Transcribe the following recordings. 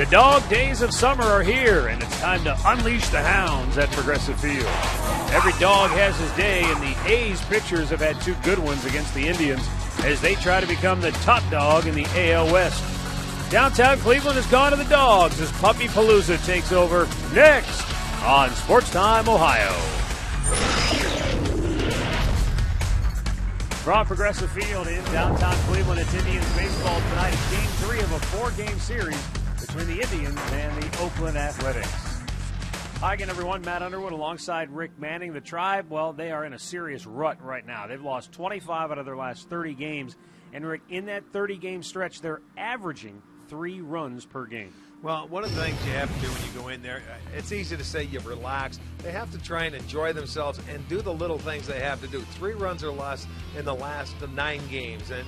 The dog days of summer are here, and it's time to unleash the hounds at Progressive Field. Every dog has his day, and the A's pitchers have had two good ones against the Indians as they try to become the top dog in the AL West. Downtown Cleveland has gone to the dogs as Puppy Palooza takes over next on Sports Time Ohio. From Progressive Field in downtown Cleveland, it's Indians baseball tonight. It's Game 3 of a 4-game series between the Indians and the Oakland Athletics. Hi again, everyone. Matt Underwood alongside Rick Manning. The Tribe, well, they are in a serious rut right now. They've lost 25 out of their last 30 games. And, Rick, in that 30-game stretch, they're averaging 3 runs per game. Well, one of the things you have to do when you go in there, it's easy to say you've relaxed. They have to try and enjoy themselves and do the little things they have to do. 3 runs or less in the last 9 games and,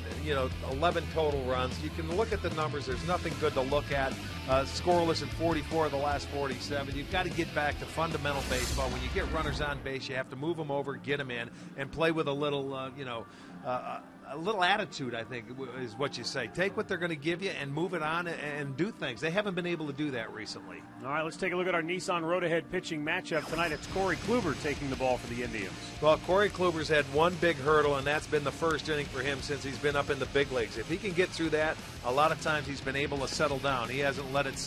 11 total runs. You can look at the numbers. There's nothing good to look at. Scoreless in 44 of the last 47. You've got to get back to fundamental baseball. When you get runners on base, you have to move them over, get them in, and play with a little, a little attitude, I think, is what you say. Take what they're going to give you and move it on and do things. They haven't been able to do that recently. All right, let's take a look at our Nissan Road Ahead pitching matchup tonight. It's Corey Kluber taking the ball for the Indians. Well, Corey Kluber's had one big hurdle, and that's been the first inning for him since he's been up in the big leagues. If he can get through that, a lot of times he's been able to settle down. He hasn't let it,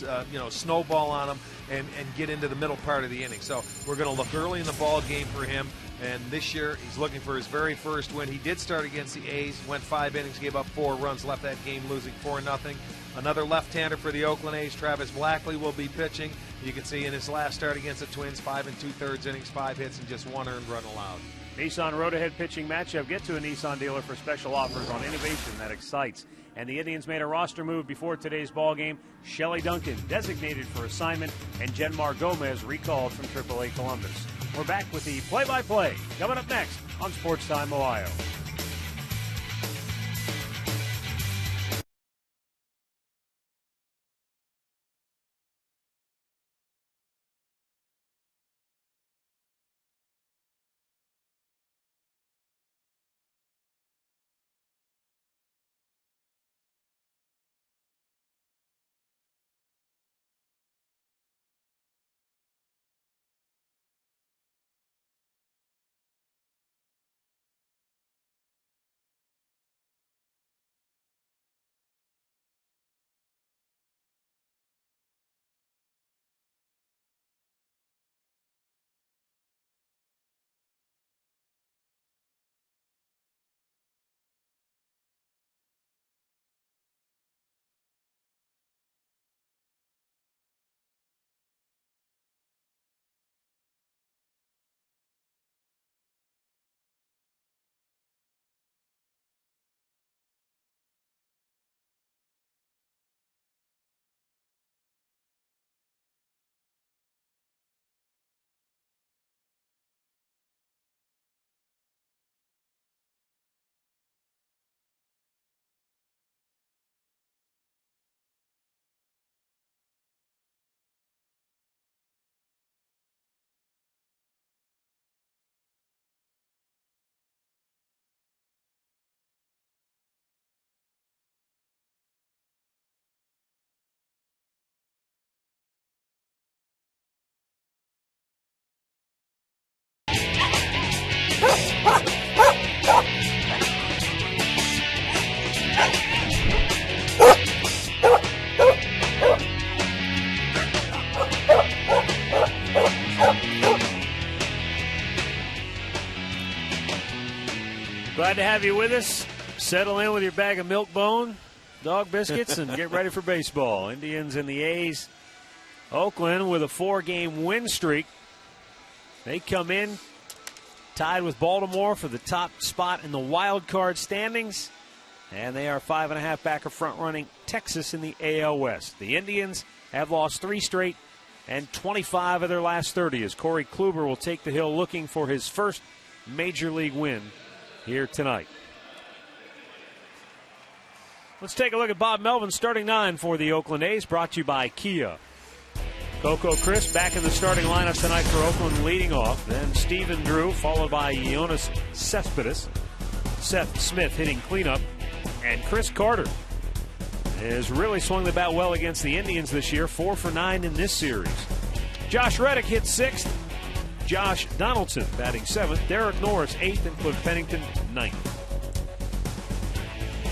snowball on him and get into the middle part of the inning. So we're going to look early in the ball game for him. And this year, he's looking for his very first win. He did start against the A's, went 5 innings, gave up 4 runs, left that game losing 4-0. Another left-hander for the Oakland A's, Travis Blackley, will be pitching. You can see in his last start against the Twins, 5 2/3 innings, 5 hits, and just 1 earned run allowed. Nissan Road Ahead pitching matchup. Get to a Nissan dealer for special offers on innovation that excites. And the Indians made a roster move before today's ball game. Shelley Duncan designated for assignment, and Jenmar Gomez recalled from AAA Columbus. We're back with the play-by-play coming up next on Sports Time Ohio. Glad to have you with us. Settle in with your bag of Milk Bone, dog biscuits, and get ready for baseball. Indians and the A's. Oakland with a 4-game win streak. They come in tied with Baltimore for the top spot in the wild card standings. And they are 5.5 back of front-running Texas in the AL West. The Indians have lost 3 straight and 25 of their last 30 as Corey Kluber will take the hill looking for his first major league win here tonight. Let's take a look at Bob Melvin's starting 9 for the Oakland A's, brought to you by Kia. Coco Crisp back in the starting lineup tonight for Oakland, leading off. Then Stephen Drew, followed by Jonas Cespedes. Seth Smith hitting cleanup. And Chris Carter. has really swung the bat well against the Indians this year, 4 for 9 in this series. Josh Reddick hit 6th. Josh Donaldson batting 7th. Derek Norris 8th, and Cliff Pennington 9th.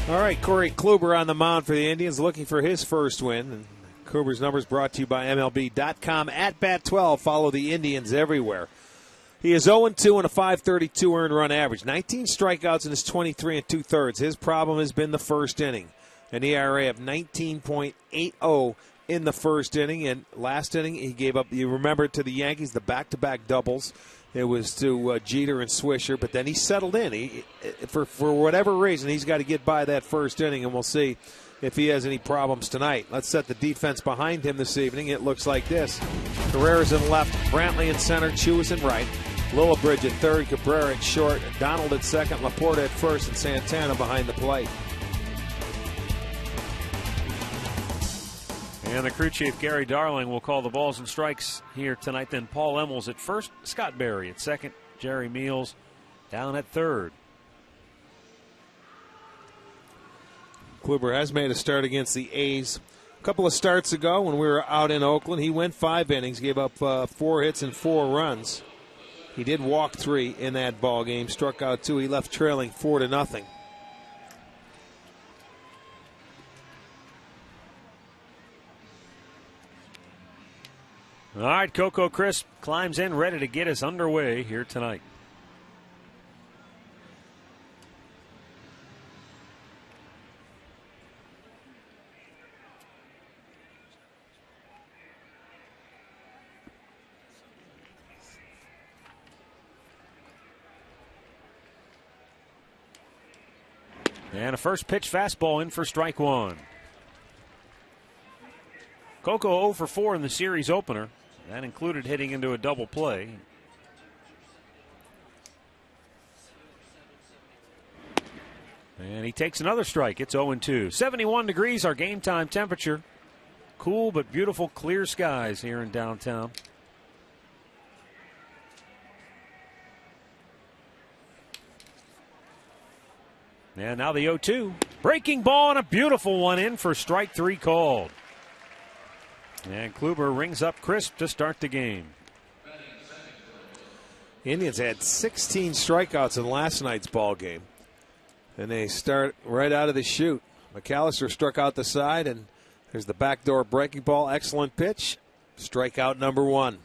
All right, Corey Kluber on the mound for the Indians, looking for his first win. And Kluber's numbers brought to you by MLB.com. At bat 12, follow the Indians everywhere. He is 0-2 and a .532 earned run average. 19 strikeouts in his 23 2/3. His problem has been the first inning. An ERA of 19.80 in the first inning. And last inning, he gave up, you remember, to the Yankees, the back-to-back doubles. It was to Jeter and Swisher, but then he settled in. For whatever reason, he's got to get by that first inning, and we'll see if he has any problems tonight. Let's set the defense behind him this evening. It looks like this. Carrera's in left, Brantley in center, Chewis in right, Lillibridge at third, Cabrera at short, Donald at second, Laporta at first, and Santana behind the plate. And the crew chief, Gary Darling, will call the balls and strikes here tonight. Then Paul Emmels at first, Scott Berry at second, Jerry Meals down at third. Kluber has made a start against the A's. A couple of starts ago when we were out in Oakland, he went 5 innings, gave up 4 hits and 4 runs. He did walk 3 in that ball game, struck out 2. He left trailing 4-0. All right, Coco Crisp climbs in, ready to get us underway here tonight. And a first pitch fastball in for strike one. Coco 0 for 4 in the series opener. That included hitting into a double play. And he takes another strike. It's 0-2. 71 degrees, our game time temperature. Cool but beautiful clear skies here in downtown. And now the 0-2. Breaking ball and a beautiful one in for strike 3 called. And Kluber rings up Crisp to start the game. The Indians had 16 strikeouts in last night's ball game. And they start right out of the chute. McAllister struck out the side, and there's the backdoor breaking ball. Excellent pitch. Strikeout number 1.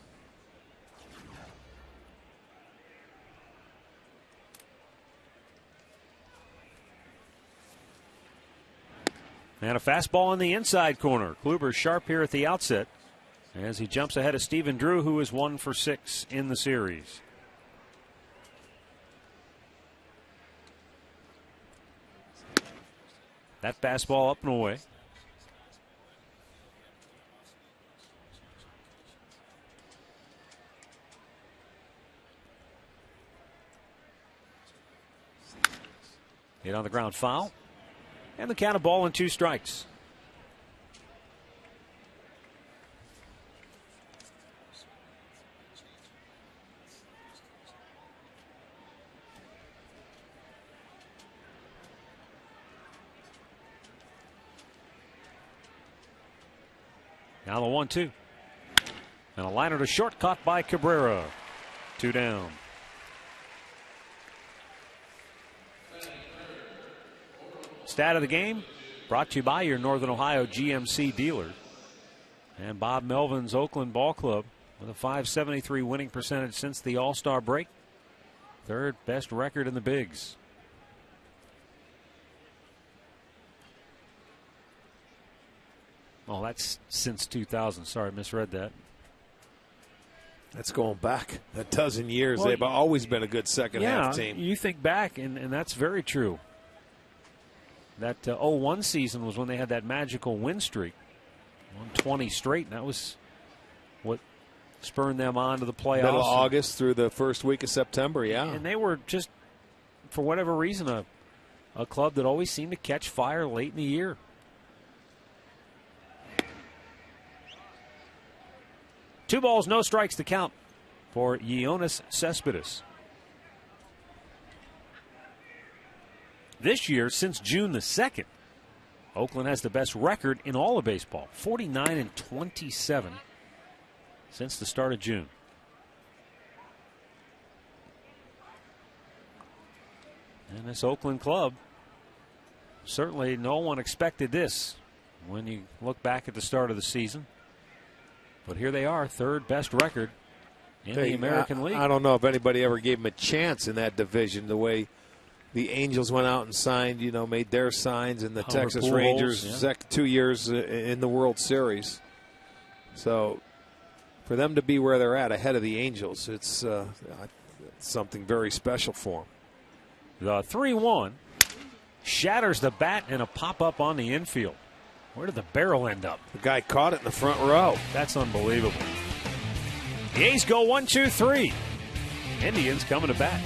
And a fastball in the inside corner. Kluber sharp here at the outset as he jumps ahead of Stephen Drew, who is 1 for 6 in the series. That fastball up and away. Hit on the ground, foul. And the count of ball and 2 strikes. Now the 1-2. And a liner to short, caught by Cabrera. 2 down. Stat of the game brought to you by your Northern Ohio GMC dealer. And Bob Melvin's Oakland Ball Club with a .573 winning percentage since the All-Star break. 3rd best record in the bigs. Oh, that's since 2000. Sorry, misread that. That's going back a dozen years. Well, they've always been a good second half team. You think back, and that's very true. That 01 season was when they had that magical win streak. 120 straight, and that was what spurred them on to the playoffs. Middle of August through the first week of September, yeah. And they were just, for whatever reason, a club that always seemed to catch fire late in the year. Two balls, no strikes to count for Yoenis Cespedes. This year, since June the 2nd, Oakland has the best record in all of baseball, 49-27 since the start of June. And this Oakland club, certainly no one expected this when you look back at the start of the season. But here they are, third best record in the American League. I don't know if anybody ever gave them a chance in that division, the way the Angels went out and signed, made their signs, and the Texas Rangers, 2 years in the World Series. So for them to be where they're at, ahead of the Angels, it's something very special for them. The 3-1 shatters the bat in a pop-up on the infield. Where did the barrel end up? The guy caught it in the front row. That's unbelievable. The A's go 1-2-3. Indians coming to bat.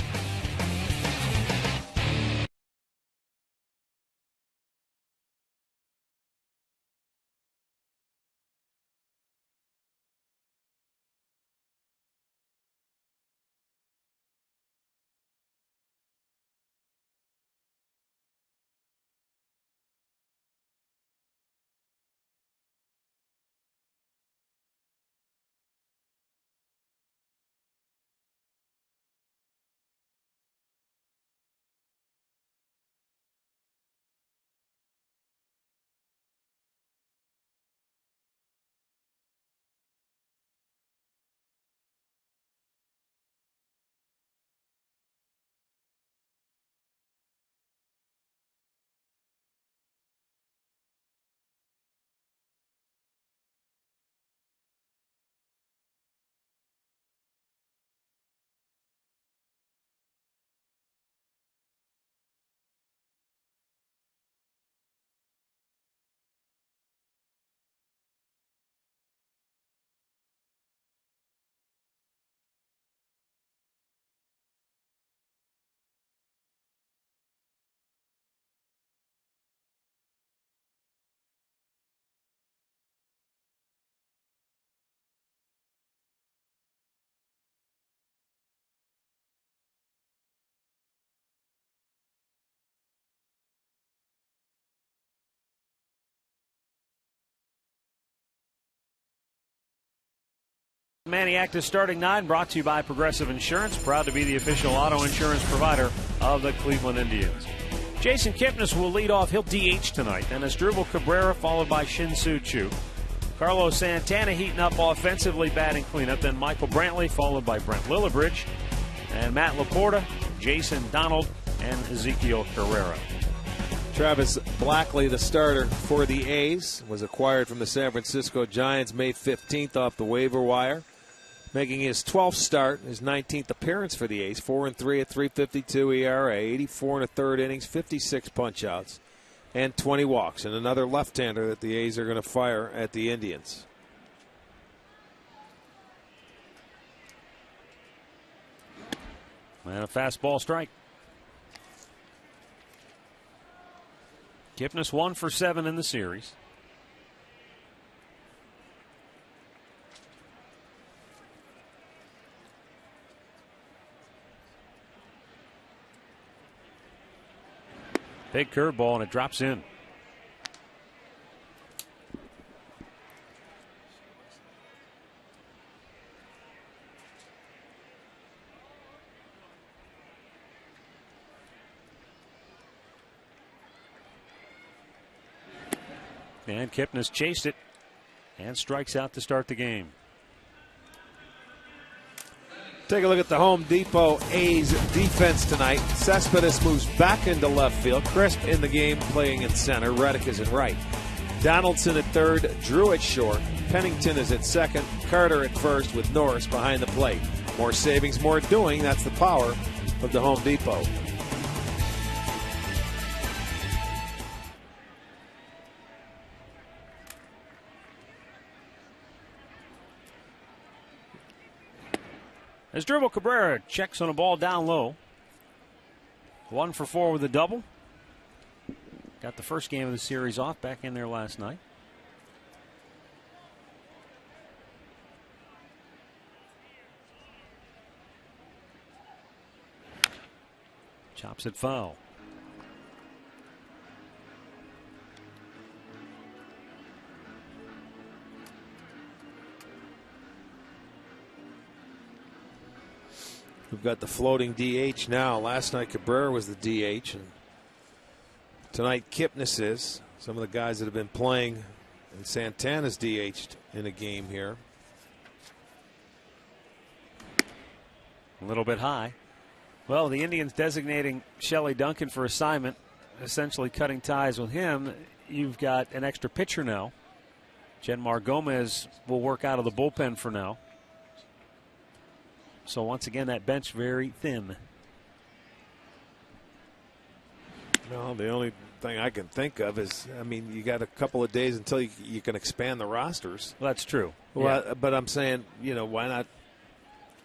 Maniac is starting 9, brought to you by Progressive Insurance, proud to be the official auto insurance provider of the Cleveland Indians. Jason Kipnis will lead off. He'll DH tonight. And Asdrubal Cabrera followed by Shin-Soo Choo. Carlos Santana heating up offensively, batting cleanup. Then Michael Brantley followed by Brent Lillibridge. And Matt Laporta, Jason Donald, and Ezekiel Carrera. Travis Blackley, the starter for the A's, was acquired from the San Francisco Giants May 15th off the waiver wire, making his 12th start, his 19th appearance for the A's. 4-3 at 3.52 ERA, 84 and a third innings, 56 punch-outs, and 20 walks. And another left-hander that the A's are going to fire at the Indians. And a fastball strike. Kipnis 1 for 7 in the series. Big curveball, and it drops in. And Kipnis chased it and strikes out to start the game. Take a look at the Home Depot A's defense tonight. Cespedes moves back into left field. Crisp in the game, playing in center. Reddick is in right. Donaldson at third. Drew at short. Pennington is at second. Carter at first, with Norris behind the plate. More savings, more doing. That's the power of the Home Depot. Asdrubal Cabrera checks on a ball down low. 1 for 4 with a double. Got the first game of the series off, back in there last night. Chops it foul. We've got the floating DH now. Last night Cabrera was the DH, and tonight Kipnis is. Some of the guys that have been playing, and Santana's DH'd in a game here. A little bit high. Well, the Indians designating Shelley Duncan for assignment, essentially cutting ties with him. You've got an extra pitcher now. Genmar Gomez will work out of the bullpen for now. So once again, that bench very thin. No, the only thing I can think of is, I mean, you got a couple of days until you can expand the rosters. Well, that's true. Well, yeah. But I'm saying, you know, why not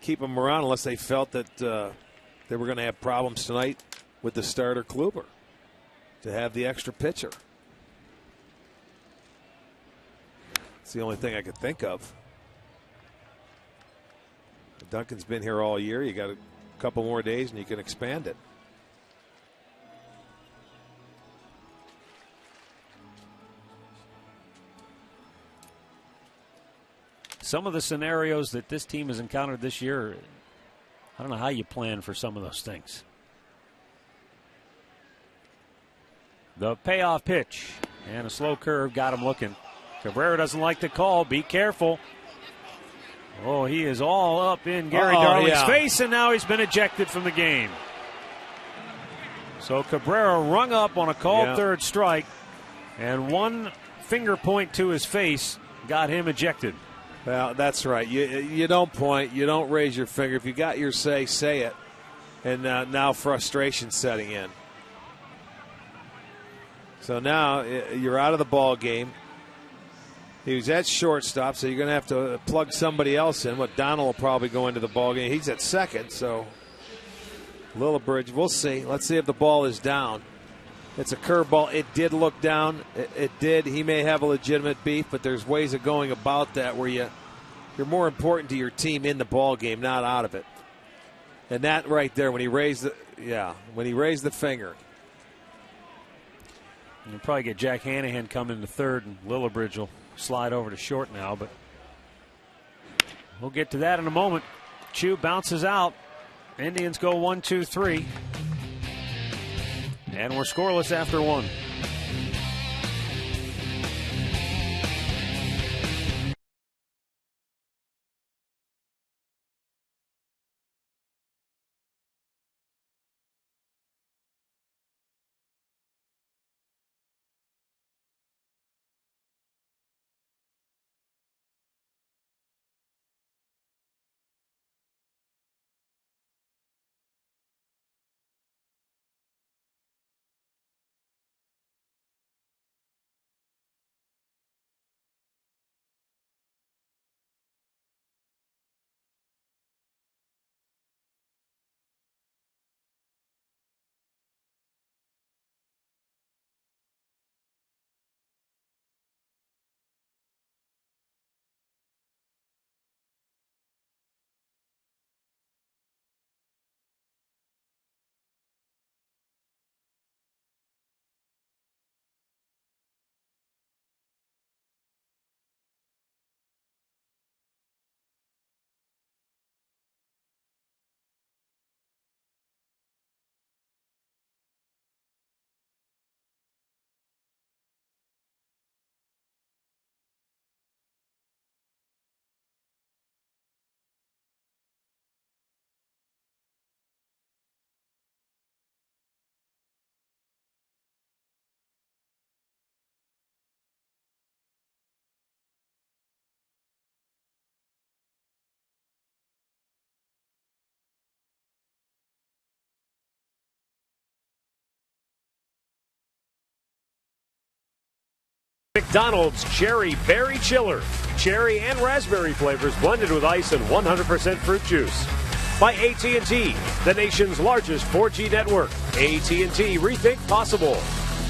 keep them around unless they felt that they were going to have problems tonight with the starter Kluber to have the extra pitcher. It's the only thing I could think of. Duncan's been here all year. You got a couple more days and you can expand it. Some of the scenarios that this team has encountered this year, I don't know how you plan for some of those things. The payoff pitch and a slow curve got him looking. Cabrera doesn't like the call. Be careful. Oh, he is all up in Gary Darling's face, and now he's been ejected from the game. So Cabrera rung up on a called third strike, and one finger point to his face got him ejected. Well, that's right. You don't point. You don't raise your finger. If you got your say it. And now frustration setting in. So now you're out of the ball game. He was at shortstop, so you're going to have to plug somebody else in. Donald will probably go into the ball game. He's at second, so Lillibridge, we'll see. Let's see if the ball is down. It's a curveball. It did look down. It did. He may have a legitimate beef, but there's ways of going about that where you're more important to your team in the ball game, not out of it. And that right there, when he raised the finger. You'll probably get Jack Hanahan coming to third, and Lillibridge will slide over to short now, but we'll get to that in a moment. Chu bounces out. Indians go 1-2-3. And we're scoreless after one. McDonald's Cherry Berry Chiller. Cherry and raspberry flavors blended with ice and 100% fruit juice. By AT&T, the nation's largest 4G network. AT&T, rethink possible.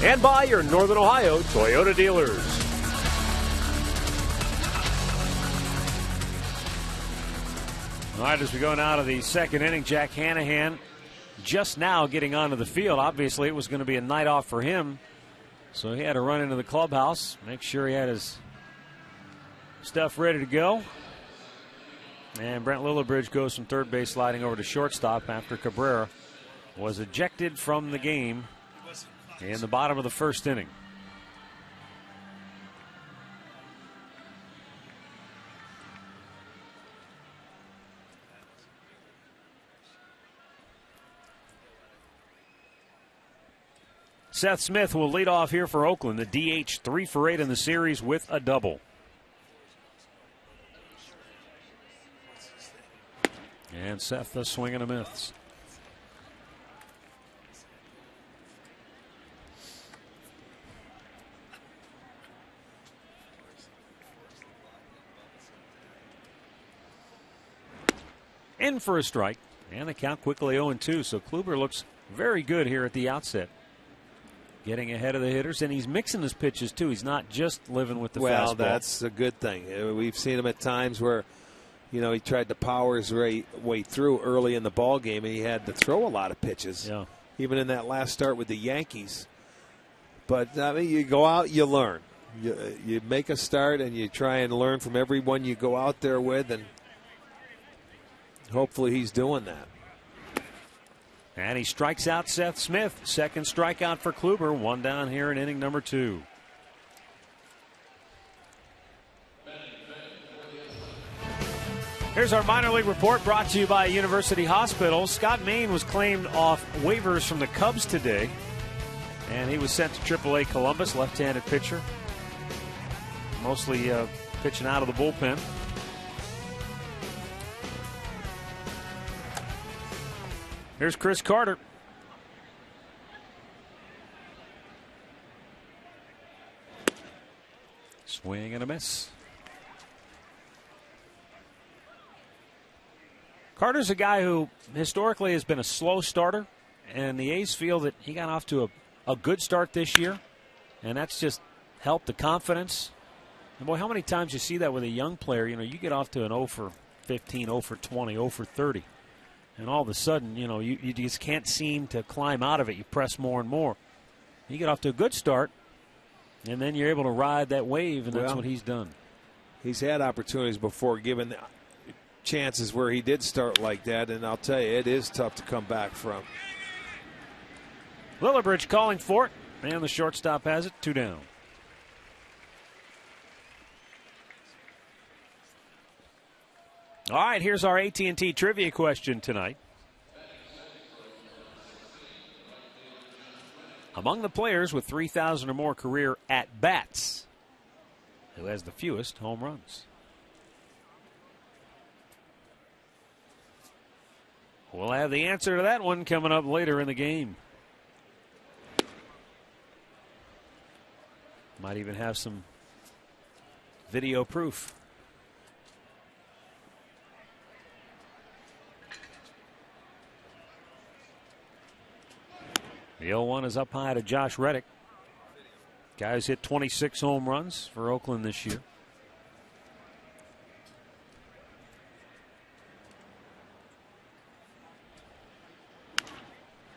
And by your Northern Ohio Toyota dealers. All right, as we go now to the second inning, Jack Hanahan just now getting onto the field. Obviously, it was going to be a night off for him. So he had to run into the clubhouse, make sure he had his stuff ready to go. And Brent Lillibridge goes from third base sliding over to shortstop after Cabrera was ejected from the game in the bottom of the first inning. Seth Smith will lead off here for Oakland. The DH 3 for 8 in the series with a double. And Seth the swing and a miss. In for a strike. And the count quickly 0-2. So Kluber looks very good here at the outset. Getting ahead of the hitters, and he's mixing his pitches too. He's not just living with the fastball. Well, that's a good thing. We've seen him at times where, you know, he tried to power his way through early in the ball game, and he had to throw a lot of pitches. Yeah. Even in that last start with the Yankees. But I mean, you go out, you learn. You make a start, and you try and learn from everyone you go out there with, and hopefully he's doing that. And he strikes out Seth Smith. Second strikeout for Kluber. One down here in inning number 2. Here's our minor league report brought to you by University Hospital. Scott Main was claimed off waivers from the Cubs today. And he was sent to AAA Columbus, left-handed pitcher. Mostly pitching out of the bullpen. Here's Chris Carter. Swing and a miss. Carter's a guy who historically has been a slow starter, and the A's feel that he got off to a good start this year, and that's just helped the confidence. And boy, how many times you see that with a young player? You know, you get off to an 0 for 15, 0 for 20, 0 for 30. And all of a sudden, you know, you just can't seem to climb out of it. You press more and more. You get off to a good start, and then you're able to ride that wave, and that's what he's done. He's had opportunities before given chances where he did start like that, and I'll tell you, it is tough to come back from. Lillibridge calling for it, and the shortstop has it, 2 down. All right, here's our AT&T trivia question tonight. Among the players with 3,000 or more career at-bats, who has the fewest home runs? We'll have the answer to that one coming up later in the game. Might even have some video proof. The 0-1 is up high to Josh Reddick. Guys hit 26 home runs for Oakland this year.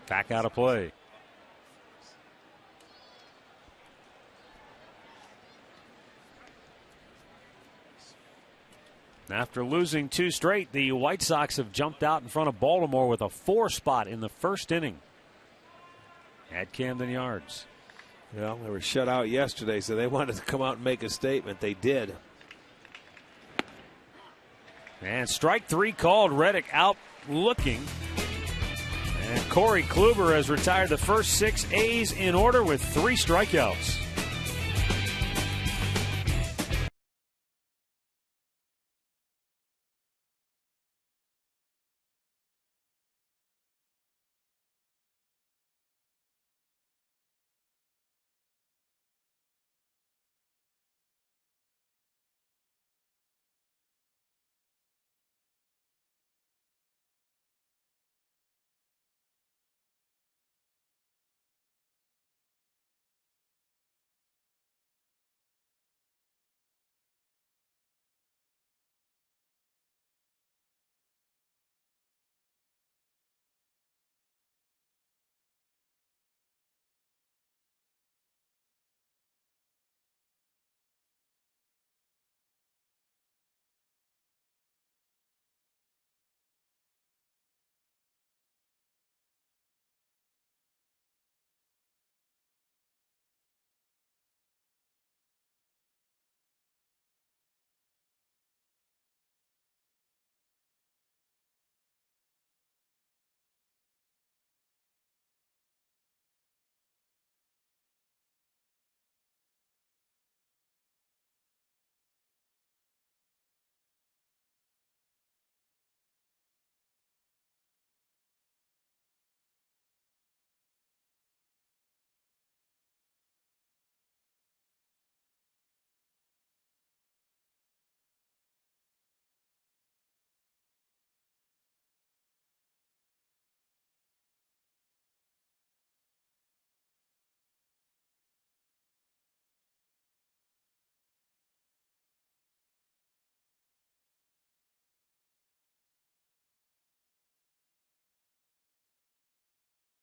Back out of play. After losing 2 straight, the White Sox have jumped out in front of Baltimore with a 4 spot in the first inning at Camden Yards. Well, they were shut out yesterday, so they wanted to come out and make a statement. They did. And strike 3 called. Reddick out looking. And Corey Kluber has retired the first 6 A's in order with 3 strikeouts.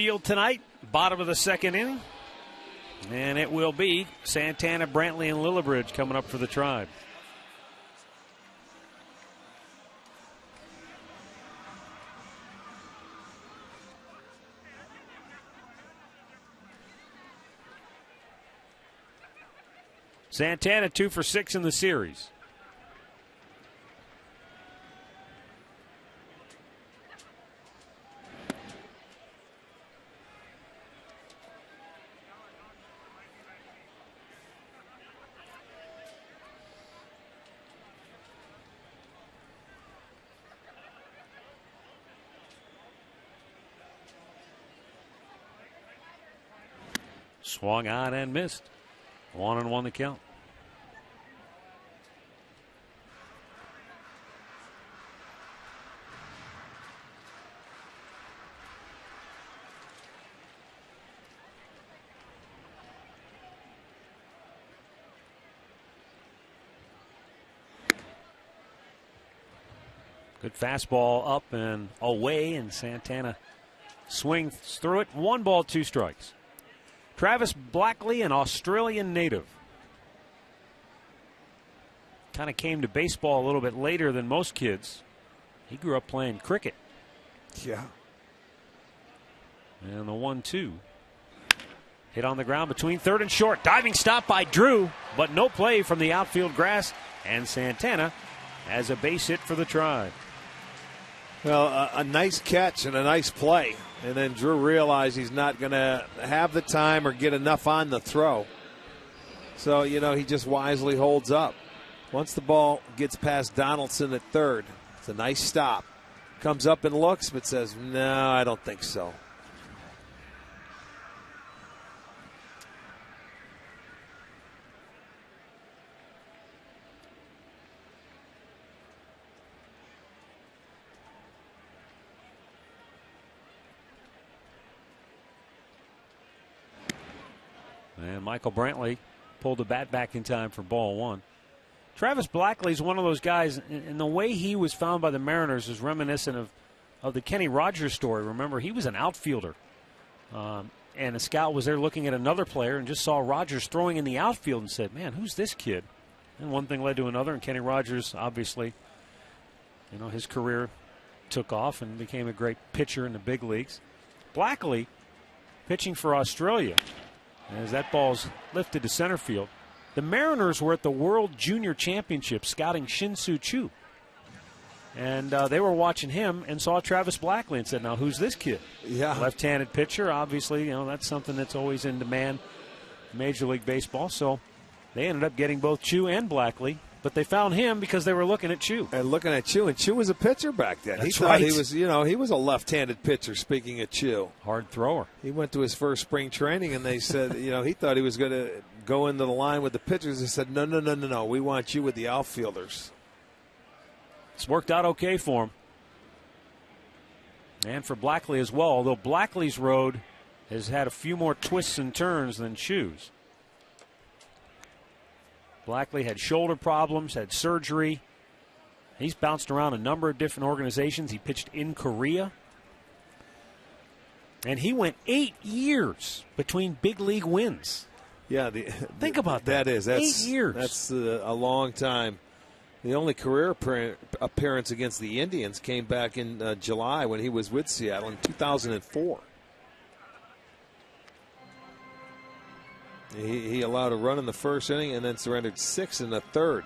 Field tonight, bottom of the second inning. And it will be Santana, Brantley, and Lillibridge coming up for the Tribe. Santana 2 for 6 in the series. Swung on and missed. 1-1 the count. Good fastball up and away, and Santana swings through it. 1 ball, 2 strikes. Travis Blackley, an Australian native. Kind of came to baseball a little bit later than most kids. He grew up playing cricket. Yeah. And the 1-2. Hit on the ground between third and short. Diving stop by Drew, but no play from the outfield grass. And Santana has a base hit for the Tribe. Well, a nice catch and a nice play. And then Drew realized he's not going to have the time or get enough on the throw. So, he just wisely holds up. Once the ball gets past Donaldson at third, it's a nice stop. Comes up and looks, but says, no, I don't think so. And Michael Brantley pulled the bat back in time for ball 1. Travis Blackley is one of those guys, and the way he was found by the Mariners is reminiscent of the Kenny Rogers story. Remember, he was an outfielder, and a scout was there looking at another player and just saw Rogers throwing in the outfield and said, man, who's this kid? And one thing led to another, and Kenny Rogers, obviously, his career took off and became a great pitcher in the big leagues. Blackley pitching for Australia. As that ball's lifted to center field. The Mariners were at the World Junior Championship scouting Shin-Soo Choo. And they were watching him and saw Travis Blackley and said, now, who's this kid? Yeah. Left-handed pitcher, obviously, that's something that's always in demand in Major League Baseball. So they ended up getting both Choo and Blackley. But they found him because they were looking at Choo. And looking at Choo, and Choo was a pitcher back then. That's he thought right. he was, he was a left-handed pitcher, speaking of Choo. Hard thrower. He went to his first spring training, and they said, he thought he was going to go into the line with the pitchers. They said, no, we want you with the outfielders. It's worked out okay for him. And for Blackley as well, although Blackley's road has had a few more twists and turns than Choo's. Blackley had shoulder problems, had surgery. He's bounced around a number of different organizations. He pitched in Korea. And he went 8 years between big league wins. Yeah, think about that. That's 8 years. That's a long time. The only career appearance against the Indians came back in July when he was with Seattle in 2004. He allowed a run in the first inning and then surrendered 6 in the third.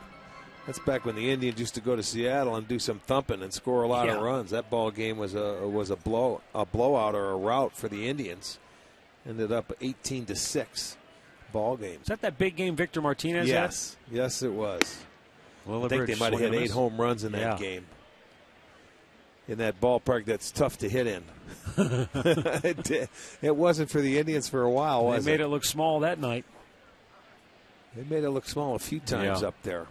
That's back when the Indians used to go to Seattle and do some thumping and score a lot of runs. That ball game was a blowout or a rout for the Indians. Ended up 18-6 ball game. Is that big game Victor Martinez had? Yes, it was. Well, I think they might have had 8 home runs in that game. In that ballpark that's tough to hit in. It wasn't for the Indians for a while, was it? They made it look small that night. They made it look small a few times up there.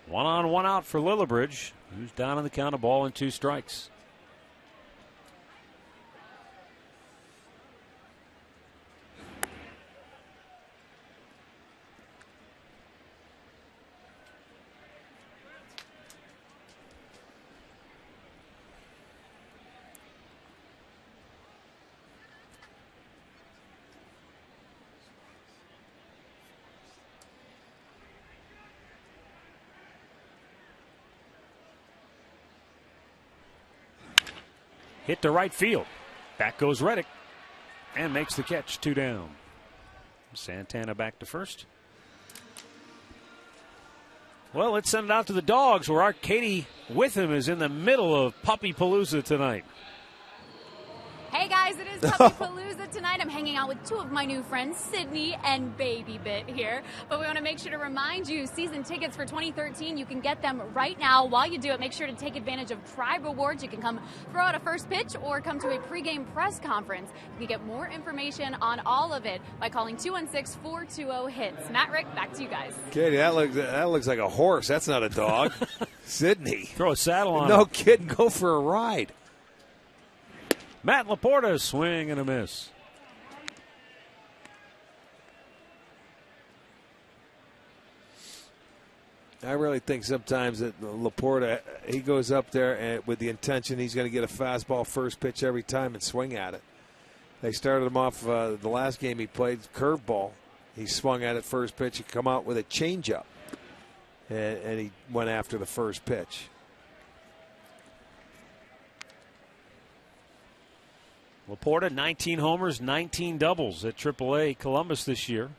1 on, 1 out for Lillibridge, who's down on the count of ball and 2 strikes. hit to right field. Back goes Reddick and makes the catch. 2 down. Santana back to first. Well, let's send it out to the Dogs, where our Katie Witham is in the middle of Puppy Palooza tonight. Hey guys, it is Puppy Palooza tonight. I'm hanging out with 2 of my new friends, Sydney and Baby Bit here. But we want to make sure to remind you, season tickets for 2013, you can get them right now. While you do it, make sure to take advantage of Tribe Rewards. You can come throw out a first pitch or come to a pregame press conference. You can get more information on all of it by calling 216-420-HITS. Matt, Rick, back to you guys. Katie, that looks like a horse. That's not a dog. Sydney. Throw a saddle on No it. kidding. Go for a ride. Matt Laporta, swing and a miss. I really think sometimes that Laporta, he goes up there and with the intention he's going to get a fastball first pitch every time and swing at it. They started him off the last game he played, curveball. He swung at it first pitch. He come out with a changeup, and he went after the first pitch. Laporta, 19 homers, 19 doubles at AAA Columbus this year.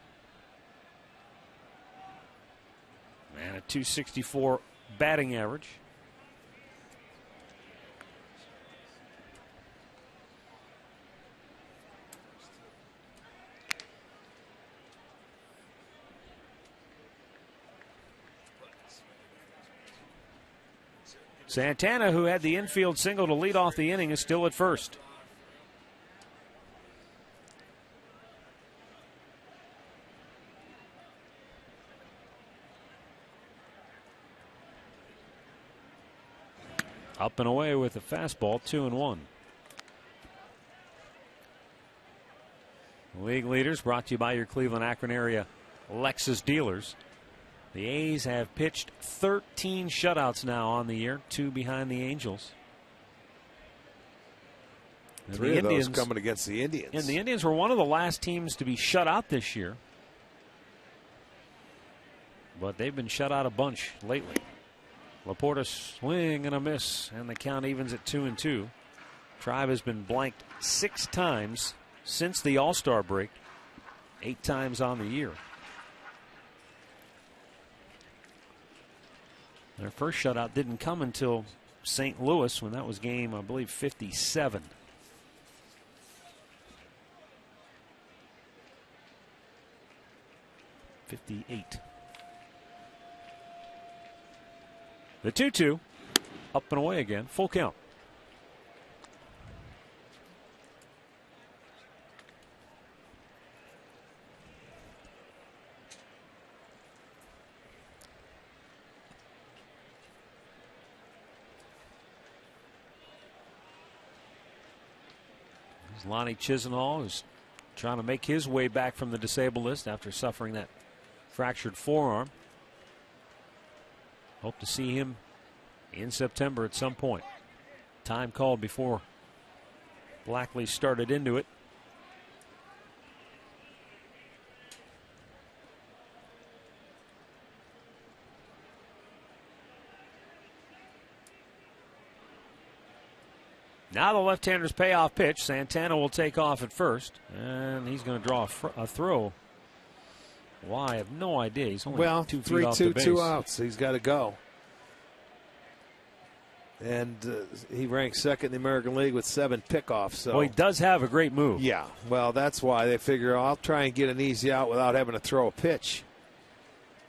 And a .264 batting average. Santana, who had the infield single to lead off the inning, is still at first. Up and away with a fastball, 2-1. League leaders brought to you by your Cleveland Akron area Lexus dealers. The A's have pitched 13 shutouts now on the year, 2 behind the Angels. And 3 of those coming against the Indians. And the Indians were one of the last teams to be shut out this year. But they've been shut out a bunch lately. Laporta swing and a miss, and the count evens at 2-2. Tribe has been blanked 6 times since the All-Star break, 8 times on the year. Their first shutout didn't come until St. Louis, when that was game, I believe, 57. The 2-2, up and away again, full count. Lonnie Chisenhall is trying to make his way back from the disabled list after suffering that fractured forearm. Hope to see him in September at some point. Time called before Blackley started into it. Now the left-hander's payoff pitch. Santana will take off at first, and he's going to draw a throw. Why? I have no idea. He's only 2 feet off the base. 2 outs. He's got to go. And he ranks second in the American League with 7 pickoffs. So. Well, he does have a great move. Yeah. Well, that's why they figure I'll try and get an easy out without having to throw a pitch.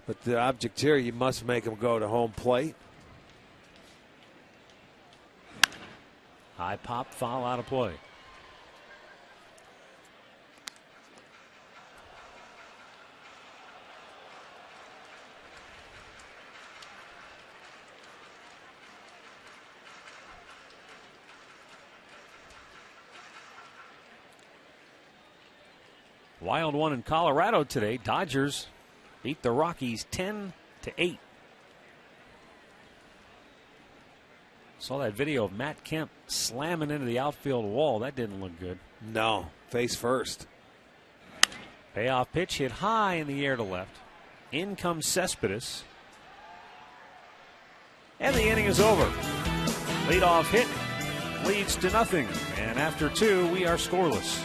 But the object here, you must make him go to home plate. High pop, foul out of play. Wild one in Colorado today. Dodgers beat the Rockies 10-8. Saw that video of Matt Kemp slamming into the outfield wall. That didn't look good. No, face first. Payoff pitch hit high in the air to left. In comes Cespedes. And the inning is over. Leadoff hit leads to nothing. And after 2, we are scoreless.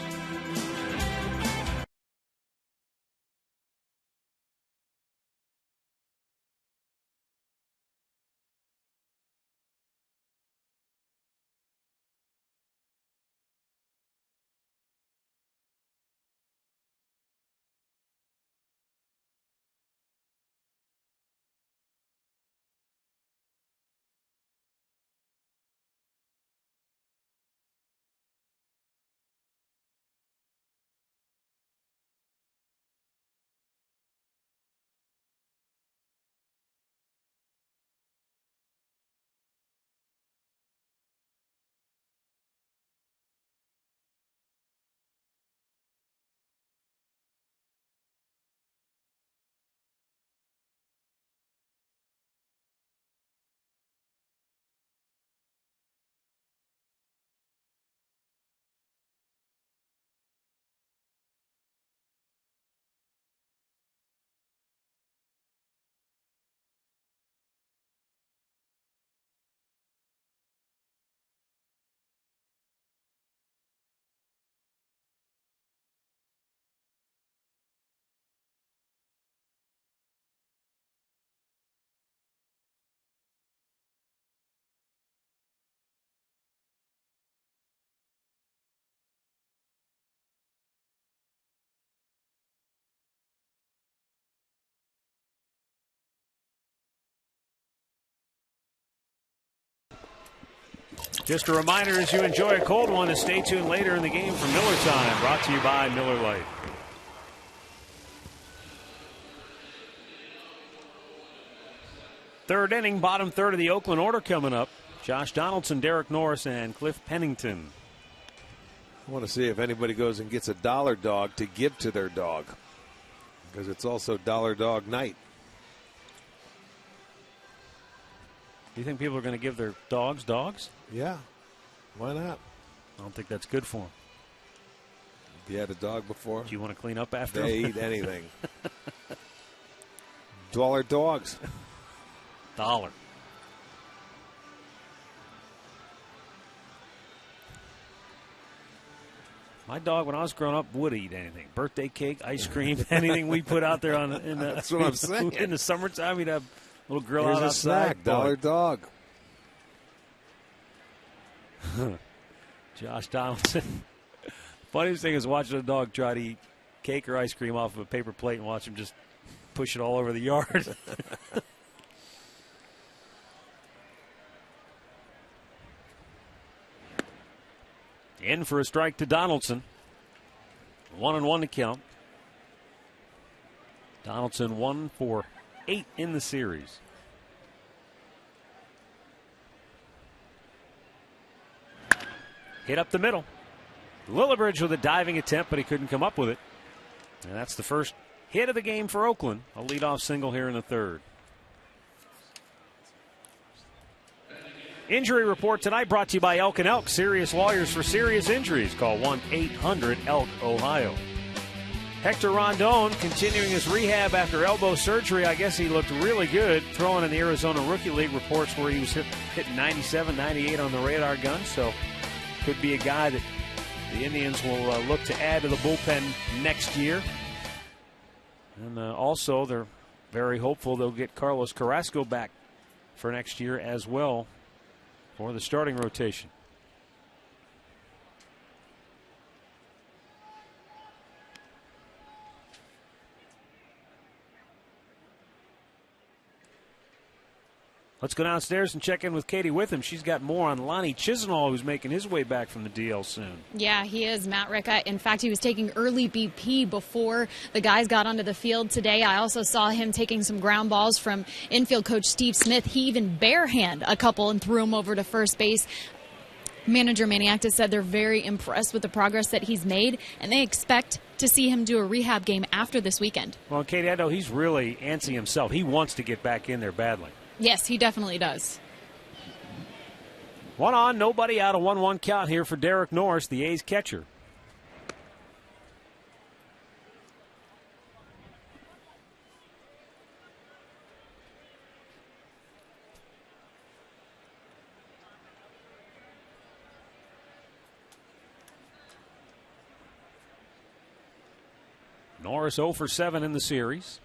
Just a reminder, as you enjoy a cold one, to stay tuned later in the game for Miller Time, brought to you by Miller Lite. Third inning, bottom third of the Oakland order coming up. Josh Donaldson, Derek Norris, and Cliff Pennington. I want to see if anybody goes and gets a dollar dog to give to their dog, because it's also dollar dog night. Do you think people are going to give their dogs dogs? Yeah. Why not? I don't think that's good for them. Have you had a dog before? Do you want to clean up after They them? eat anything. Dollar dogs. Dollar. My dog, when I was growing up, would eat anything. Birthday cake, ice cream, anything we put out there That's what I'm saying. In the summertime, we'd have a little grill Here's out a outside. snack, dollar dog. Josh Donaldson. Funniest thing is watching a dog try to eat cake or ice cream off of a paper plate and watch him just push it all over the yard. In for a strike to Donaldson. 1-1 to count. Donaldson 1 for 8 in the series. Hit up the middle. Lillibridge with a diving attempt, but he couldn't come up with it. And that's the first hit of the game for Oakland. A leadoff single here in the third. Injury report tonight brought to you by Elk & Elk, serious lawyers for serious injuries. Call 1-800-ELK-OHIO. Hector Rondon continuing his rehab after elbow surgery. I guess he looked really good throwing in the Arizona Rookie League. Reports where he was hitting 97, 98 on the radar gun. So could be a guy that the Indians will look to add to the bullpen next year. And also they're very hopeful they'll get Carlos Carrasco back for next year as well for the starting rotation. Let's go downstairs and check in with Katie Witham. She's got more on Lonnie Chisenhall, who's making his way back from the DL soon. Yeah, he is, Matt Ricka. In fact, he was taking early BP before the guys got onto the field today. I also saw him taking some ground balls from infield coach Steve Smith. He even barehand a couple and threw them over to first base. Manager Maniacta said they're very impressed with the progress that he's made, and they expect to see him do a rehab game after this weekend. Well, Katie, I know he's really antsy himself. He wants to get back in there badly. Yes, he definitely does. 1 on, nobody out, a 1-1 count here for Derek Norris, the A's catcher. Norris 0 for 7 in the series.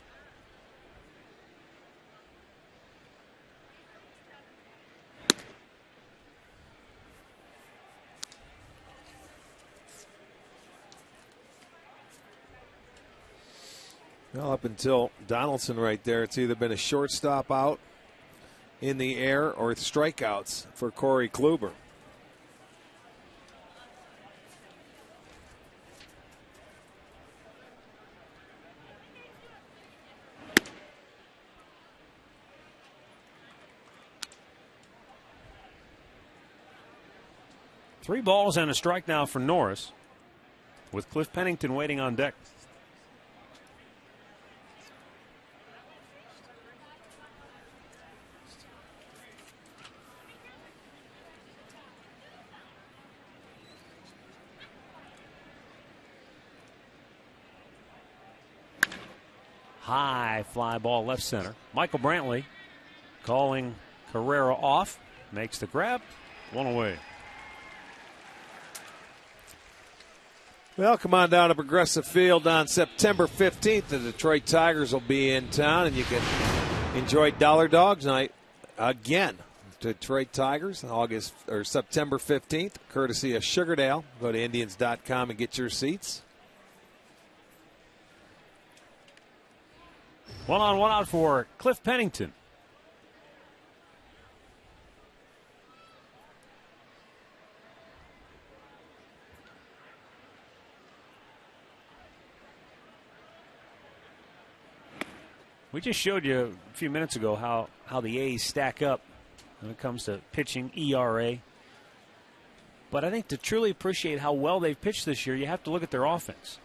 Well, up until Donaldson right there, it's either been a shortstop out in the air or strikeouts for Corey Kluber. Three balls and a strike now for Norris, with Cliff Pennington waiting on deck. High fly ball left center. Michael Brantley calling Carrera off. Makes the grab. One away. Well, come on down to Progressive Field on September 15th. The Detroit Tigers will be in town, and you can enjoy Dollar Dogs Night again. Detroit Tigers, September 15th, courtesy of Sugardale. Go to Indians.com and get your seats. 1 on, 1 out for Cliff Pennington. We just showed you a few minutes ago how the A's stack up when it comes to pitching ERA. But I think to truly appreciate how well they've pitched this year, you have to look at their offense.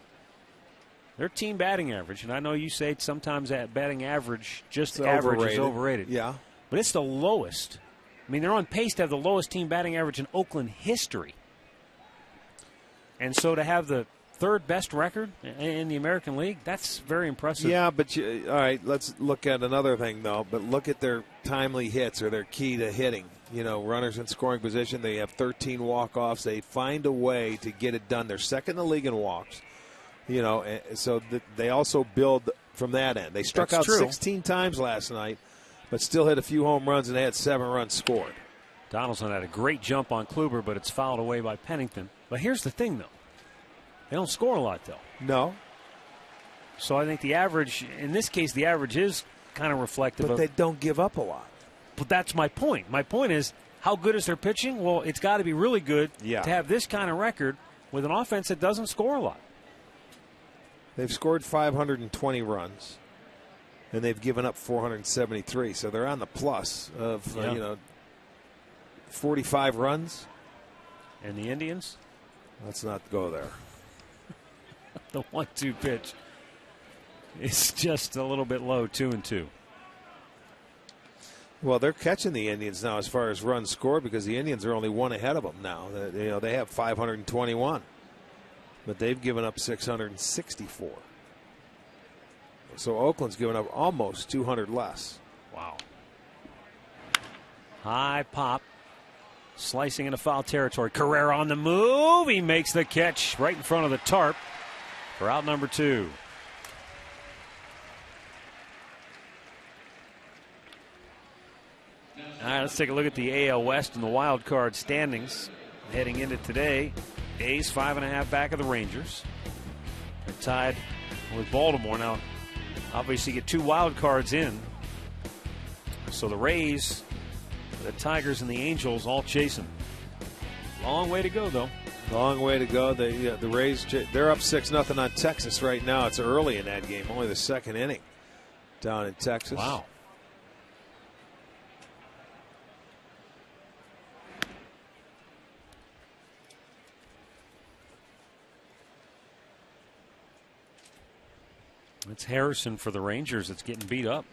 Their team batting average, and I know you say sometimes that batting average, just it's average, overrated. is overrated. Yeah. But it's the lowest. I mean, they're on pace to have the lowest team batting average in Oakland history. And so to have the third best record in the American League, that's very impressive. Yeah, but all right, let's look at another thing, though. But look at their timely hits or their key to hitting. You know, runners in scoring position, they have 13 walk-offs. They find a way to get it done. They're second in the league in walks. You know, so they also build from that end. They struck out 16 times last night, but still hit a few home runs, and they had 7 runs scored. Donaldson had a great jump on Kluber, but it's fouled away by Pennington. But here's the thing, though. They don't score a lot, though. No. So I think the average, in this case, the average is kind of reflective but of. But they don't give up a lot. But that's my point. My point is, how good is their pitching? Well, it's got to be really good to have this kind of record with an offense that doesn't score a lot. They've scored 520 runs, and they've given up 473. So they're on the plus of 45 runs. And the Indians? Let's not go there. The 1-2 pitch is just a little bit low, 2-2. Well, they're catching the Indians now as far as runs scored because the Indians are only 1 ahead of them now. They have 521. But they've given up 664. So Oakland's given up almost 200 less. Wow. High pop. Slicing into foul territory. Carrera on the move. He makes the catch right in front of the tarp for out number 2. All right, let's take a look at the AL West and the wild card standings heading into today. A's 5.5 back of the Rangers. They're tied with Baltimore. Now, obviously, you get 2 wild cards in. So the Rays, the Tigers, and the Angels all chasing. Long way to go, though. Long way to go. The Rays, they're up 6-0 on Texas right now. It's early in that game, only the 2nd inning down in Texas. Wow. It's Harrison for the Rangers that's getting beat up.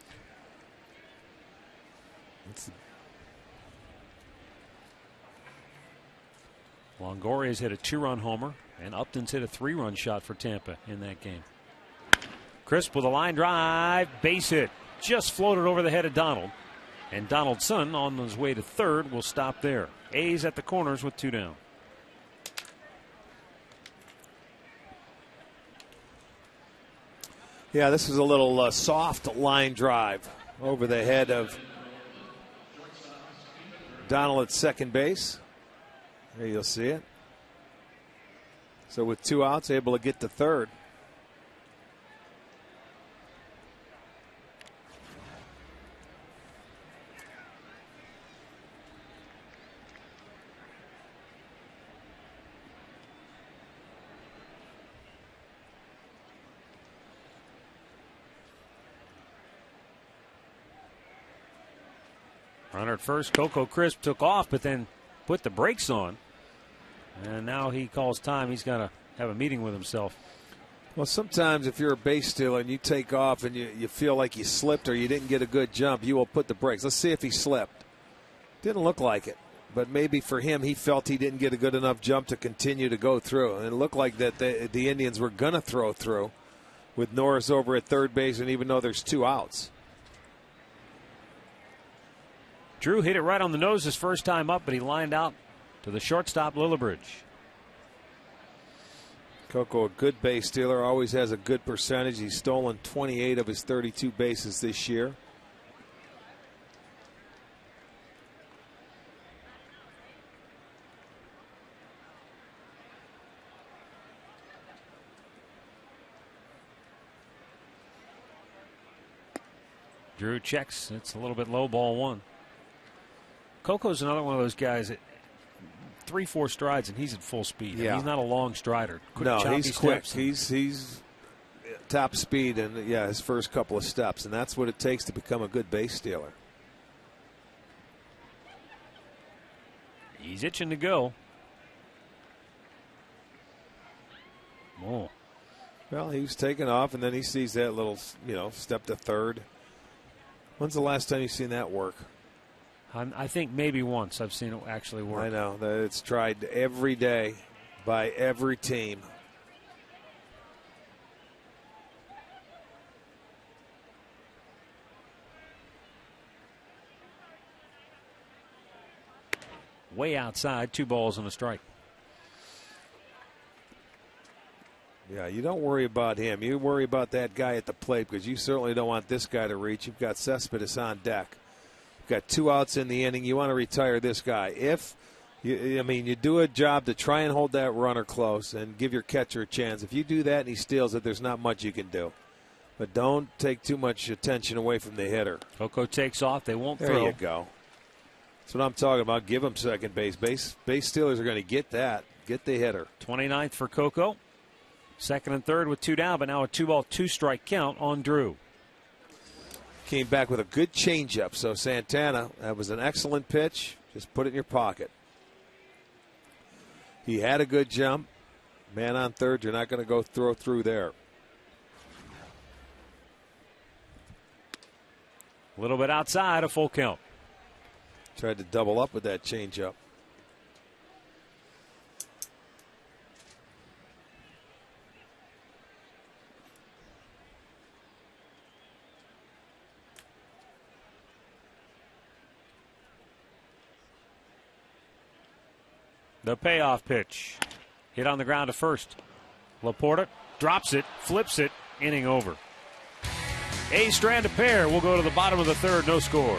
Longoria's hit a 2-run homer, and Upton's hit a 3-run shot for Tampa in that game. Crisp with a line drive, base hit. Just floated over the head of Donald. And Donaldson on his way to third will stop there. A's at the corners with 2 down. Yeah, this is a little soft line drive over the head of Donald at second base. There you'll see it. So with 2 outs, able to get to third. Runner at first, Coco Crisp took off, but then put the brakes on. And now he calls time. He's got to have a meeting with himself. Well, sometimes if you're a base stealer and you take off and you feel like you slipped or you didn't get a good jump, you will put the brakes. Let's see if he slipped. Didn't look like it. But maybe for him, he felt he didn't get a good enough jump to continue to go through. And it looked like that the Indians were going to throw through with Norris over at third base, and even though there's 2 outs. Drew hit it right on the nose his first time up, but he lined out to the shortstop, Lillibridge. Coco, a good base stealer, always has a good percentage. He's stolen 28 of his 32 bases this year. Drew checks. It's a little bit low, ball 1. Coco's another one of those guys that 3-4 strides and he's at full speed. Yeah. He's not a long strider. Quick, no, he's quick. Steps. He's top speed and his first couple of steps, and that's what it takes to become a good base stealer. He's itching to go. Oh. Well, he was taking off, and then he sees that little, step to third. When's the last time you've seen that work? I think maybe once I've seen it actually work. I know that it's tried every day by every team. Way outside, 2 balls and a strike. Yeah, you don't worry about him. You worry about that guy at the plate because you certainly don't want this guy to reach. You've got Cespedes on deck. Got 2 outs in the inning. You want to retire this guy. If you do a job to try and hold that runner close and give your catcher a chance. If you do that and he steals it, there's not much you can do. But don't take too much attention away from the hitter. Coco takes off. They won't there throw. There you go. That's what I'm talking about. Give him second base. Base stealers are going to get that. Get the hitter. 29th for Coco. Second and third with 2 down, but now a 2-ball, 2-strike count on Drew. Came back with a good changeup. So Santana, that was an excellent pitch. Just put it in your pocket. He had a good jump. Man on third, you're not going to go throw through there. A little bit outside, a full count. Tried to double up with that changeup. The payoff pitch. Hit on the ground to first. Laporta drops it, flips it, inning over. A strand a pair. We'll go to the bottom of the third, no score.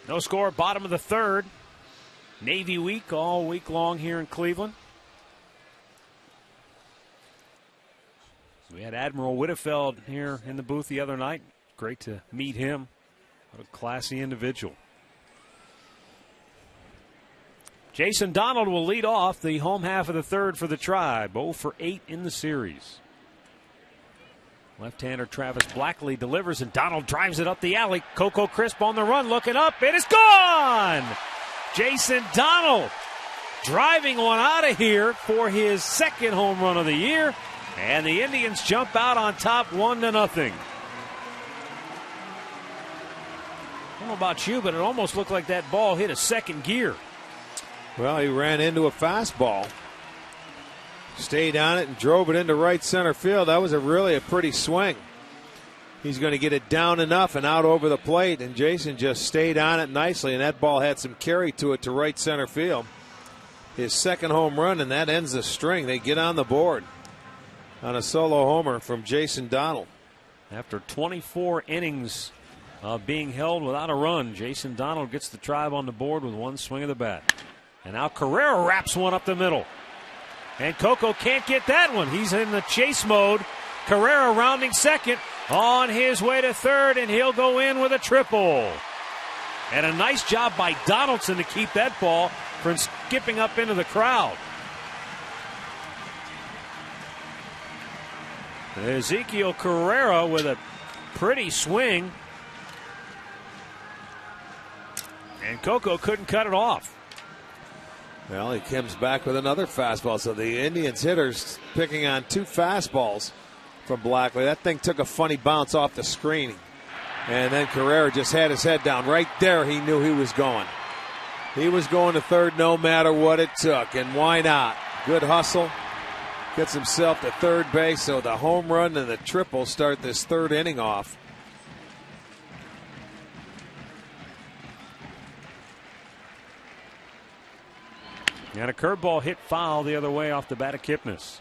No score, bottom of the third. Navy week all week long here in Cleveland. We had Admiral Whitefeld here in the booth the other night. Great to meet him. What a classy individual. Jason Donald will lead off the home half of the third for the Tribe. 0 for 8 in the series. Left-hander Travis Blackley delivers, and Donald drives it up the alley. Coco Crisp on the run, looking up. It is gone! Jason Donald driving one out of here for his second home run of the year. And the Indians jump out on top 1-0. I don't know about you, but it almost looked like that ball hit a second gear. Well, he ran into a fastball, stayed on it, and drove it into right center field. That was really a pretty swing. He's going to get it down enough and out over the plate, and Jason just stayed on it nicely, and that ball had some carry to it to right center field. His second home run, and that ends the string. They get on the board on a solo homer from Jason Donald. After 24 innings of being held without a run, Jason Donald gets the Tribe on the board with one swing of the bat. And now Carrera wraps one up the middle. And Coco can't get that one. He's in the chase mode. Carrera rounding second, on his way to third, and he'll go in with a triple. And a nice job by Donaldson to keep that ball from skipping up into the crowd. Ezekiel Carrera with a pretty swing. And Coco couldn't cut it off. Well, he comes back with another fastball. So the Indians hitters picking on two fastballs from Blackley. That thing took a funny bounce off the screen. And then Carrera just had his head down. Right there, he knew he was going. He was going to third no matter what it took. And why not? Good hustle. Gets himself to third base. So the home run and the triple start this third inning off. And a curveball hit foul the other way off the bat of Kipnis.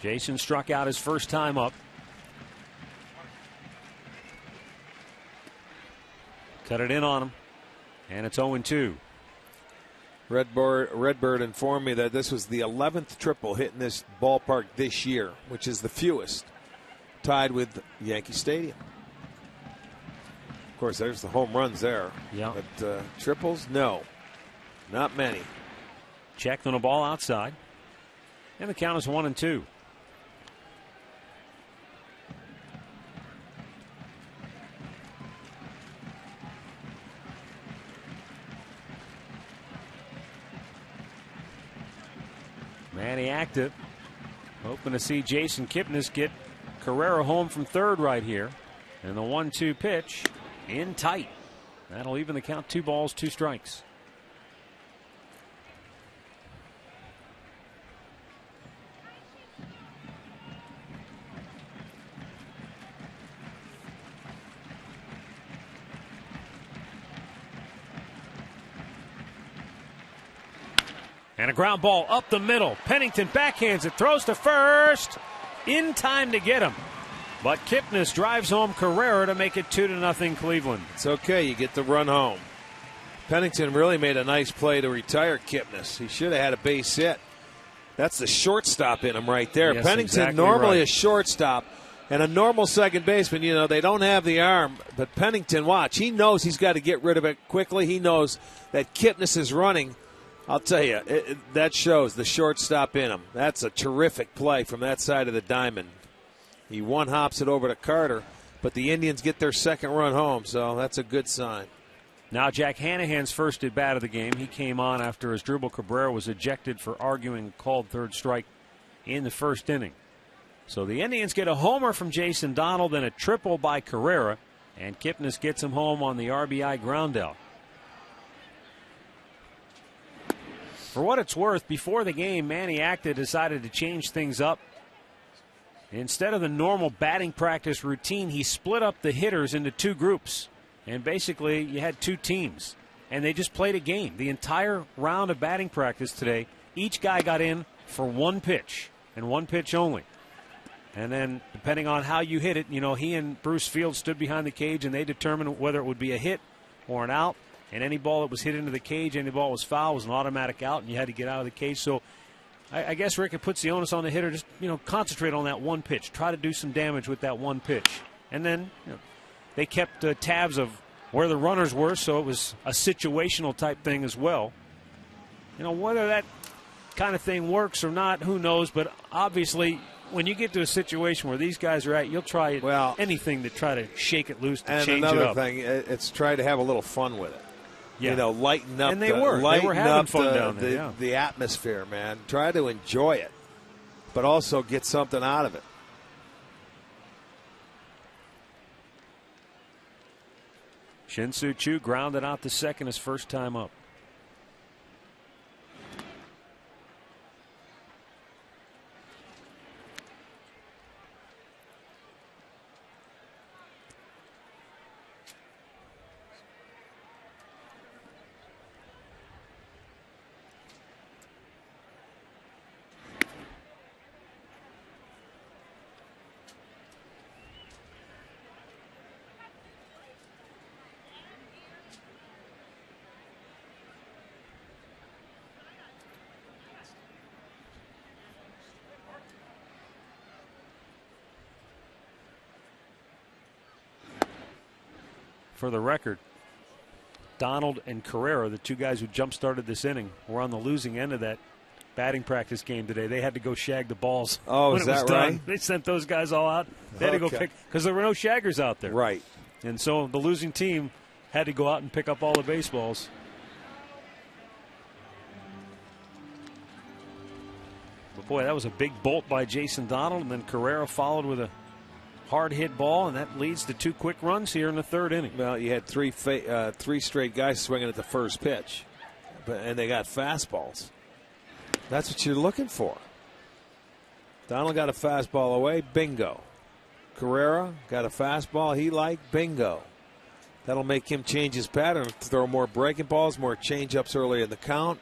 Jason struck out his first time up. Cut it in on him. And it's 0-2. Redbird informed me that this was the 11th triple hit in this ballpark this year, which is the fewest, tied with Yankee Stadium. Of course, there's the home runs there. Yeah. But triples, no. Not many. Checked on a ball outside. And the count is 1-2. Manny active, hoping to see Jason Kipnis get Carrera home from third right here. And the 1-2 pitch in tight. That'll even the count. 2 balls, 2 strikes. And a ground ball up the middle. Pennington backhands it, throws to first. In time to get him. But Kipnis drives home Carrera to make it 2-0 Cleveland. It's okay, you get the run home. Pennington really made a nice play to retire Kipnis. He should have had a base hit. That's the shortstop in him right there. Yes, Pennington exactly normally right. a shortstop and a normal second baseman. You know, they don't have the arm. But Pennington, watch, he knows he's got to get rid of it quickly. He knows that Kipnis is running. I'll tell you, that shows the shortstop in him. That's a terrific play from that side of the diamond. He one-hops it over to Carter, but the Indians get their second run home, so that's a good sign. Now Jack Hanahan's first at bat of the game. He came on after Asdrubal Cabrera was ejected for arguing called third strike in the first inning. So the Indians get a homer from Jason Donald and a triple by Carrera, and Kipnis gets him home on the RBI ground out. For what it's worth, before the game, Manny Acta decided to change things up. Instead of the normal batting practice routine, he split up the hitters into 2 groups. And basically, you had 2 teams. and they just played a game. The entire round of batting practice today, each guy got in for one pitch and one pitch only. And then, depending on how you hit it, he and Bruce Fields stood behind the cage, and they determined whether it would be a hit or an out. And any ball that was hit into the cage, any ball was foul, was an automatic out, and you had to get out of the cage. So I guess, Rick, it puts the onus on the hitter. Just, concentrate on that one pitch. Try to do some damage with that one pitch. And then they kept tabs of where the runners were, so it was a situational type thing as well. Whether that kind of thing works or not, who knows. But obviously, when you get to a situation where these guys are at, you'll try anything to try to shake it loose, to change it up. And another thing, it's try to have a little fun with it. Yeah. Lighten up. And they were having fun down there. Yeah. The atmosphere, man. Try to enjoy it, but also get something out of it. Shin-Soo Choo grounded out the second, his first time up. For the record, Donald and Carrera, the two guys who jump-started this inning, were on the losing end of that batting practice game today. They had to go shag the balls when it was done. They sent those guys all out. They had to go pick, because there were no shaggers out there. Right. And so the losing team had to go out and pick up all the baseballs. But boy, that was a big bolt by Jason Donald, and then Carrera followed with a hard hit ball, and that leads to two quick runs here in the third inning. Well, you had three straight guys swinging at the first pitch, and they got fastballs. That's what you're looking for. Donald got a fastball away, bingo. Carrera got a fastball he liked, bingo. That'll make him change his pattern, throw more breaking balls, more change-ups early in the count.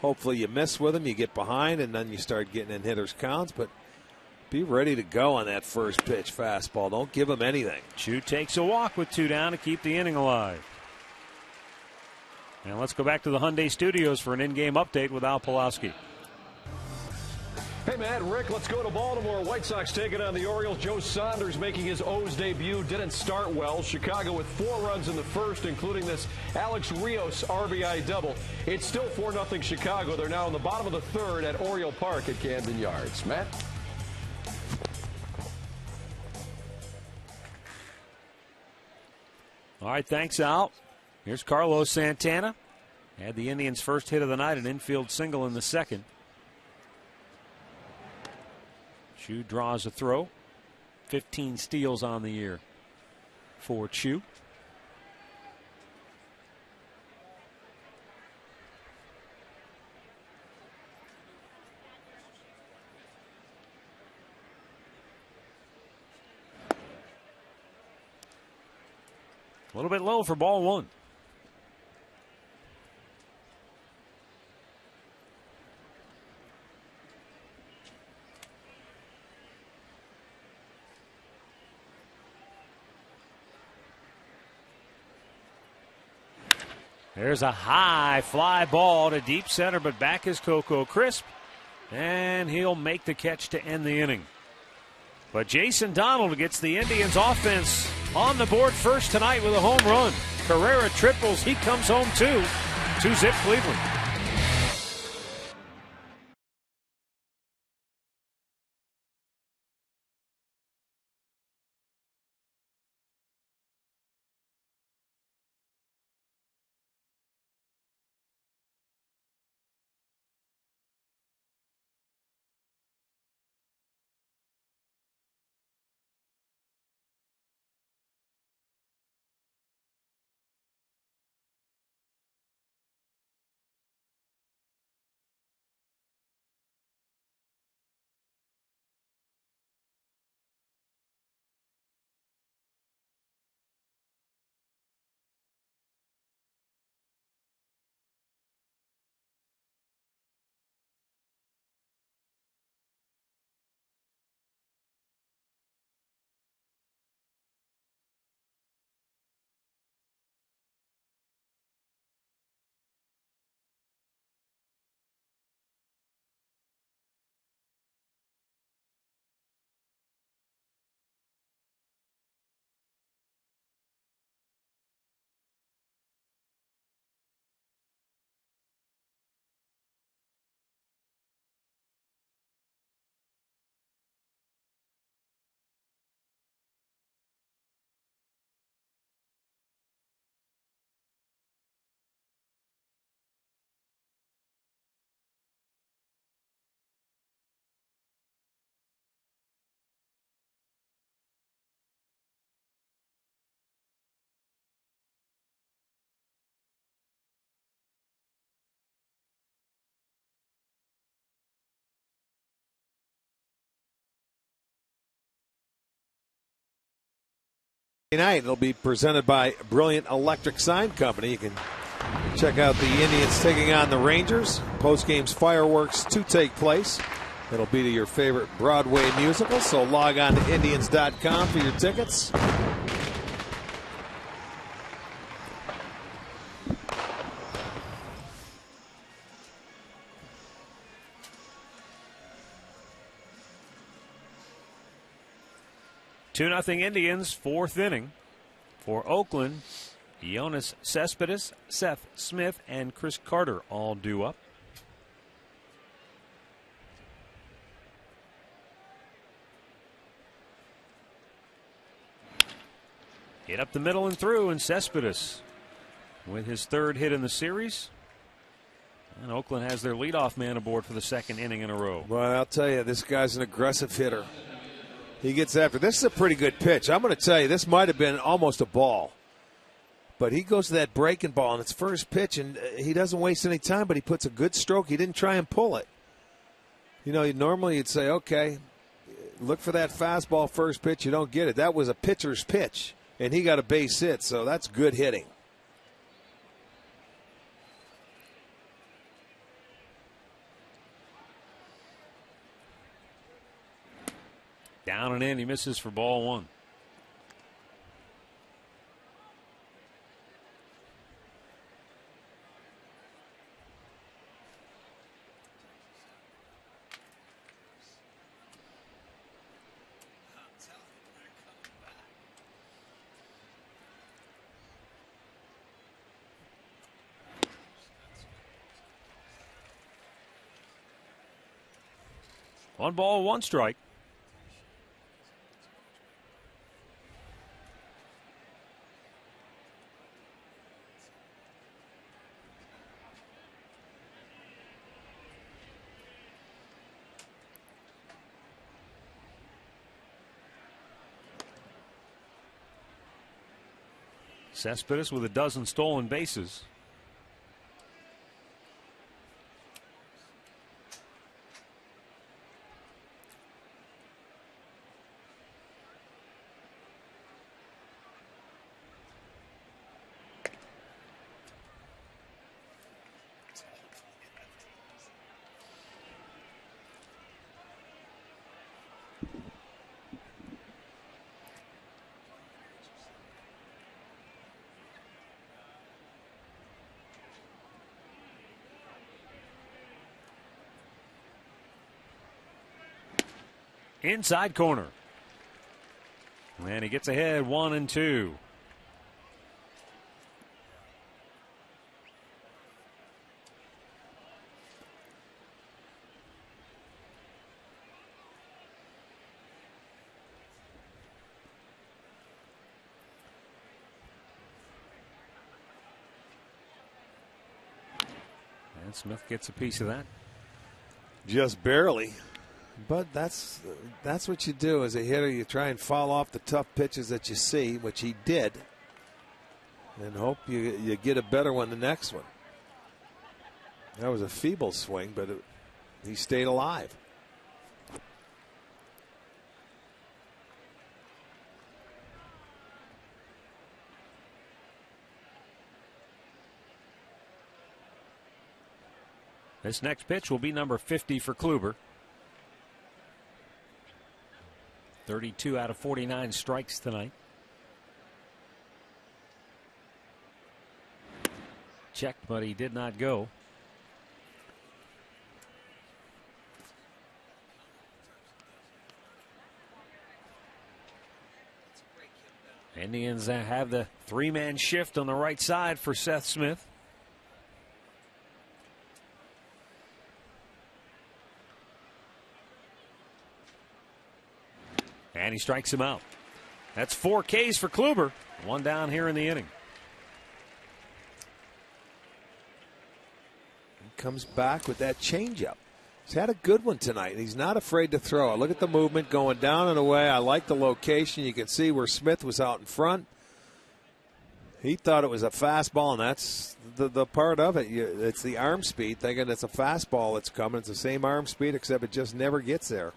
Hopefully you miss with him, you get behind, and then you start getting in hitters' counts, but be ready to go on that first pitch fastball. Don't give him anything. Choo takes a walk with two down to keep the inning alive. And let's go back to the Hyundai Studios for an in-game update with Al Pawlowski. Hey, Matt, Rick, let's go to Baltimore. White Sox taking on the Orioles. Joe Saunders making his O's debut. Didn't start well. Chicago with 4 runs in the first, including this Alex Rios RBI double. It's still 4-0 Chicago. They're now in the bottom of the third at Oriole Park at Camden Yards. Matt? All right, thanks, Al. Here's Carlos Santana. Had the Indians' first hit of the night, an infield single in the second. Choo draws a throw. 15 steals on the year for Choo. A little bit low for ball one. There's a high fly ball to deep center, but back is Coco Crisp, and he'll make the catch to end the inning. But Jason Donald gets the Indians offense on the board first tonight with a home run. Carrera triples. He comes home too. 2-zip Cleveland. Tonight it'll be presented by Brilliant Electric Sign Company. You can check out the Indians taking on the Rangers. Post-game's fireworks to take place. It'll be to your favorite Broadway musical, so log on to Indians.com for your tickets. Two 2-0 Indians, fourth inning. For Oakland, Jonas Cespedes, Seth Smith, and Chris Carter all due up. Hit up the middle and through, and Cespedes with his third hit in the series. And Oakland has their leadoff man aboard for the second inning in a row. Well, I'll tell you, this guy's an aggressive hitter. He gets after. This is a pretty good pitch. I'm going to tell you, this might have been almost a ball. But he goes to that breaking ball, and it's first pitch, and he doesn't waste any time, but he puts a good stroke. He didn't try and pull it. You know, normally you'd say, okay, look for that fastball first pitch. You don't get it. That was a pitcher's pitch, and he got a base hit, so that's good hitting. Down and in, he misses for ball one. One ball, one strike. Cespedes with a dozen stolen bases. Inside corner. And he gets ahead 1-2. And Smith gets a piece of that. Just barely. But that's what you do as a hitter. You try and foul off the tough pitches that you see, which he did, and hope you get a better one the next one. That was a feeble swing, but he stayed alive. This next pitch will be number 50 for Kluber. 32 out of 49 strikes tonight. Checked, but he did not go. Indians have the three-man shift on the right side for Seth Smith. And he strikes him out. That's 4 Ks for Kluber. One down here in the inning. He comes back with that changeup. He's had a good one tonight. He's not afraid to throw it. Look at the movement going down and away. I like the location. You can see where Smith was out in front. He thought it was a fastball, and that's the part of it. It's the arm speed, thinking it's a fastball that's coming. It's the same arm speed, except it just never gets there.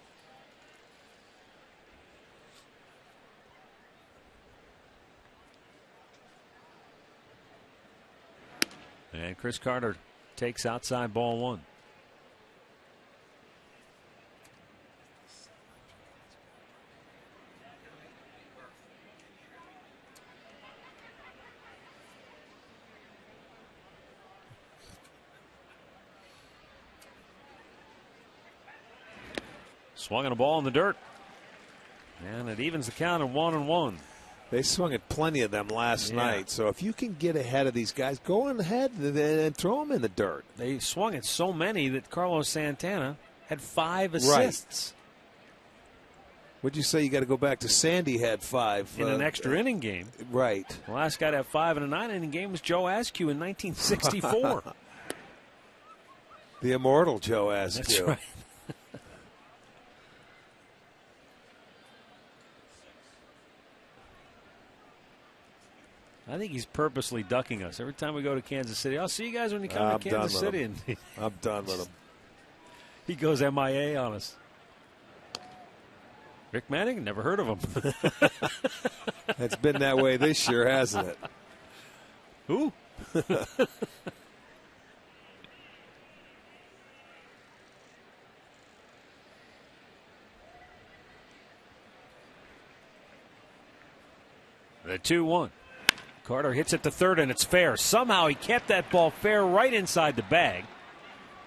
And Chris Carter takes outside ball one. Swung on a ball in the dirt. And it evens the count at 1-1. They swung at plenty of them last night. So if you can get ahead of these guys, go on ahead and throw them in the dirt. They swung at so many that Carlos Santana had 5 assists. Right. Would you say you got to go back to Sandy had 5 in an extra inning game? Right. The last guy to have 5 in a 9-inning game was Joe Askew in 1964. The immortal Joe Askew. That's right. I think he's purposely ducking us. Every time we go to Kansas City, I'll see you guys when you come to Kansas City. And I'm done with him. He goes MIA on us. Rick Manning, never heard of him. It's been that way this year, hasn't it? Who? The 2-1. Carter hits it to third, and it's fair. Somehow he kept that ball fair right inside the bag.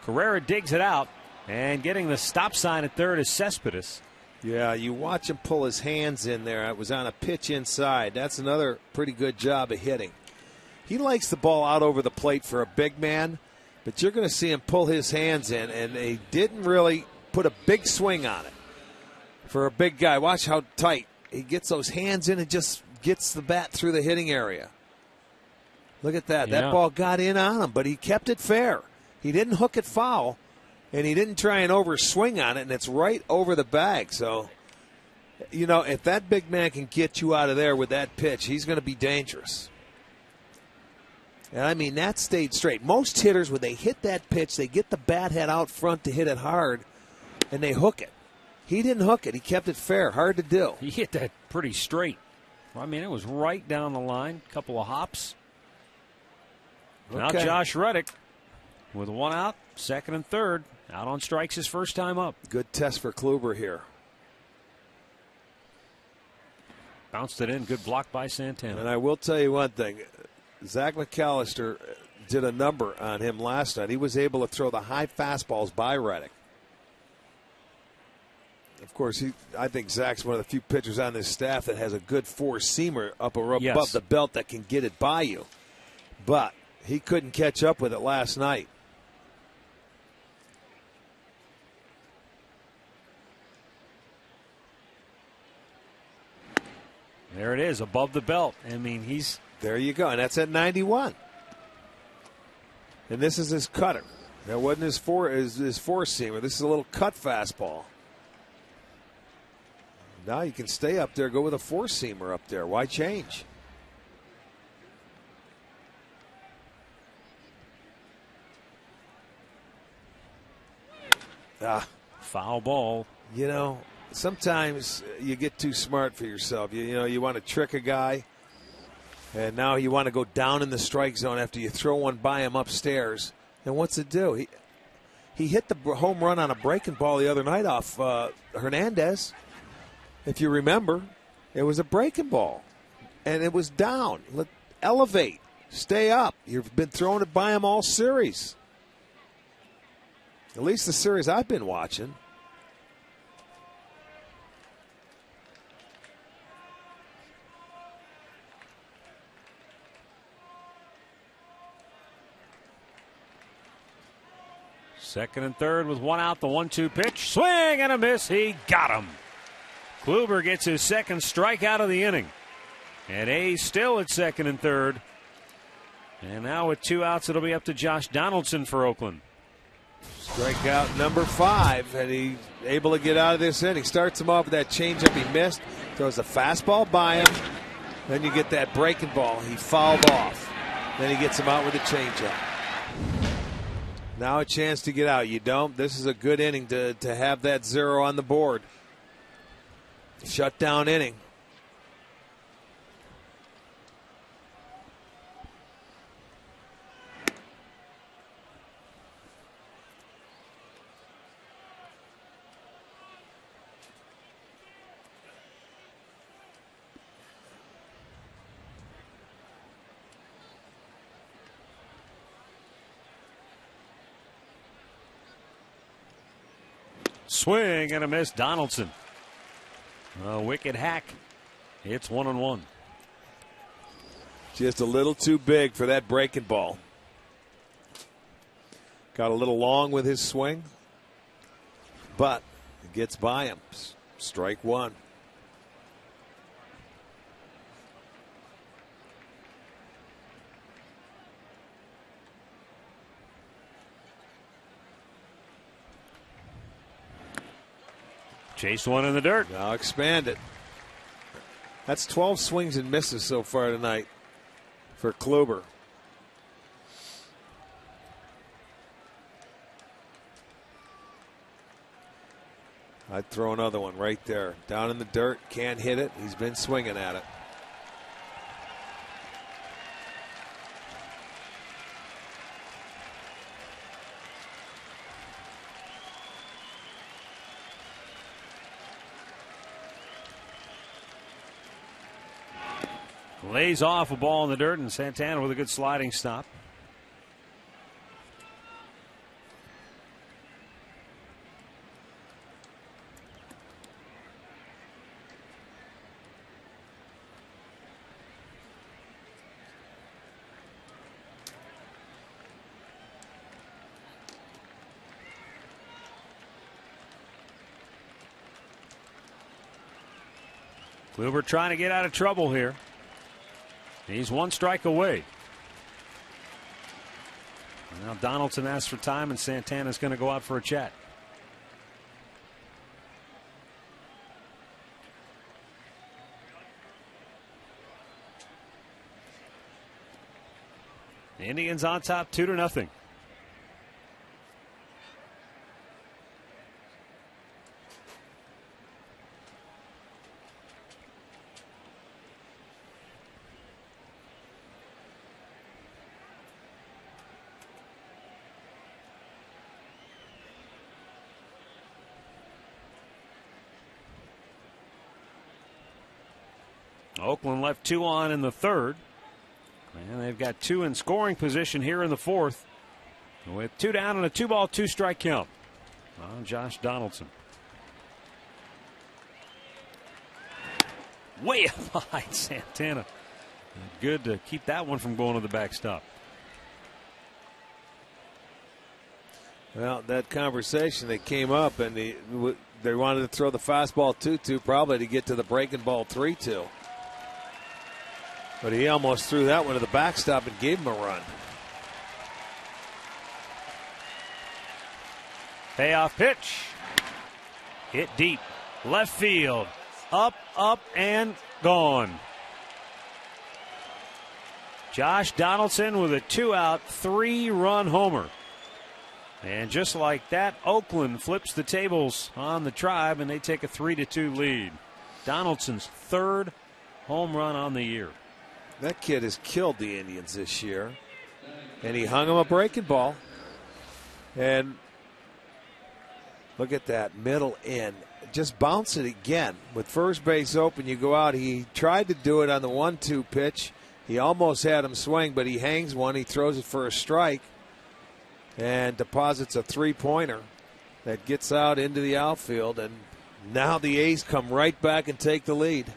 Carrera digs it out, and getting the stop sign at third is Cespedes. Yeah, you watch him pull his hands in there. It was on a pitch inside. That's another pretty good job of hitting. He likes the ball out over the plate for a big man, but you're going to see him pull his hands in, and he didn't really put a big swing on it for a big guy. Watch how tight. He gets those hands in and just gets the bat through the hitting area. Look at that. Yeah. That ball got in on him, but he kept it fair. He didn't hook it foul, and he didn't try and overswing on it, and it's right over the bag. So, you know, if that big man can get you out of there with that pitch, he's going to be dangerous. And, I mean, that stayed straight. Most hitters, when they hit that pitch, they get the bat head out front to hit it hard, and they hook it. He didn't hook it. He kept it fair. Hard to do. He hit that pretty straight. I mean, it was right down the line. Couple of hops. Okay. Now Josh Reddick with 1 out, 2nd and 3rd. Out on strikes his first time up. Good test for Kluber here. Bounced it in. Good block by Santana. And I will tell you one thing. Zach McAllister did a number on him last night. He was able to throw the high fastballs by Reddick. Of course, I think Zach's one of the few pitchers on this staff that has a good 4-seamer up above the belt that can get it by you. But he couldn't catch up with it last night. There it is, above the belt. I mean, he's... There you go, and that's at 91. And this is his cutter. That wasn't his 4-seamer. This is a little cut fastball. Now you can stay up there, go with a 4-seamer up there. Why change? Foul ball. You know, sometimes you get too smart for yourself. You want to trick a guy, and now you want to go down in the strike zone after you throw one by him upstairs. And what's it do? He hit the home run on a breaking ball the other night off Hernandez. If you remember, it was a breaking ball, and it was down. Elevate. Stay up. You've been throwing it by him all series. At least the series I've been watching. Second and third with 1 out, the 1-2 pitch. Swing and a miss. He got him. Kluber gets his second strikeout of the inning. And A's still at 2nd and 3rd. And now with 2 outs, it'll be up to Josh Donaldson for Oakland. Strikeout number 5, and he's able to get out of this inning. Starts him off with that changeup he missed. Throws a fastball by him. Then you get that breaking ball. He fouled off. Then he gets him out with a changeup. Now a chance to get out. You don't. This is a good inning to have that 0 on the board. Shutdown inning. Swing and a miss. Donaldson. A wicked hack. It's 1-1. Just a little too big for that breaking ball. Got a little long with his swing, but it gets by him. Strike one. Chase one in the dirt. Now expand it. That's 12 swings and misses so far tonight for Kluber. I'd throw another one right there. Down in the dirt. Can't hit it. He's been swinging at it. Lays off a ball in the dirt, and Santana with a good sliding stop. Kluber trying to get out of trouble here. He's one strike away. Now Donaldson asks for time, and Santana's going to go out for a chat. The Indians on top 2-0. Oakland left 2 on in the third. And they've got 2 in scoring position here in the fourth. With 2 down and a 2-ball, 2-strike count on Josh Donaldson. Way up behind Santana. Good to keep that one from going to the backstop. Well, that conversation that came up, and they wanted to throw the fastball 2-2 probably to get to the breaking ball 3-2. But he almost threw that one to the backstop and gave him a run. Payoff pitch. Hit deep. Left field. Up, and gone. Josh Donaldson with a 2-out, 3-run homer. And just like that, Oakland flips the tables on the Tribe, and they take a 3-2 lead. Donaldson's 3rd home run on the year. That kid has killed the Indians this year. And he hung him a breaking ball. And look at that middle in. Just bounce it again. With first base open, you go out. He tried to do it on the 1-2 pitch. He almost had him swing, but he hangs one. He throws it for a strike and deposits a 3-pointer that gets out into the outfield. And now the A's come right back and take the lead.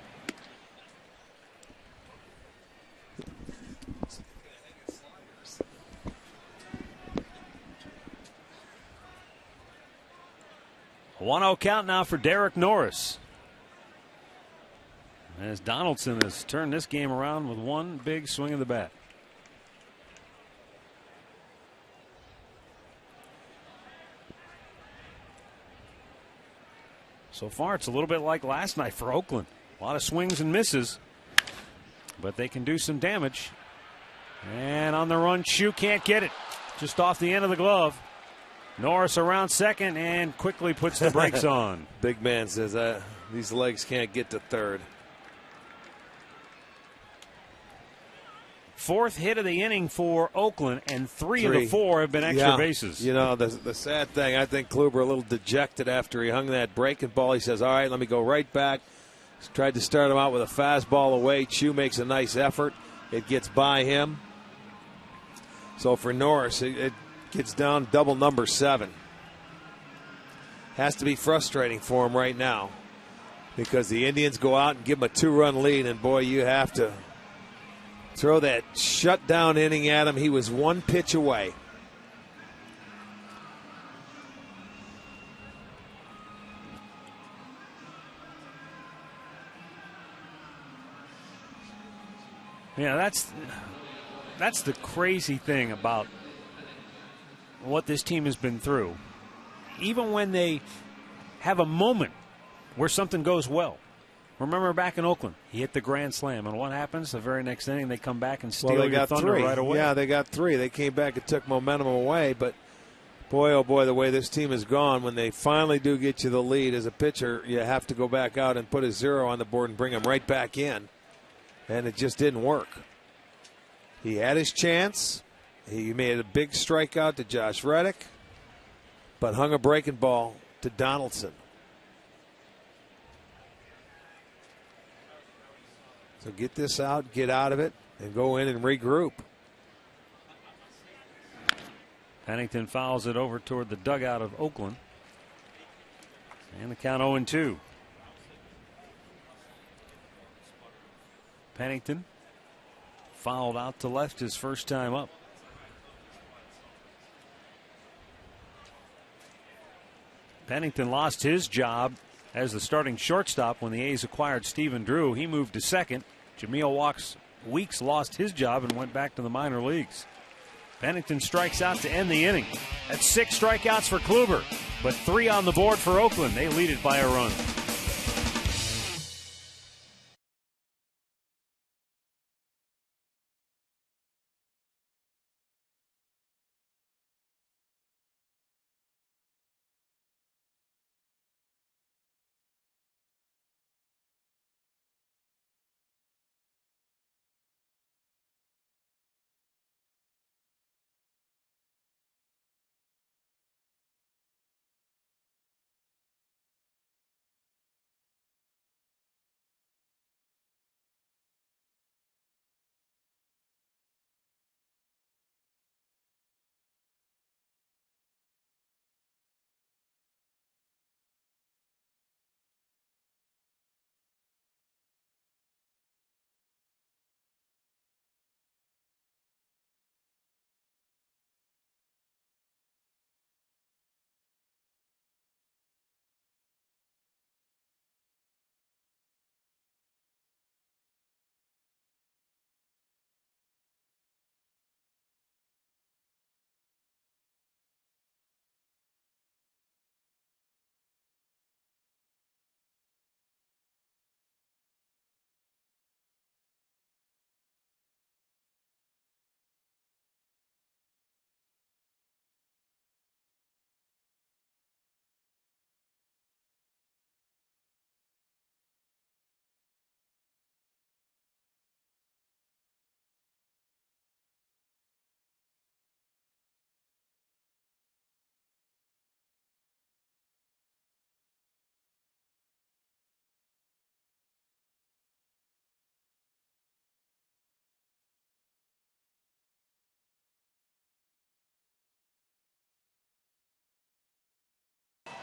A 1-0 count now for Derek Norris, as Donaldson has turned this game around with one big swing of the bat. So far, it's a little bit like last night for Oakland. A lot of swings and misses, but they can do some damage. And on the run, Chu can't get it. Just off the end of the glove. Norris around second and quickly puts the brakes on. Big man says these legs can't get to third. 4th hit of the inning for Oakland, and 3 of the 4 have been extra bases. You know, the sad thing, I think Kluber a little dejected after he hung that breaking ball. He says, all right, let me go right back. He's tried to start him out with a fastball away. Chu makes a nice effort. It gets by him. So for Norris, it gets down double number 7. has to be frustrating for him right now because the Indians go out and give him a 2-run lead, and boy, you have to throw that shutdown inning at him. He was one pitch away. Yeah, that's the crazy thing about what this team has been through. Even when they have a moment where something goes well. Remember back in Oakland, he hit the grand slam, and what happens? The very next inning, they come back and steal your thunder right away. Yeah, they got 3. They came back and took momentum away, but boy, oh boy, the way this team has gone, when they finally do get you the lead as a pitcher, you have to go back out and put a 0 on the board and bring them right back in. And it just didn't work. He had his chance. He made a big strikeout to Josh Reddick, but hung a breaking ball to Donaldson. So get this out, get out of it, and go in and regroup. Pennington fouls it over toward the dugout of Oakland. And the count 0-2. Pennington fouled out to left his first time up. Pennington lost his job as the starting shortstop when the A's acquired Stephen Drew. He moved to second. Jameel Weeks lost his job and went back to the minor leagues. Pennington strikes out to end the inning. That's 6 strikeouts for Kluber, but 3 on the board for Oakland. They lead it by a run.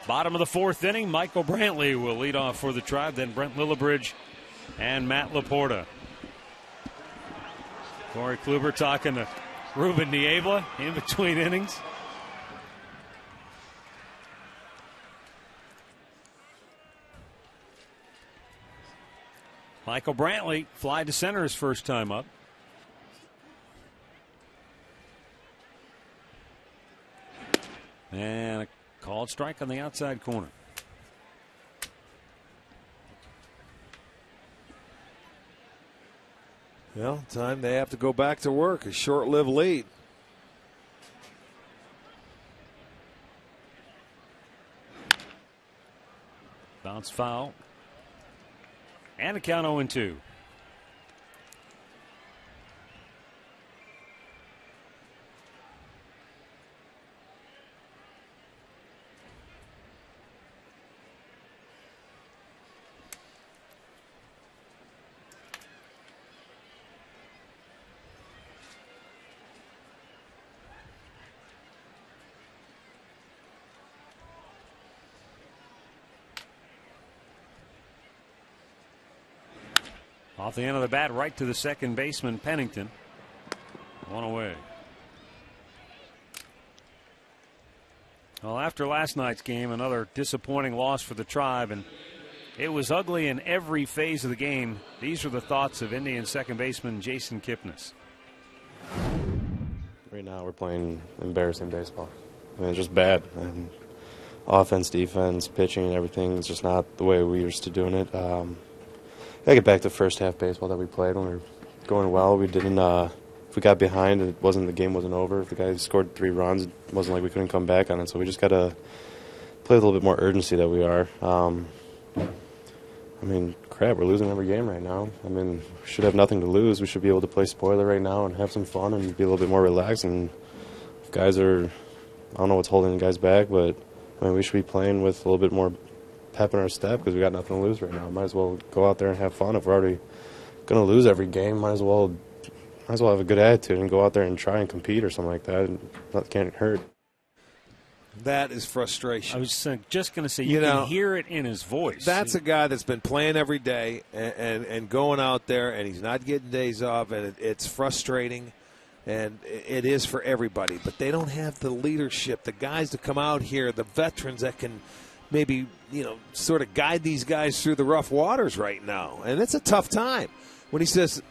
Bottom of the 4th inning, Michael Brantley will lead off for the Tribe, then Brent Lillibridge and Matt Laporta. Corey Kluber talking to Ruben Niebla in between innings. Michael Brantley fly to center his first time up. And a called strike on the outside corner. Well, time they have to go back to work. A short-lived lead. Bounce foul. And a count 0-2. Off the end of the bat, right to the second baseman, Pennington. One away. Well, after last night's game, another disappointing loss for the Tribe, and it was ugly in every phase of the game. These are the thoughts of Indian second baseman Jason Kipnis. Right now we're playing embarrassing baseball. I mean, it's just bad. And offense, defense, pitching, everything is just not the way we used to doing it. I get back to first half baseball that we played when we were going well. We didn't. If we got behind, the game wasn't over. If the guy scored 3 runs, it wasn't like we couldn't come back on it. So we just got to play with a little bit more urgency that we are. I mean, crap, we're losing every game right now. I mean, we should have nothing to lose. We should be able to play spoiler right now and have some fun and be a little bit more relaxed. And if guys are, I don't know what's holding the guys back, but I mean, we should be playing with a little bit more pep in our step because we got nothing to lose right now. Might as well go out there and have fun. If we're already going to lose every game, might as well have a good attitude and go out there and try and compete or something like that. And that can't hurt. That is frustration. I was just going to say, you can hear it in his voice. That's a guy that's been playing every day and going out there, and he's not getting days off, and it's frustrating, and it is for everybody. But they don't have the leadership, the guys to come out here, the veterans that can maybe, sort of guide these guys through the rough waters right now. And it's a tough time. When he says,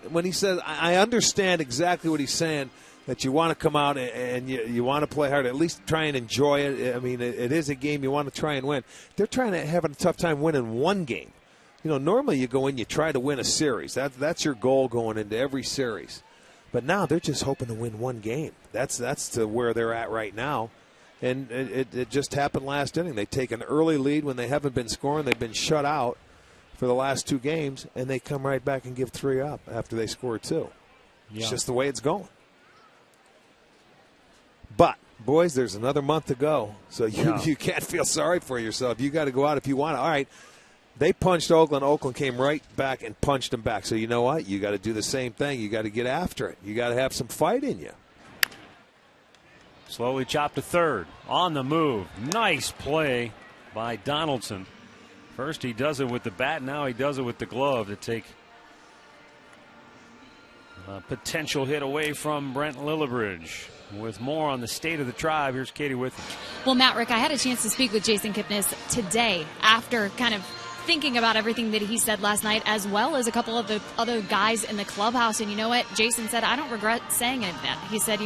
I understand exactly what he's saying, that you want to come out and you want to play hard, at least try and enjoy it. I mean, it is a game you want to try and win. They're having a tough time winning one game. Normally you go in, you try to win a series. That's your goal going into every series. But now they're just hoping to win one game. That's to where they're at right now. And it just happened last inning. They take an early lead when they haven't been scoring. They've been shut out for the last 2 games, and they come right back and give 3 up after they score 2. Yeah. It's just the way it's going. But, boys, there's another month to go, so you can't feel sorry for yourself. You got to go out if you want to. All right, they punched Oakland. Oakland came right back and punched them back. So you know what? You got to do the same thing. You got to get after it. You got to have some fight in you. Slowly chopped to third. On the move. Nice play by Donaldson. First he does it with the bat. Now he does it with the glove to take a potential hit away from Brent Lillibridge. With more on the state of the Tribe, here's Katie Withers. Well, Matt, Rick, I had a chance to speak with Jason Kipnis today after kind of thinking about everything that he said last night, as well as a couple of the other guys in the clubhouse. And you know what? Jason said, I don't regret saying any of that. He said,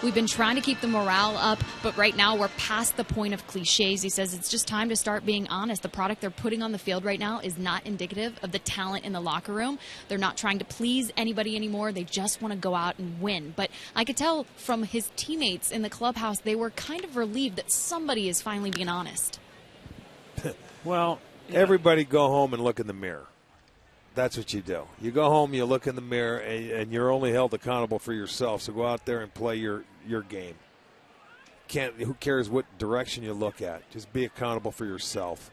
we've been trying to keep the morale up, but right now we're past the point of cliches. He says it's just time to start being honest. The product they're putting on the field right now is not indicative of the talent in the locker room. They're not trying to please anybody anymore. They just want to go out and win. But I could tell from his teammates in the clubhouse, they were kind of relieved that somebody is finally being honest. Well, everybody go home and look in the mirror. That's what you do. You go home, you look in the mirror, and you're only held accountable for yourself. So go out there and play your game. Who cares what direction you look at? Just be accountable for yourself.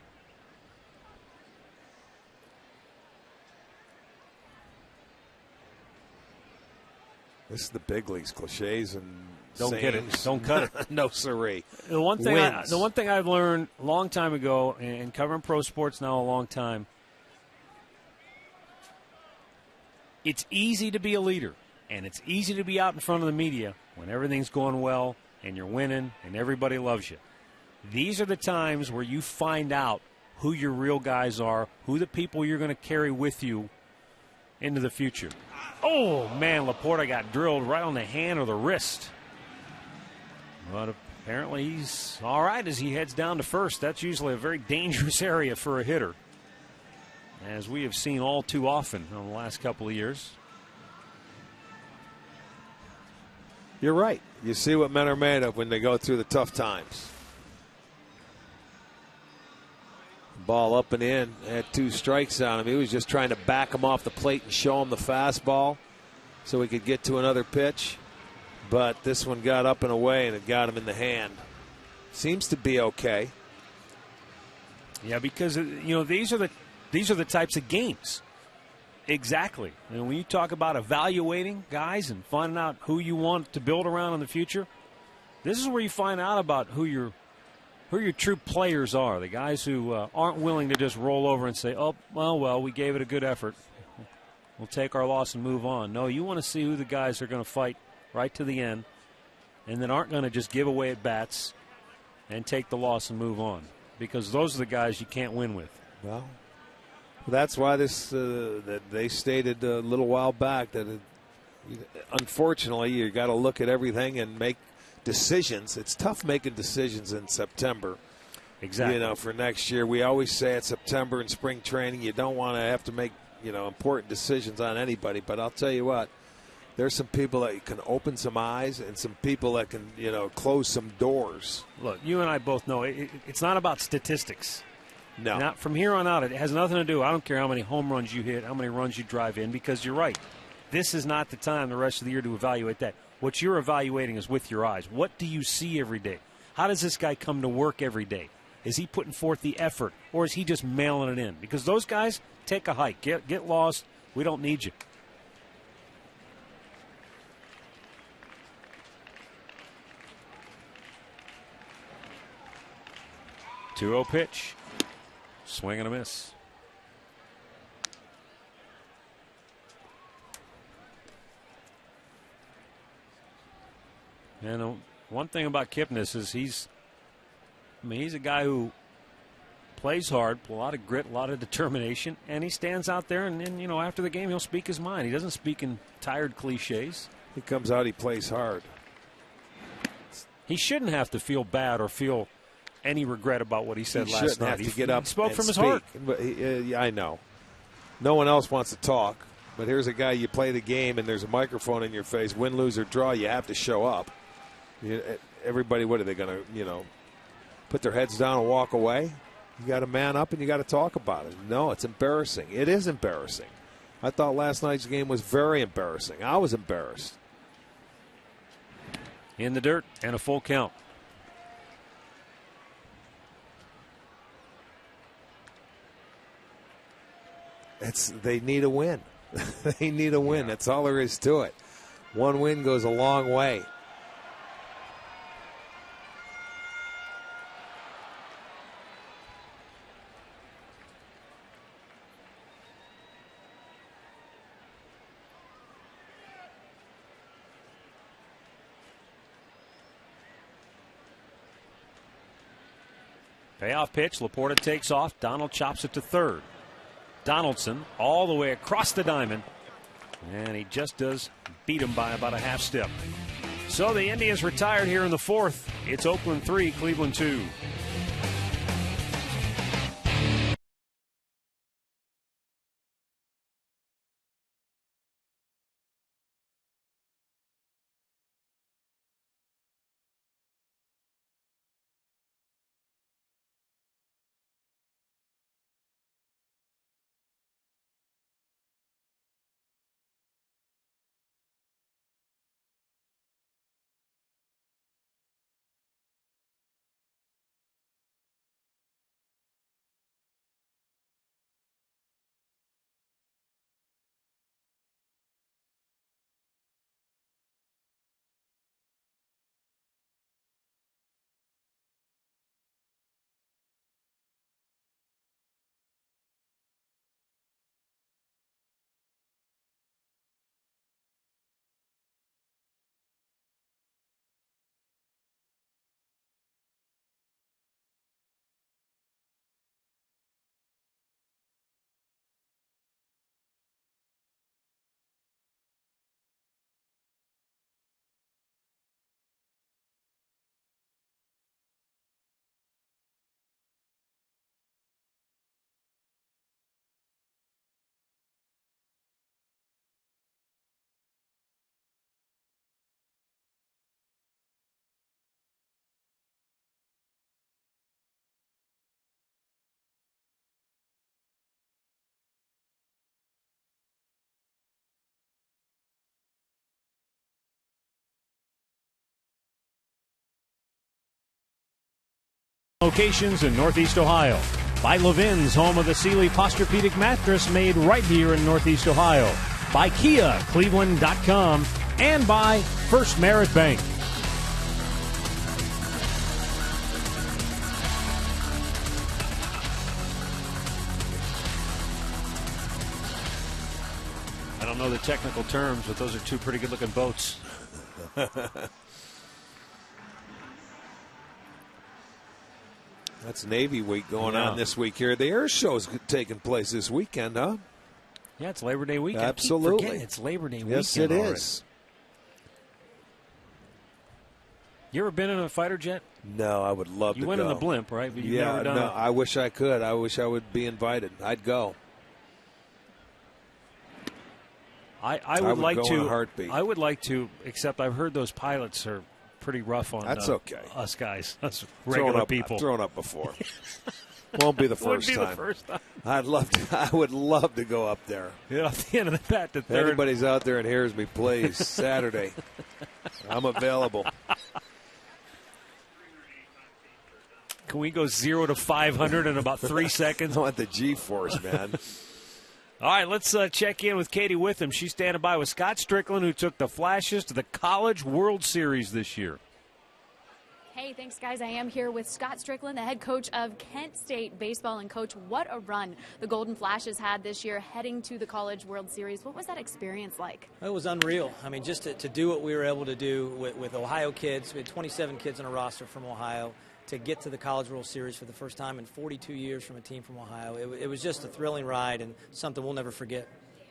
This is the big leagues, cliches and don't sayings. get it. Don't cut it. No siree. The one thing I've learned a long time ago, and covering pro sports now a long time, it's easy to be a leader, and it's easy to be out in front of the media when everything's going well and you're winning and everybody loves you. These are the times where you find out who your real guys are, who the people you're going to carry with you into the future. Oh, man, Laporta got drilled right on the hand or the wrist. But apparently he's all right as he heads down to first. That's usually a very dangerous area for a hitter, as we have seen all too often in the last couple of years. You're right. You see what men are made of when they go through the tough times. Ball up and in. Had 2 strikes on him. He was just trying to back him off the plate and show him the fastball so he could get to another pitch. But this one got up and away, and it got him in the hand. Seems to be okay. Yeah, because these are the types of games. Exactly. And when you talk about evaluating guys and finding out who you want to build around in the future, this is where you find out about who your true players are. The guys who aren't willing to just roll over and say, "Oh, well, we gave it a good effort." we'll take our loss and move on. No, you want to see who the guys are going to fight right to the end and that aren't going to just give away at bats and take the loss and move on, because those are the guys you can't win with. Well, that's why that they stated a little while back that unfortunately you got to look at everything and make decisions. It's tough making decisions in September. Exactly. For next year, we always say it's September in spring training. You don't want to have to make important decisions on anybody. But I'll tell you what, there's some people that can open some eyes and some people that can close some doors. Look, you and I both know it's not about statistics. No. Not from here on out. It has nothing to do. I don't care how many home runs you hit, how many runs you drive in, because you're right. This is not the time the rest of the year to evaluate that. What you're evaluating is with your eyes. What do you see every day? How does this guy come to work every day? Is he putting forth the effort, or is he just mailing it in? Because those guys take a hike. Get lost. We don't need you. Two-0 pitch. Swing and a miss. And one thing about Kipnis is he's a guy who plays hard, a lot of grit, a lot of determination, and he stands out there and after the game he'll speak his mind. He doesn't speak in tired cliches. He comes out, he plays hard. He shouldn't have to feel bad or feel any regret about what he said last night. He shouldn't have to get up. He spoke and from his speak. heart. But I know. No one else wants to talk, but here's a guy, you play the game and there's a microphone in your face, win, lose, or draw, you have to show up. Everybody, what are they going to, put their heads down and walk away? You got to man up and you got to talk about it. No, it's embarrassing. It is embarrassing. I thought last night's game was very embarrassing. I was embarrassed. In the dirt and a full count. They need a win. They need a win. That's all there is to it. One win goes a long way. Payoff pitch. Laporta takes off. Donald chops it to third. Donaldson all the way across the diamond, and he just does beat him by about a half step. So the Indians retired here in the fourth. It's Oakland 3, Cleveland 2. Locations in Northeast Ohio. By Levin's, home of the Sealy Posturepedic mattress made right here in Northeast Ohio. By Kia, Cleveland.com. And by First Merit Bank. don't know the technical terms, but those are two pretty good-looking boats. That's Navy Week going on this week here. The air show's taking place this weekend, huh? Yeah, it's Labor Day weekend. Absolutely. I keep forgetting it's Labor Day weekend. Yes, it already. is. You ever been in a fighter jet? No, I would love to go. You went in the blimp, right? But you've never done no, I wish I could. I wish I would be invited. I'd go. I would like go to. in a heartbeat. I would like to, except I've heard those pilots are pretty rough on That's okay. us guys, us regular people. I've thrown up before. Won't be the first time. The first time. I would love to go up there. Yeah, at the end of the bat, the If third. anybody's out there and hears me, please, Saturday. I'm available. Can we go 0 to 500 in about 3 seconds? I want the G-force, man. All right, let's check in with Katie Witham. She's standing by with Scott Strickland, who took the Flashes to the College World Series this year. Hey, thanks, guys. I am here with Scott Strickland, the head coach of Kent State Baseball. And, Coach, what a run the Golden Flashes had this year heading to the College World Series. What was that experience like? It was unreal. I mean, just to do what we were able to do with Ohio kids. We had 27 kids on a roster from Ohio. To get to the College World Series for the first time in 42 years from a team from Ohio. It was just a thrilling ride and something we'll never forget.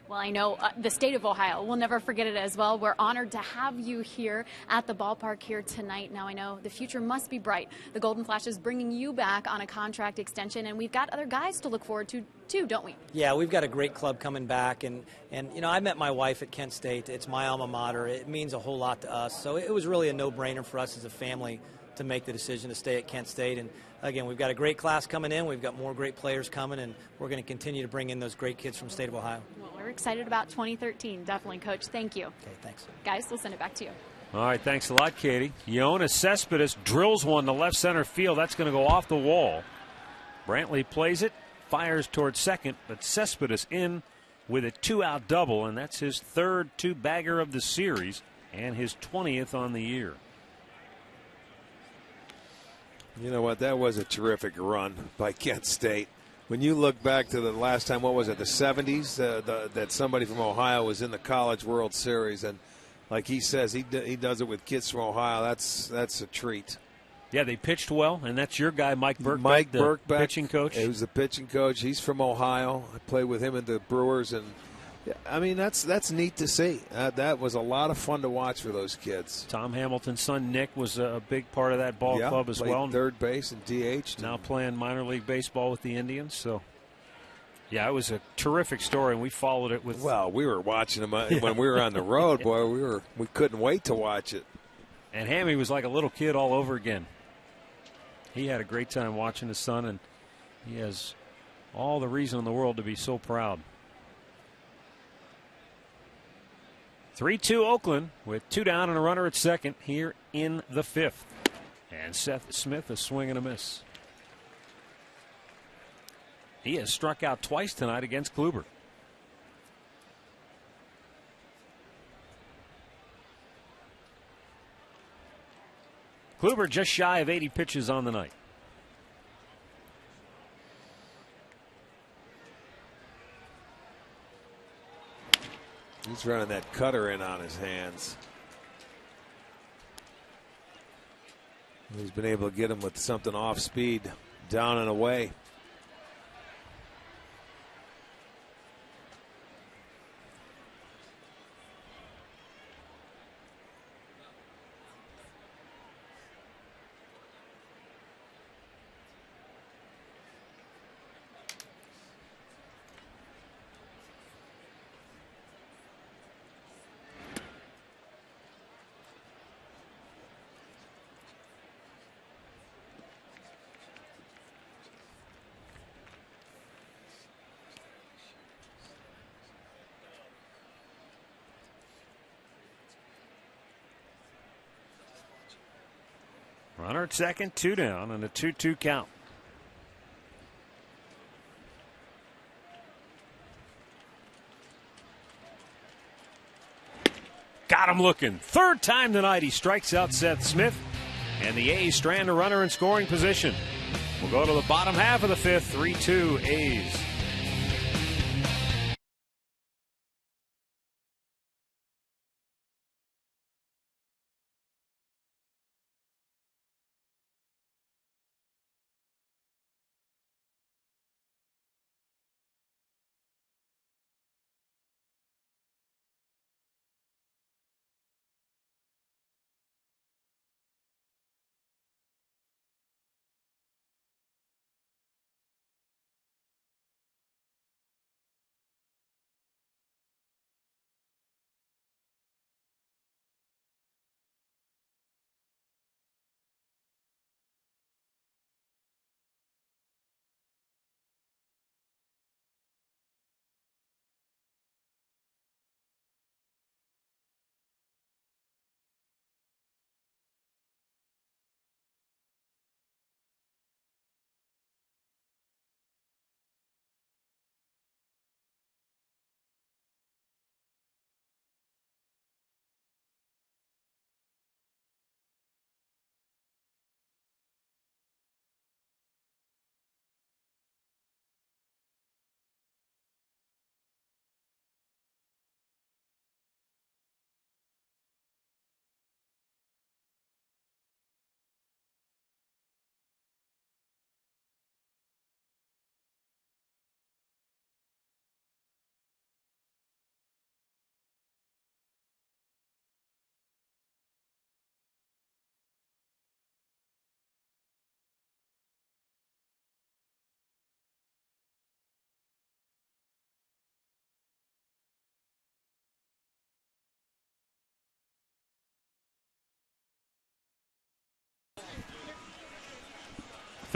Well, I know the state of Ohio will never forget it as well. We're honored to have you here at the ballpark here tonight. Now, I know the future must be bright. The Golden Flashes bringing you back on a contract extension, and we've got other guys to look forward to, too, don't we? Yeah, we've got a great club coming back, and you know, I met my wife at Kent State. It's my alma mater. It means a whole lot to us. So it was really a no-brainer for us as a family to make the decision to stay at Kent State. And again, we've got a great class coming in. We've got more great players coming, and we're going to continue to bring in those great kids from the state of Ohio. Well, we're excited about 2013, definitely, Coach. Thank you. Okay, thanks. Guys, we'll send it back to you. All right, thanks a lot, Katie. Jonas Cespedes drills one to left center field. That's going to go off the wall. Brantley plays it, fires towards second, but Cespedes in with a 2-out double, and that's his third two-bagger of the series and his 20th on the year. You know what? That was a terrific run by Kent State. When you look back to the last time, what was it, the 70s, that somebody from Ohio was in the College World Series, and like he says, he does it with kids from Ohio. That's a treat. Yeah, they pitched well, and that's your guy, Mike Birkbeck, Mike Birkbeck, the pitching coach. He was the pitching coach. He's from Ohio. I played with him in the Brewers, and I mean that's neat to see. That was a lot of fun to watch for those kids. Tom Hamilton's son Nick was a big part of that ball club as well. Third base and DH. Now playing minor league baseball with the Indians. So, yeah, it was a terrific story, and we followed it with. Well, we were watching them when we were on the road, boy. We couldn't wait to watch it. And Hammy was like a little kid all over again. He had a great time watching his son, and he has all the reason in the world to be so proud. 3-2 Oakland with 2 down and a runner at second here in the 5th. And Seth Smith, a swing and a miss. He has struck out twice tonight against Kluber. Kluber just shy of 80 pitches on the night. He's running that cutter in on his hands. He's been able to get him with something off speed, down and away. Runner at second, 2 down, and a 2-2 count. Got him looking. Third time tonight he strikes out Seth Smith, and the A's strand a runner in scoring position. We'll go to the bottom half of the 5th, 3-2 A's.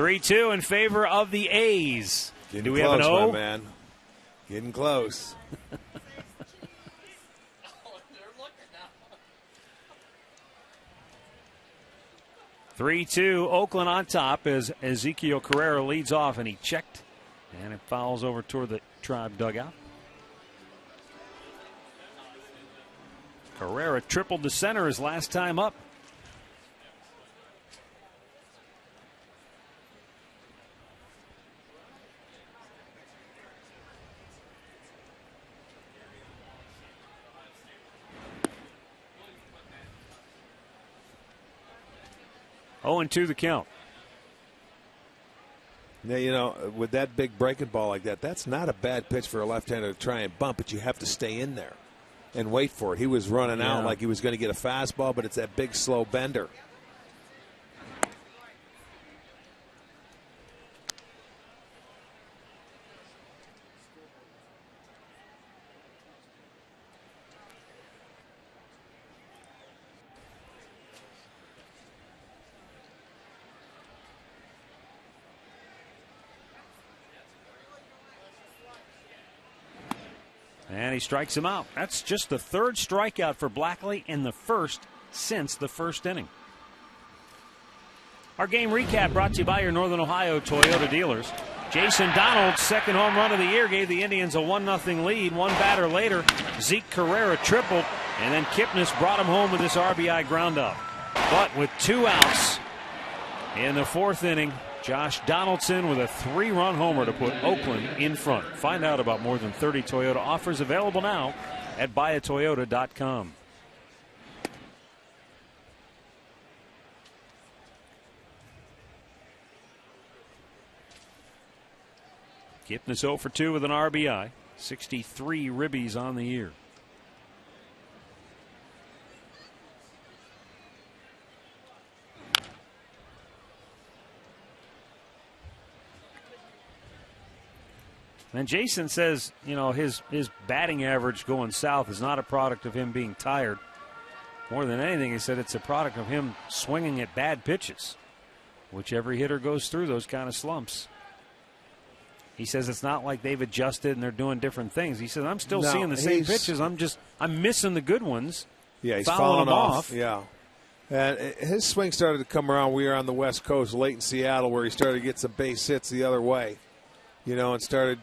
3-2 in favor of the A's. Getting Do we close, have an O? my man. Getting close. 3-2, Oakland on top as Ezekiel Carrera leads off, and he checked, and it fouls over toward the Tribe dugout. Carrera tripled to center his last time up. Oh, and 2 the count. Now, you know, with that big breaking ball like that, that's not a bad pitch for a left-hander to try and bump, but you have to stay in there and wait for it. He was running out like he was going to get a fastball, but it's that big, slow bender. And he strikes him out. That's just the 3rd strikeout for Blackley in the first since the first inning. Our game recap brought to you by your Northern Ohio Toyota dealers. Jason Donald's second home run of the year gave the Indians a 1-0 lead. One batter later, Zeke Carrera tripled, and then Kipnis brought him home with this RBI groundout. But with 2 outs in the 4th inning, Josh Donaldson with a 3-run homer to put Oakland in front. Find out about more than 30 Toyota offers available now at buyatoyota.com. Kipnis 0 for 2 with an RBI. 63 ribbies on the year. And Jason says, you know, his batting average going south is not a product of him being tired. More than anything, he said it's a product of him swinging at bad pitches, which every hitter goes through those kind of slumps. He says it's not like they've adjusted and they're doing different things. He says, I'm still seeing the same pitches. I'm missing the good ones. Yeah, he's falling falling off. off. Yeah. And his swing started to come around. We were on the West Coast late in Seattle where he started to get some base hits the other way, you know, and started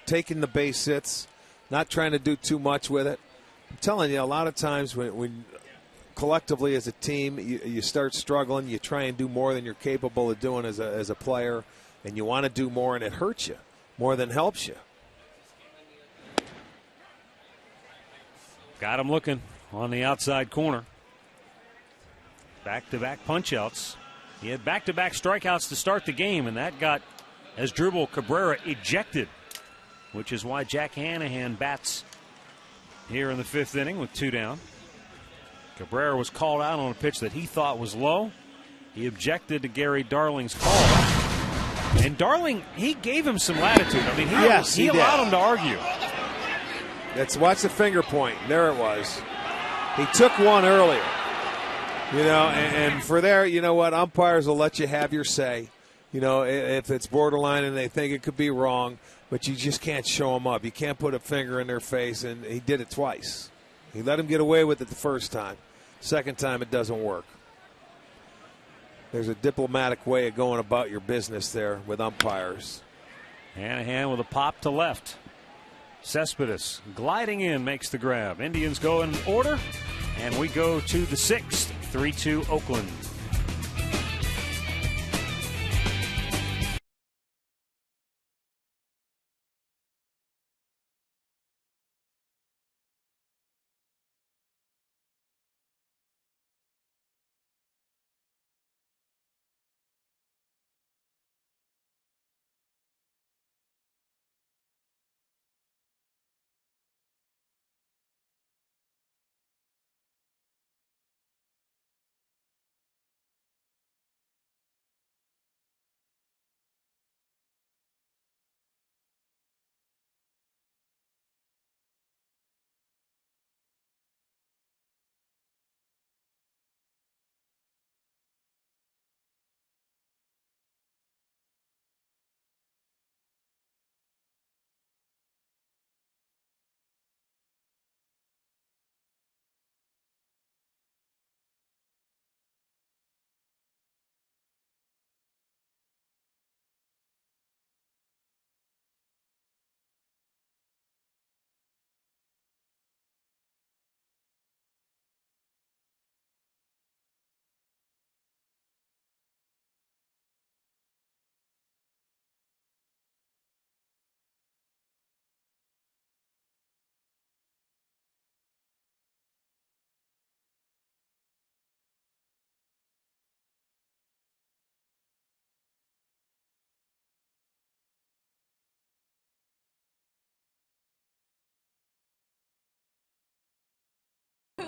taking the base hits, not trying to do too much with it. I'm telling you, a lot of times when collectively as a team you start struggling, you try and do more than you're capable of doing as a player, and you want to do more, and it hurts you more than helps you. Got him looking on the outside corner. Back-to-back punch-outs. He had back-to-back strikeouts to start the game, and that got Asdrubal Cabrera ejected, which is why Jack Hanahan bats here in the 5th inning with 2 down. Cabrera was called out on a pitch that he thought was low. He objected to Gary Darling's call. And Darling, he gave him some latitude. I mean, he allowed him to argue. Watch the finger point. There it was. He took one earlier. You know, and for there, you know what, umpires will let you have your say. You know, if it's borderline and they think it could be wrong, but you just can't show them up. You can't put a finger in their face, and he did it twice. He let him get away with it the first time. Second time, it doesn't work. There's a diplomatic way of going about your business there with umpires. Hanahan with a pop to left. Cespedes gliding in makes the grab. Indians go in order, and we go to the 6th, 3-2 Oakland.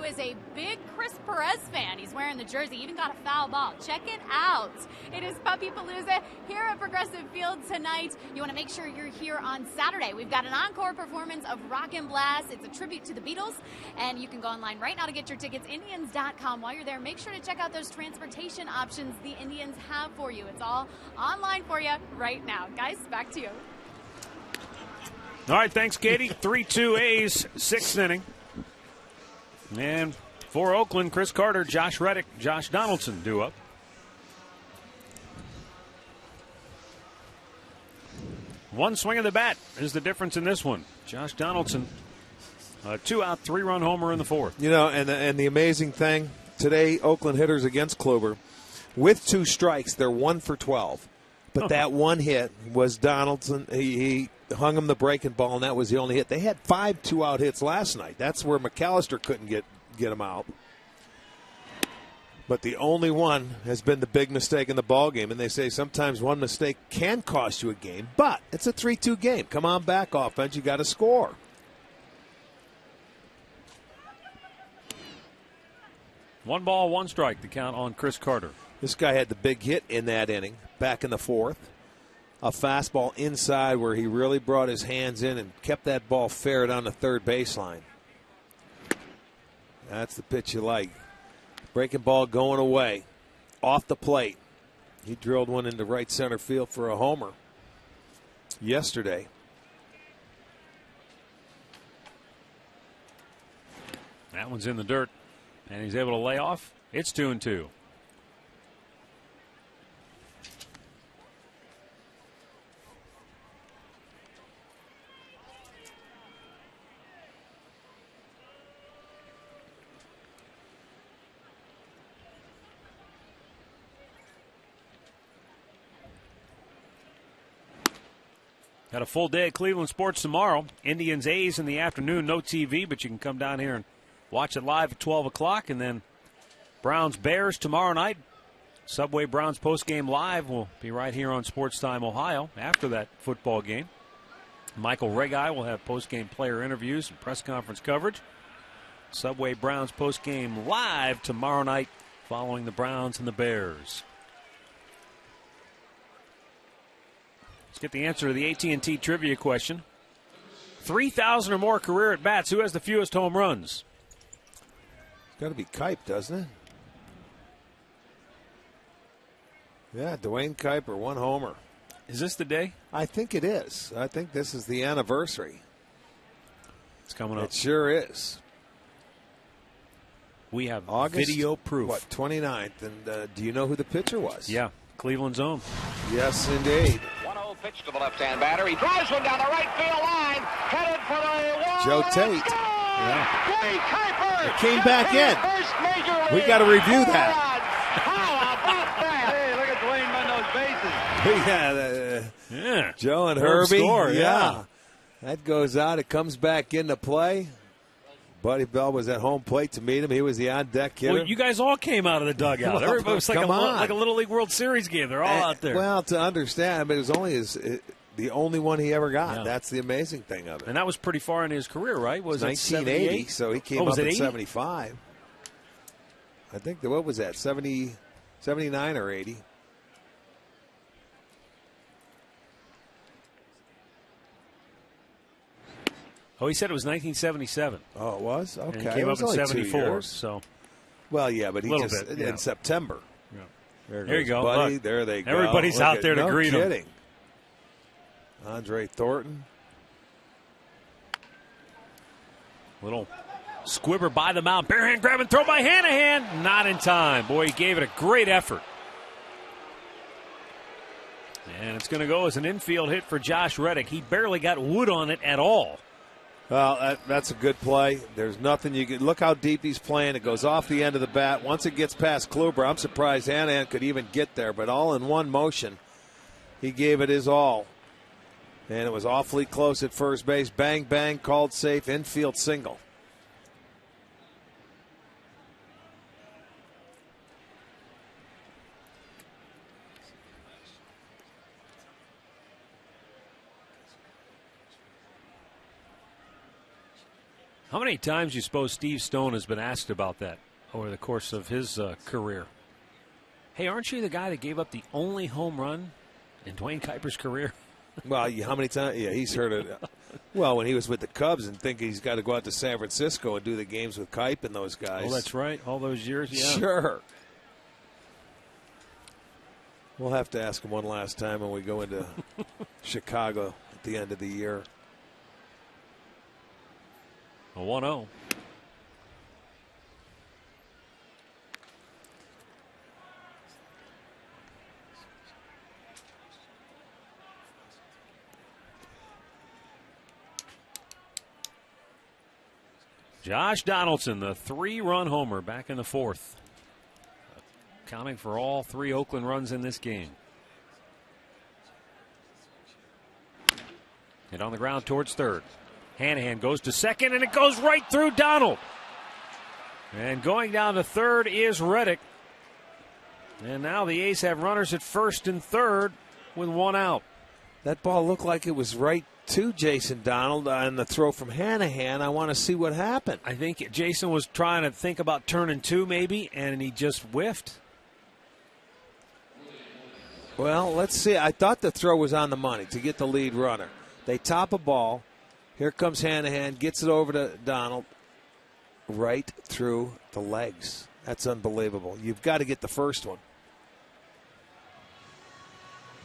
is a big Chris Perez fan. He's wearing the jersey, even got a foul ball. Check it out. It is Puppy Palooza here at Progressive Field tonight. You want to make sure you're here on Saturday. We've got an encore performance of Rock and Blast. It's a tribute to the Beatles, and you can go online right now to get your tickets, Indians.com. While you're there, make sure to check out those transportation options the Indians have for you. It's all online for you right now. Guys, back to you. All right, thanks, Katie. 3-2 A's, 6th inning. And for Oakland, Chris Carter, Josh Reddick, Josh Donaldson due up. One swing of the bat is the difference in this one. Josh Donaldson, a 2-out, 3-run homer in the 4th. You know, and the amazing thing, today Oakland hitters against Kluber, with 2 strikes, they're 1 for 12. But that one hit was Donaldson. He hung him the breaking ball, and that was the only hit. They had 5 2-out hits last night. That's where McAllister couldn't get him out. But the only one has been the big mistake in the ballgame. And they say sometimes one mistake can cost you a game, but it's a 3-2 game. Come on back, offense. You got to score. One ball, one strike, the count on Chris Carter. This guy had the big hit in that inning, back in the 4th. A fastball inside where he really brought his hands in and kept that ball fair down the third baseline. That's the pitch you like. Breaking ball going away. Off the plate. He drilled one into right center field for a homer yesterday. That one's in the dirt, and he's able to lay off. It's 2-2. Got a full day of Cleveland sports tomorrow. Indians A's in the afternoon. No TV, but you can come down here and watch it live at 12 o'clock. And then Browns Bears tomorrow night. Subway Browns postgame live will be right here on Sports Time Ohio after that football game. Michael Regai will have postgame player interviews and press conference coverage. Subway Browns postgame live tomorrow night following the Browns and the Bears. Let's get the answer to the AT&T trivia question. 3,000 or more career at-bats. Who has the fewest home runs? It's got to be Kipe, doesn't it? Yeah, Dwayne Kuiper, 1 homer. Is this the day? I think it is. I think this is the anniversary. It's coming up. It sure is. We have August, video proof. 29th. And do you know who the pitcher was? Yeah, Cleveland's own. Yes, indeed. 1-0 pitch to the left-hand batter. He drives one down the right field line. Headed for the wall. Joe Tate. Yeah. Dwayne Kuiper. It came back in. We got to review that. How about that? Hey, look at Dwayne on those bases. Yeah, Joe and Herbie. Score, yeah. That goes out. It comes back into play. Buddy Bell was at home plate to meet him. He was the on-deck hitter. Well, you guys all came out of the dugout. Well, Everybody was like a Little League World Series game. They're all out there. Well, to understand, but it was only the only one he ever got. Yeah. That's the amazing thing of it. And that was pretty far in his career, right? Was it 1980? So he came up in 80? 75. I think what was that? 79 or 80? Oh, he said it was 1977. Oh, it was? Okay. And he came up in 74. So, well, yeah, but he little just bit, yeah. in September. Yeah. There you go, buddy. There they go. Everybody's out there to greet him. Andre Thornton. Little squibber by the mound. Bare hand grab and throw by Hanahan. Not in time. Boy, he gave it a great effort. And it's going to go as an infield hit for Josh Reddick. He barely got wood on it at all. Well, that's a good play. There's nothing you can look how deep he's playing. It goes off the end of the bat. Once it gets past Kluber, I'm surprised Hanahan could even get there. But all in one motion, he gave it his all. And it was awfully close at first base. Bang, bang, called safe, infield single. How many times do you suppose Steve Stone has been asked about that over the course of his career? Hey, aren't you the guy that gave up the only home run in Dwayne Kuiper's career? Well, how many times? Yeah, he's heard it. Well, when he was with the Cubs and thinking he's got to go out to San Francisco and do the games with Kuip and those guys. Oh, that's right. All those years, yeah. Sure. We'll have to ask him one last time when we go into Chicago at the end of the year. A 1-0. Josh Donaldson, the 3-run homer back in the fourth. Counting for all 3 Oakland runs in this game. Hit on the ground towards third. Hanahan goes to second, and it goes right through Donald. And going down to third is Reddick. And now the A's have runners at first and third with 1 out. That ball looked like it was right to Jason Donald on the throw from Hanahan. I want to see what happened. I think Jason was trying to think about turning 2 maybe, and he just whiffed. Well, let's see. I thought the throw was on the money to get the lead runner. They top a ball. Here comes Hanahan, gets it over to Donald, right through the legs. That's unbelievable. You've got to get the first one.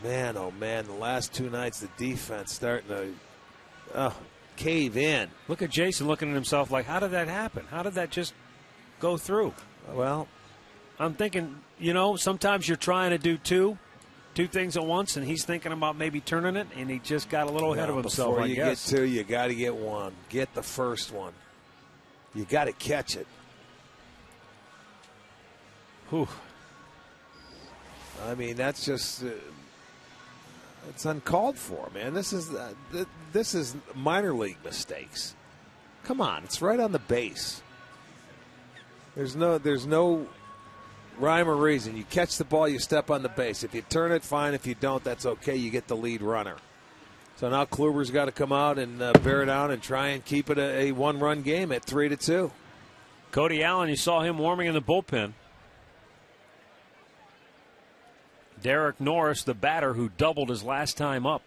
Man, oh man, the last 2 nights, the defense starting to cave in. Look at Jason looking at himself like, how did that happen? How did that just go through? Well, I'm thinking, sometimes you're trying to do two things at once, and he's thinking about maybe turning it, and he just got a little ahead of himself, before I you guess. get 2, you got to get 1. Get the first one. You got to catch it. Whew. I mean, that's just it's uncalled for, man. This is minor league mistakes. Come on, it's right on the base. There's no rhyme or reason. You catch the ball, you step on the base. If you turn it, fine. If you don't, that's okay. You get the lead runner. So now Kluber's got to come out and bear down and try and keep it a 1-run game at 3-2. Cody Allen, you saw him warming in the bullpen. Derek Norris, the batter who doubled his last time up.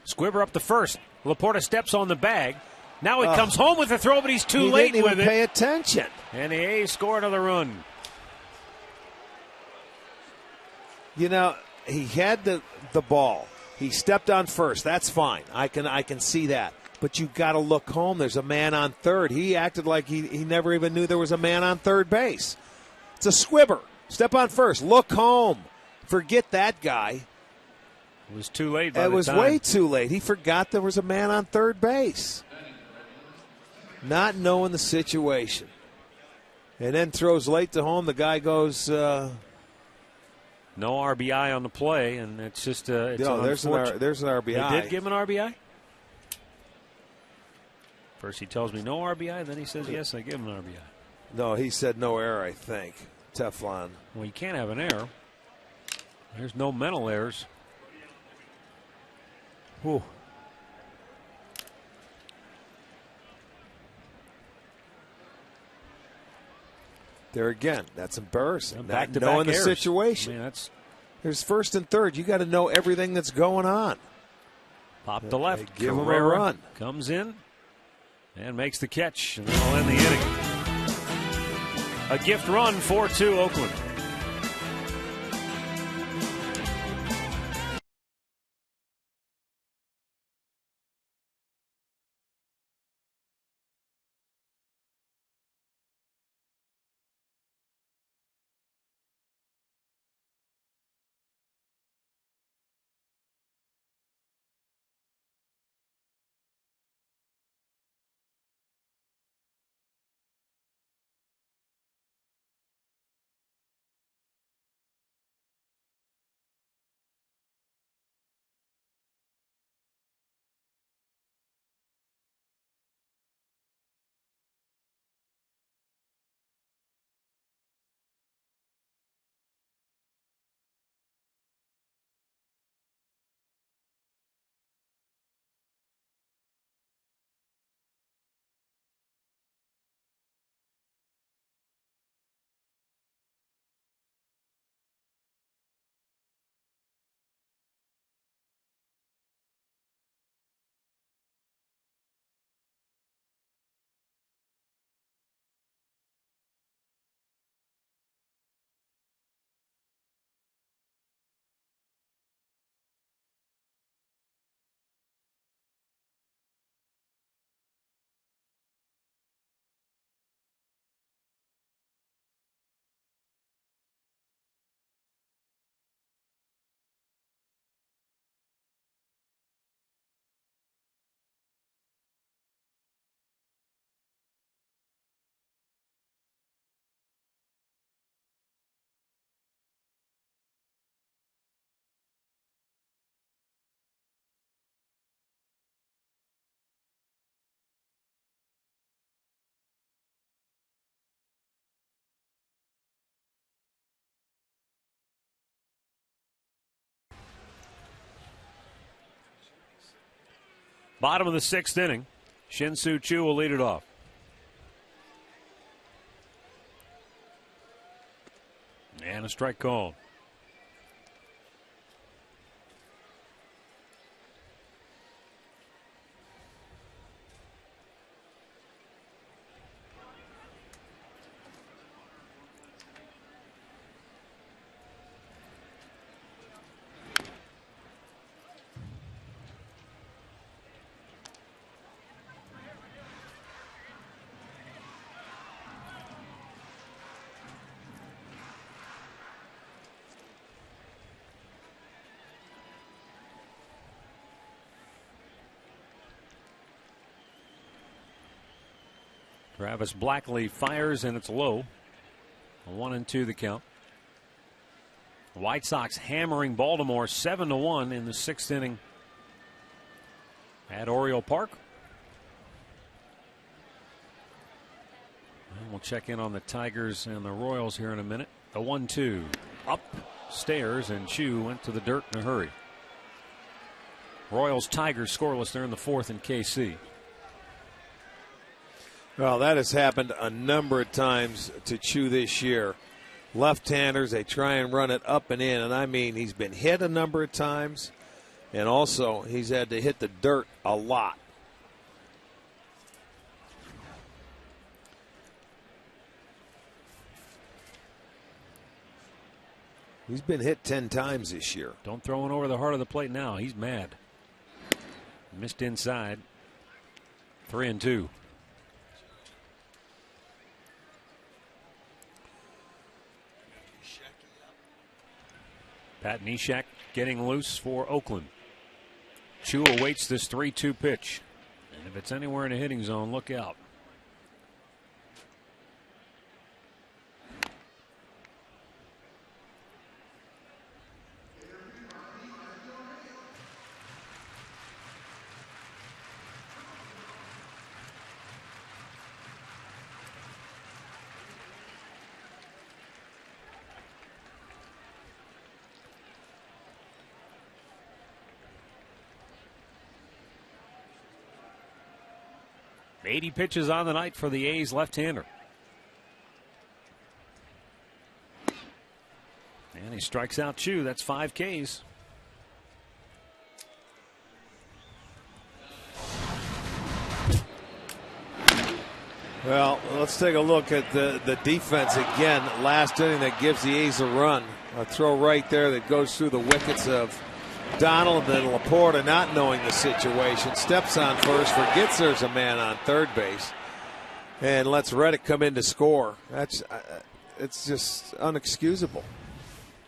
Squibber up the first. Laporta steps on the bag. Now he comes home with the throw, but he's too late didn't with even it. Pay attention. And the A's score another run. He had the ball. He stepped on first. That's fine. I can see that. But you got to look home. There's a man on third. He acted like he never even knew there was a man on third base. It's a squibber. Step on first. Look home. Forget that guy. It was too late. It was way too late. He forgot there was a man on third base. Not knowing the situation. And then throws late to home. The guy goes... no RBI on the play, and it's just there's an RBI. They did give him an RBI? First he tells me no RBI, then he says yes, I give him an RBI. No, he said no error, I think. Teflon. Well, you can't have an error. There's no mental errors. Whew. There again, that's embarrassing. Back to knowing back the errors. situation. I mean, There's first and third. You got to know everything that's going on. Pop to left. Give him a Carrera run. Comes in and makes the catch, and that'll end the inning. A gift run, 4-2 Oakland. Bottom of the 6th inning. Shin-Soo Choo will lead it off. And a strike called. Travis Blackley fires, and it's low. 1-2 the count. The White Sox hammering Baltimore 7-1 in the 6th inning at Oriole Park. And we'll check in on the Tigers and the Royals here in a minute. The 1-2 upstairs, and Choo went to the dirt in a hurry. Royals Tigers scoreless there in the 4th in KC. Well, that has happened a number of times to Choo this year. Left-handers, they try and run it up and in, and I mean he's been hit a number of times, and also he's had to hit the dirt a lot. He's been hit 10 times this year. Don't throw one over the heart of the plate now. He's mad. Missed inside. 3-2. Pat Neshek getting loose for Oakland. Choo awaits this 3-2 pitch. And if it's anywhere in the hitting zone, look out. Eighty pitches on the night for the A's left-hander. And he strikes out Choo. That's 5 Ks. Well, let's take a look at the defense again. Last inning that gives the A's a run. A throw right there that goes through the wickets of Donald, and then Laporta, not knowing the situation, steps on first, forgets there's a man on third base, and lets Reddick come in to score. It's just unexcusable.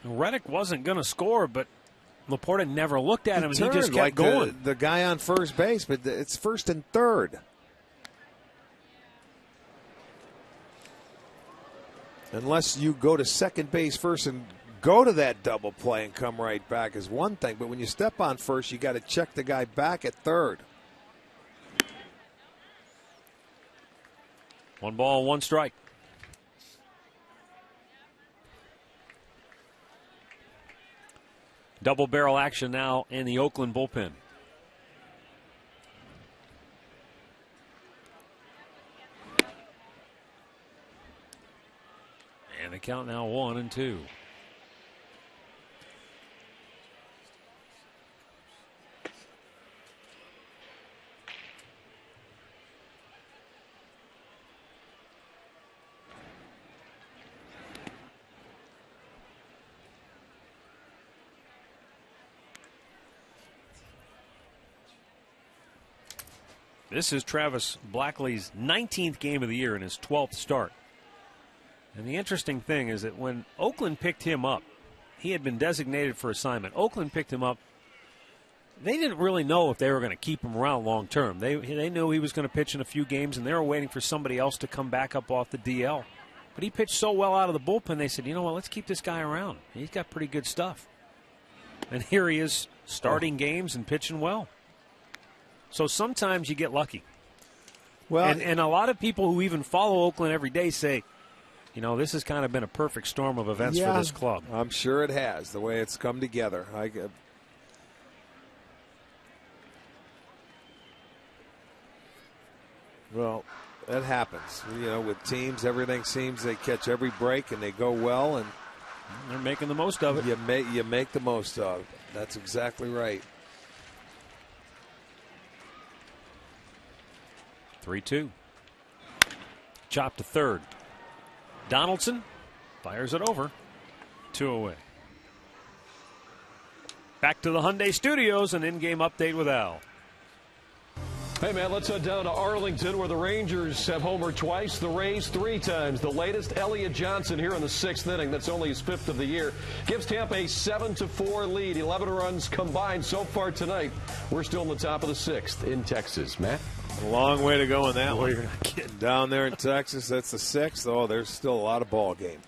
Reddick wasn't going to score, but Laporta never looked at him, and he just kept like going. The guy on first base, but it's first and third. Unless you go to second base first and go to that double play and come right back is one thing, but when you step on first, you got to check the guy back at third. 1 ball, 1 strike. Double barrel action now in the Oakland bullpen. And the count now 1-2. This is Travis Blackley's 19th game of the year and his 12th start. And the interesting thing is that when Oakland picked him up, he had been designated for assignment. Oakland picked him up. They didn't really know if they were going to keep him around long term. They knew he was going to pitch in a few games, and they were waiting for somebody else to come back up off the DL. But he pitched so well out of the bullpen, they said, you know what, let's keep this guy around. He's got pretty good stuff. And here he is starting games and pitching well. So sometimes you get lucky. Well, and a lot of people who even follow Oakland every day say, you know, this has kind of been a perfect storm of events for this club. I'm sure it has, the way it's come together. Well, that happens. You know, with teams, everything seems they catch every break and they go well, and they're making the most of it. You make the most of it. That's exactly right. 3-2. Chop to third. Donaldson fires it over. 2 away. Back to the Hyundai Studios, an in-game update with Al. Hey, man, let's head down to Arlington, where the Rangers have homered twice, the Rays 3 times. The latest, Elliott Johnson here in the 6th inning. That's only his 5th of the year. Gives Tampa a 7-4 lead. 11 runs combined so far tonight. We're still in the top of the 6th in Texas. Matt? A long way to go in that one. You're not kidding. Down there in Texas, that's the 6th. Oh, there's still a lot of ball game.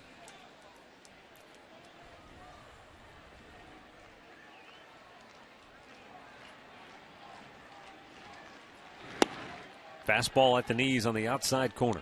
Fastball at the knees on the outside corner.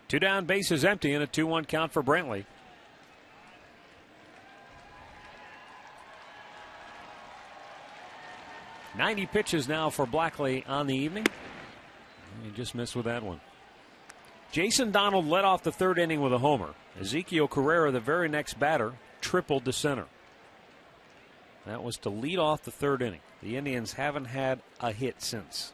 Two down, bases empty, and a 2-1 count for Brantley. .90 pitches now for Blackley on the evening. He just missed with that one. Jason Donald led off the 3rd inning with a homer. Ezekiel Carrera, the very next batter, tripled to center. That was to lead off the 3rd inning. The Indians haven't had a hit since.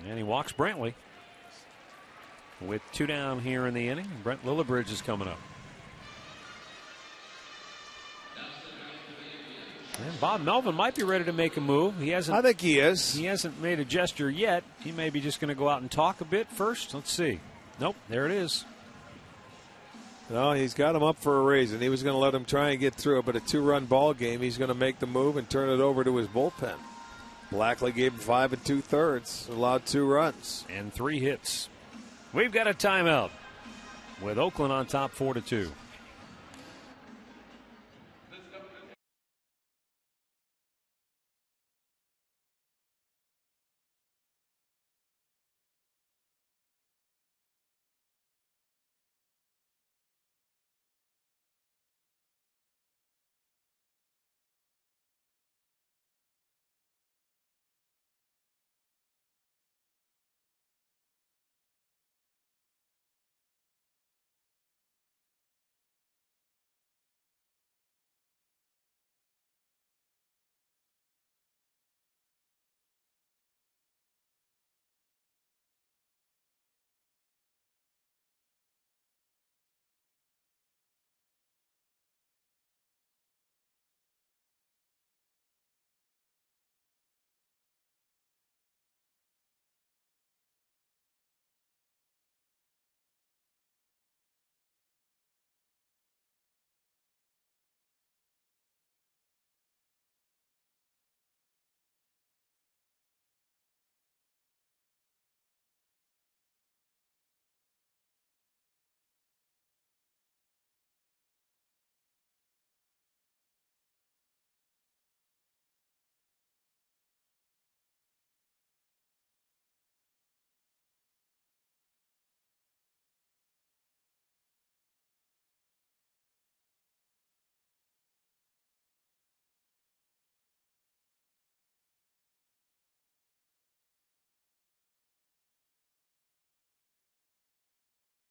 And he walks Brantley with 2 down here in the inning. Brent Lillibridge is coming up. And Bob Melvin might be ready to make a move. I think he is. He hasn't made a gesture yet. He may be just going to go out and talk a bit first. Let's see. Nope, there it is. No, he's got him up for a raise, and he was going to let him try and get through it. But a 2-run ball game, he's going to make the move and turn it over to his bullpen. Blackley gave him 5 2/3, allowed 2 runs. And 3 hits. We've got a timeout with Oakland on top 4-2.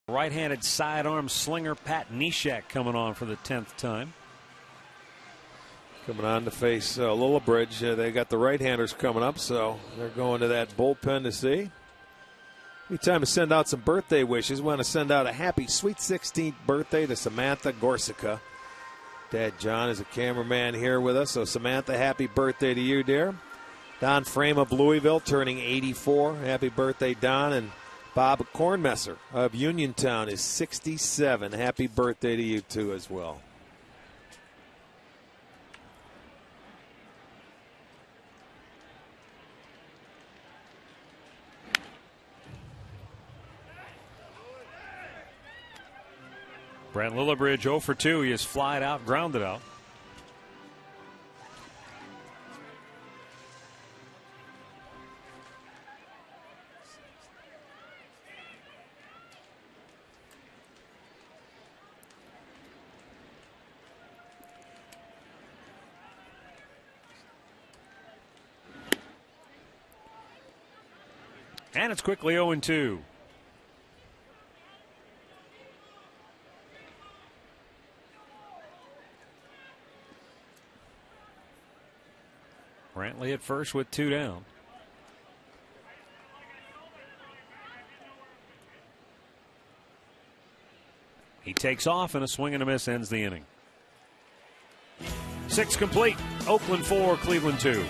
Right-handed sidearm slinger Pat Neshek coming on for the 10th time. Coming on to face Lillibridge. They got the right-handers coming up, so they're going to that bullpen to see. Time to send out some birthday wishes. We want to send out a happy sweet 16th birthday to Samantha Gorsica. Dad John is a cameraman here with us. So Samantha, happy birthday to you, dear. Don Frame of Louisville turning 84. Happy birthday, Don. And Bob Kornmesser of Uniontown is 67. Happy birthday to you, too, as well. Brent Lillibridge 0 for 2. He is flied out, grounded out. And it's quickly 0-2. Brantley at first with 2 down. He takes off, and a swing and a miss ends the inning. 6 complete. Oakland 4, Cleveland 2.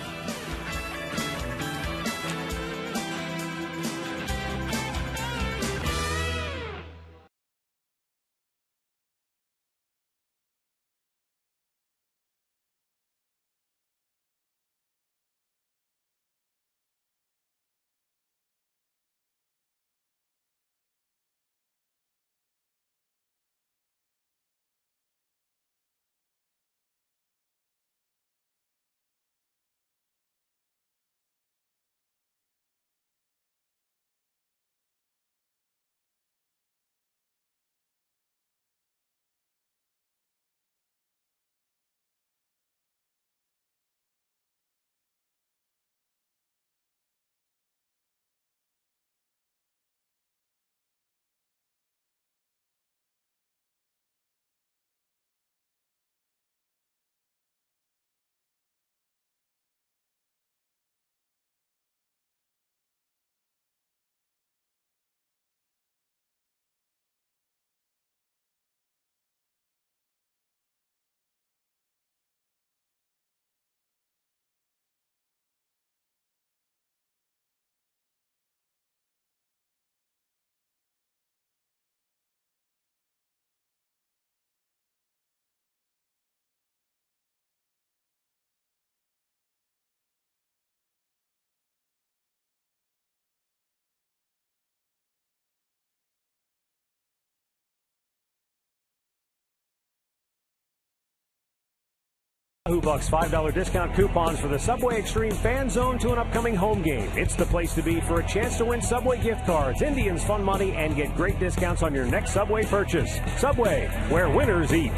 Bucks $5 discount coupons for the Subway Extreme Fan Zone to an upcoming home game. It's the place to be for a chance to win Subway gift cards, Indians fun money, and get great discounts on your next Subway purchase. Subway, where winners eat.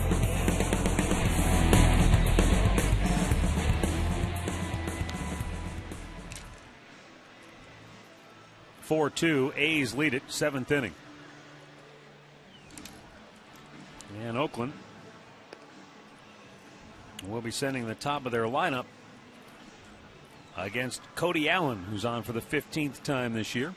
(4-2). A's lead it, 7th inning. And Oakland will be sending the top of their lineup against Cody Allen, who's on for the 15th time this year.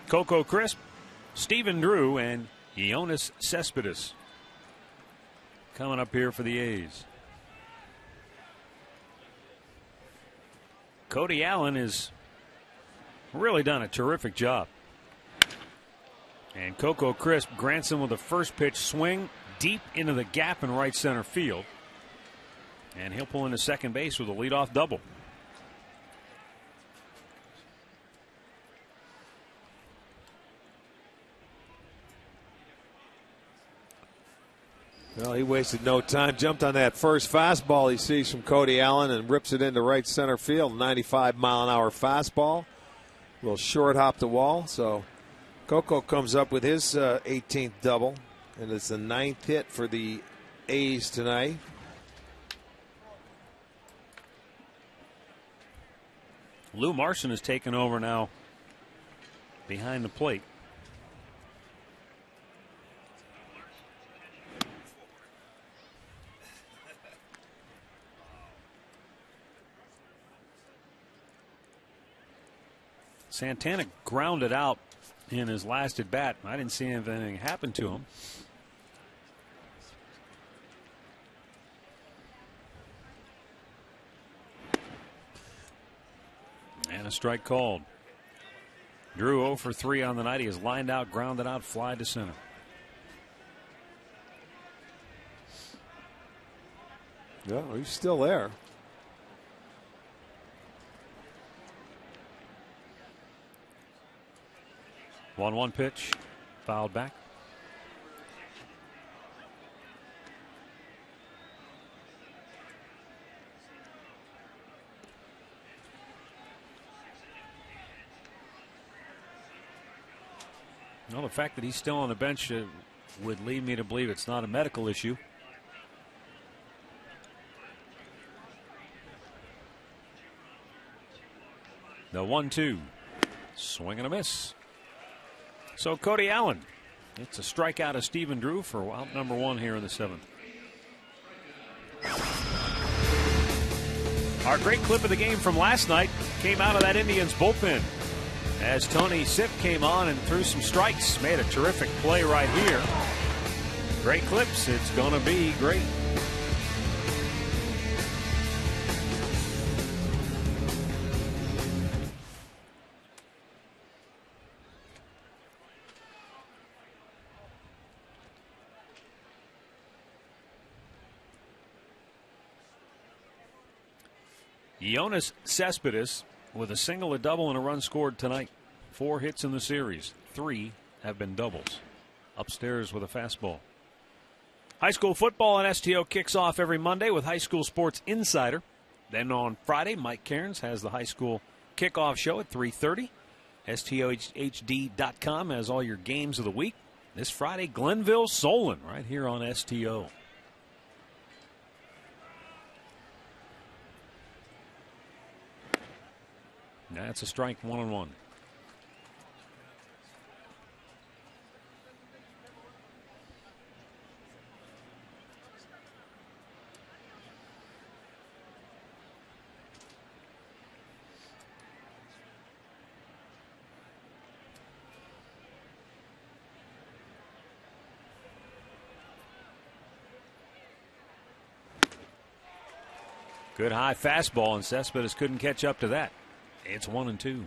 Coco Crisp, Stephen Drew, and Ioannis Cespedes coming up here for the A's. Cody Allen has really done a terrific job. And Coco Crisp grants him with a first pitch swing deep into the gap in right center field. And he'll pull into second base with a leadoff double. Well, he wasted no time. Jumped on that first fastball he sees from Cody Allen and rips it into right center field. 95-mile-an-hour fastball. A little short hop the wall. So Coco comes up with his 18th double, and it's the 9th hit for the A's tonight. Lou Marson has taken over now behind the plate. Santana grounded out in his last at bat. I didn't see anything happen to him. And a strike called. Drew 0 for 3 on the night. He has lined out, grounded out, fly to center. Yeah, he's still there. One pitch, fouled back. Well, the fact that he's still on the bench would lead me to believe it's not a medical issue. The 1-2. Swing and a miss. So Cody Allen. It's a strikeout of Stephen Drew for out number 1 here in the 7th. Our great clip of the game from last night came out of that Indians bullpen as Tony Sipp came on and threw some strikes. Made a terrific play right here. Great clips. It's going to be great. Yoenis Cespedes with a single, a double, and a run scored tonight. 4 hits in the series. 3 have been doubles. Upstairs with a fastball. High school football on STO kicks off every Monday with High School Sports Insider. Then on Friday, Mike Cairns has the high school kickoff show at 3:30. STOHD.com has all your games of the week. This Friday, Glenville Solon right here on STO. That's a strike, 1-1. Good high fastball, and Cespedes couldn't catch up to that. It's 1-2.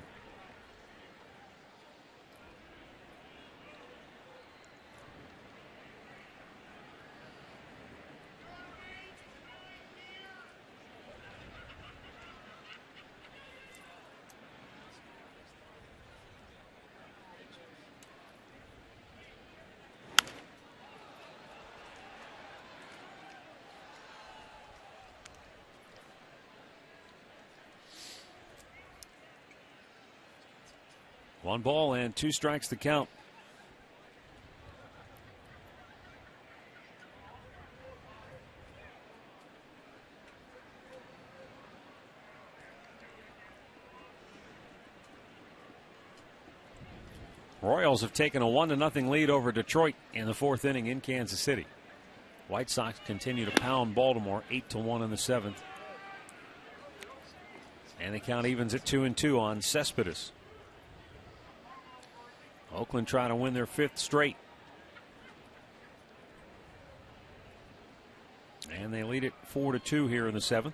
One ball and 2 strikes to count. Royals have taken a 1-0 lead over Detroit in the 4th inning in Kansas City. White Sox continue to pound Baltimore 8-1 in the 7th. And the count evens at 2-2 on Cespedes. Oakland trying to win their 5th straight. And they lead it 4-2 here in the 7th.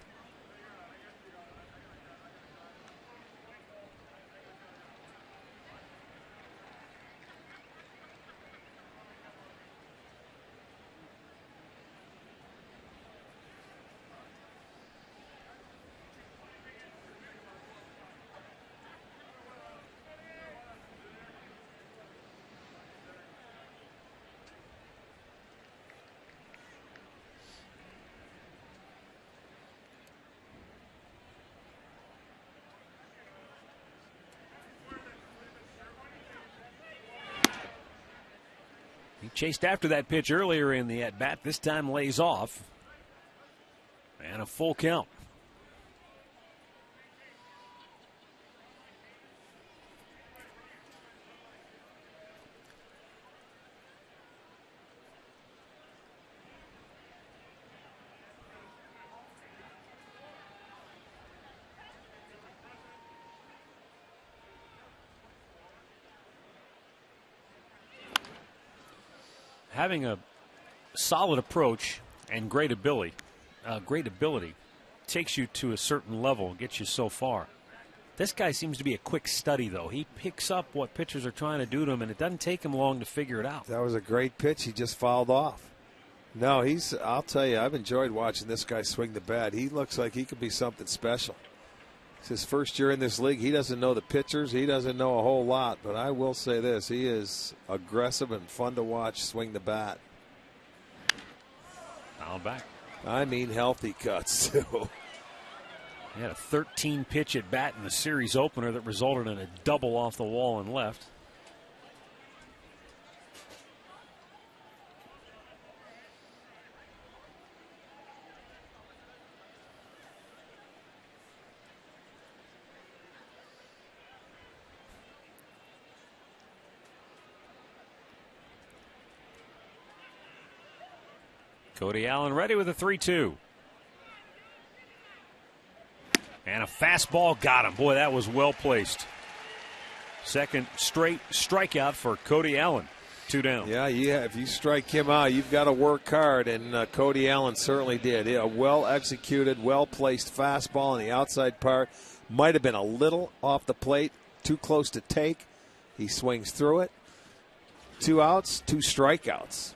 He chased after that pitch earlier in the at-bat. This time lays off. And a full count. having a solid approach and great ability takes you to a certain level, gets you so far. This guy seems to be a quick study, though. He picks up what pitchers are trying to do to him, and it doesn't take him long to figure it out. That was a great pitch. He just fouled off. No, I'll tell you, I've enjoyed watching this guy swing the bat. He looks like he could be something special. It's his first year in this league. He doesn't know the pitchers. He doesn't know a whole lot, but I will say this. He is aggressive and fun to watch swing the bat. Foul back. I mean healthy cuts, too. He had a 13-pitch at bat in the series opener that resulted in a double off the wall and left. Cody Allen ready with a 3-2. And a fastball got him. Boy, that was well placed. Second straight strikeout for Cody Allen. 2 down. Yeah, if you strike him out, you've got to work hard, and Cody Allen certainly did. A well-executed, well-placed fastball on the outside part. Might have been a little off the plate, too close to take. He swings through it. 2 outs, 2 strikeouts.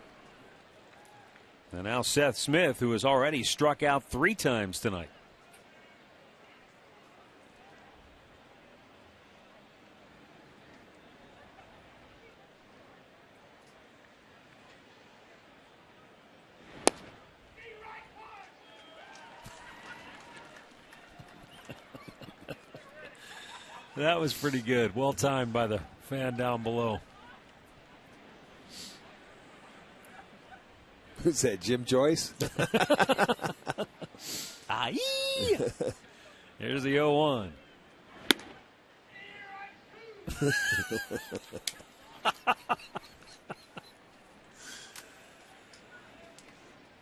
And now Seth Smith, who has already struck out 3 times tonight. That was pretty good. Well timed by the fan down below. Who's that, Jim Joyce? Here's the 0-1.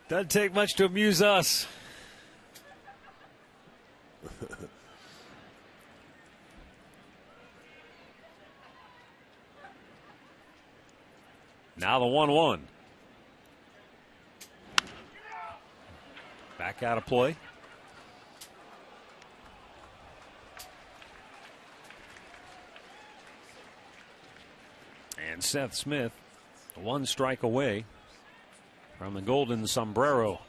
Doesn't take much to amuse us. Now the 1-1. Back out of play. And Seth Smith, 1 strike away from the golden sombrero.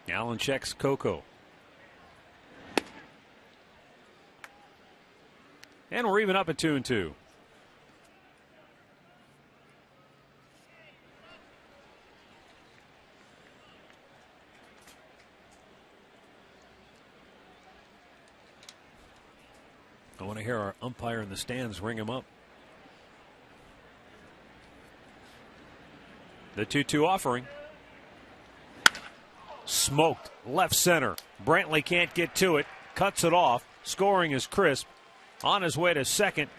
Allen checks Coco. And we're even up at 2-2. I want to hear our umpire in the stands ring him up. The 2-2 offering. Smoked left center. Brantley can't get to it. Cuts it off. Scoring is crisp. On his way to second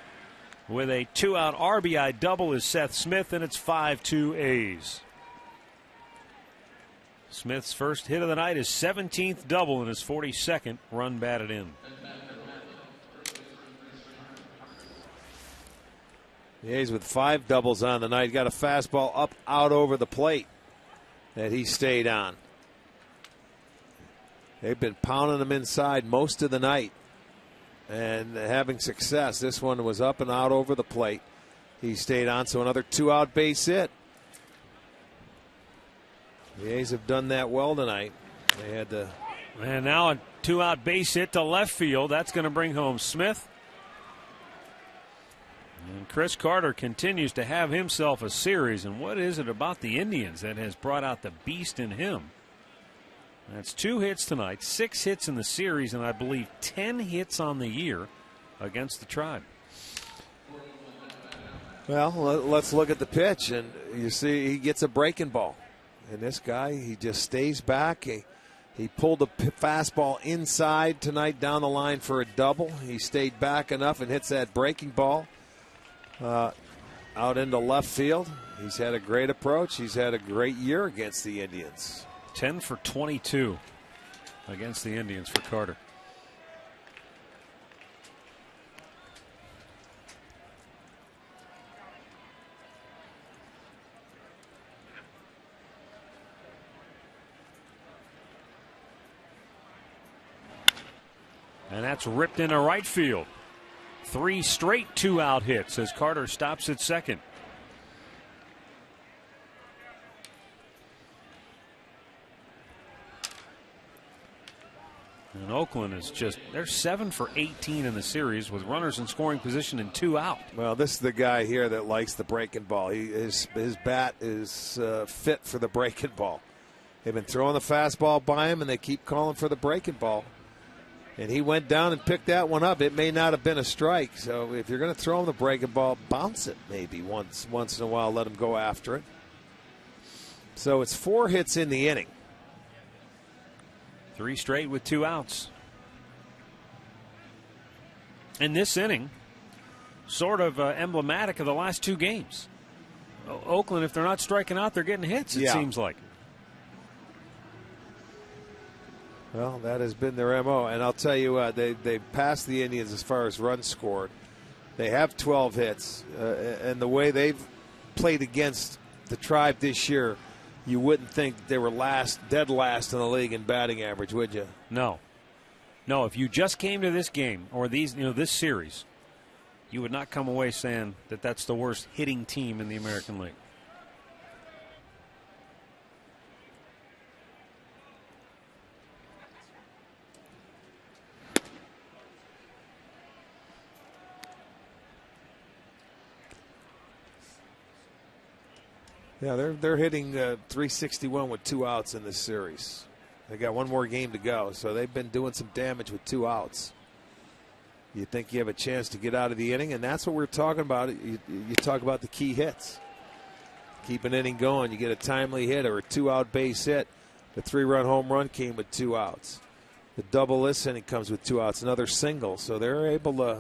with a 2-out RBI double is Seth Smith, and it's 5-2 A's. Smith's first hit of the night, his 17th double and his 42nd run batted in. The A's with 5 doubles on the night. Got a fastball up out over the plate that he stayed on. They've been pounding him inside most of the night and having success. This one was up and out over the plate. He stayed on, so another 2-out base hit. The A's have done that well tonight. They had to. And now a 2-out base hit to left field. That's going to bring home Smith. And Chris Carter continues to have himself a series. And what is it about the Indians that has brought out the beast in him? That's 2 hits tonight, 6 hits in the series, and I believe 10 hits on the year against the Tribe. Well, let's look at the pitch, and you see he gets a breaking ball. And this guy, he just stays back. He pulled the fastball inside tonight down the line for a double. He stayed back enough and hits that breaking ball out into left field. He's had a great approach. He's had a great year against the Indians. 10 for 22 against the Indians for Carter. And that's ripped into right field. 3 straight 2-out hits as Carter stops at second. And Oakland is they're 7 for 18 in the series with runners in scoring position and 2 out. Well, this is the guy here that likes the breaking ball. His bat is fit for the breaking ball. They've been throwing the fastball by him, and they keep calling for the breaking ball. And he went down and picked that one up. It may not have been a strike. So if you're going to throw him the breaking ball, bounce it maybe once in a while. Let him go after it. So it's 4 hits in the inning. 3 straight with 2 outs. And this inning, sort of emblematic of the last 2 games. Oakland, if they're not striking out, they're getting hits, it seems like. Well, that has been their M.O. And I'll tell you what, they passed the Indians as far as runs scored. They have 12 hits. And the way they've played against the Tribe this year, you wouldn't think they were dead last in the league in batting average, would you? No. No, if you just came to this game or this series, you would not come away saying that that's the worst hitting team in the American League. Yeah, they're hitting 361 with 2 outs in this series. They got 1 more game to go, so they've been doing some damage with 2 outs. You think you have a chance to get out of the inning, and that's what we're talking about. You talk about the key hits. Keep an inning going. You get a timely hit or a 2-out base hit. The 3-run home run came with 2 outs. The double this inning comes with 2 outs. Another single, so they're able to.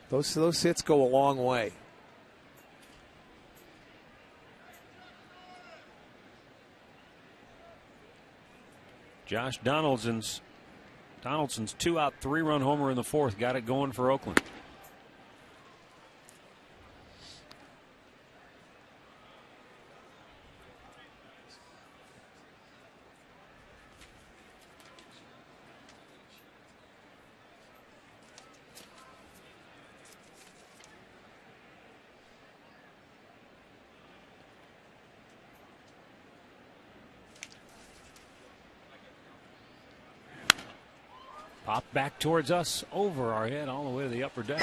Those hits go a long way. Josh Donaldson's 2-out 3-run homer in the 4th got it going for Oakland. Pop back towards us, over our head, all the way to the upper deck.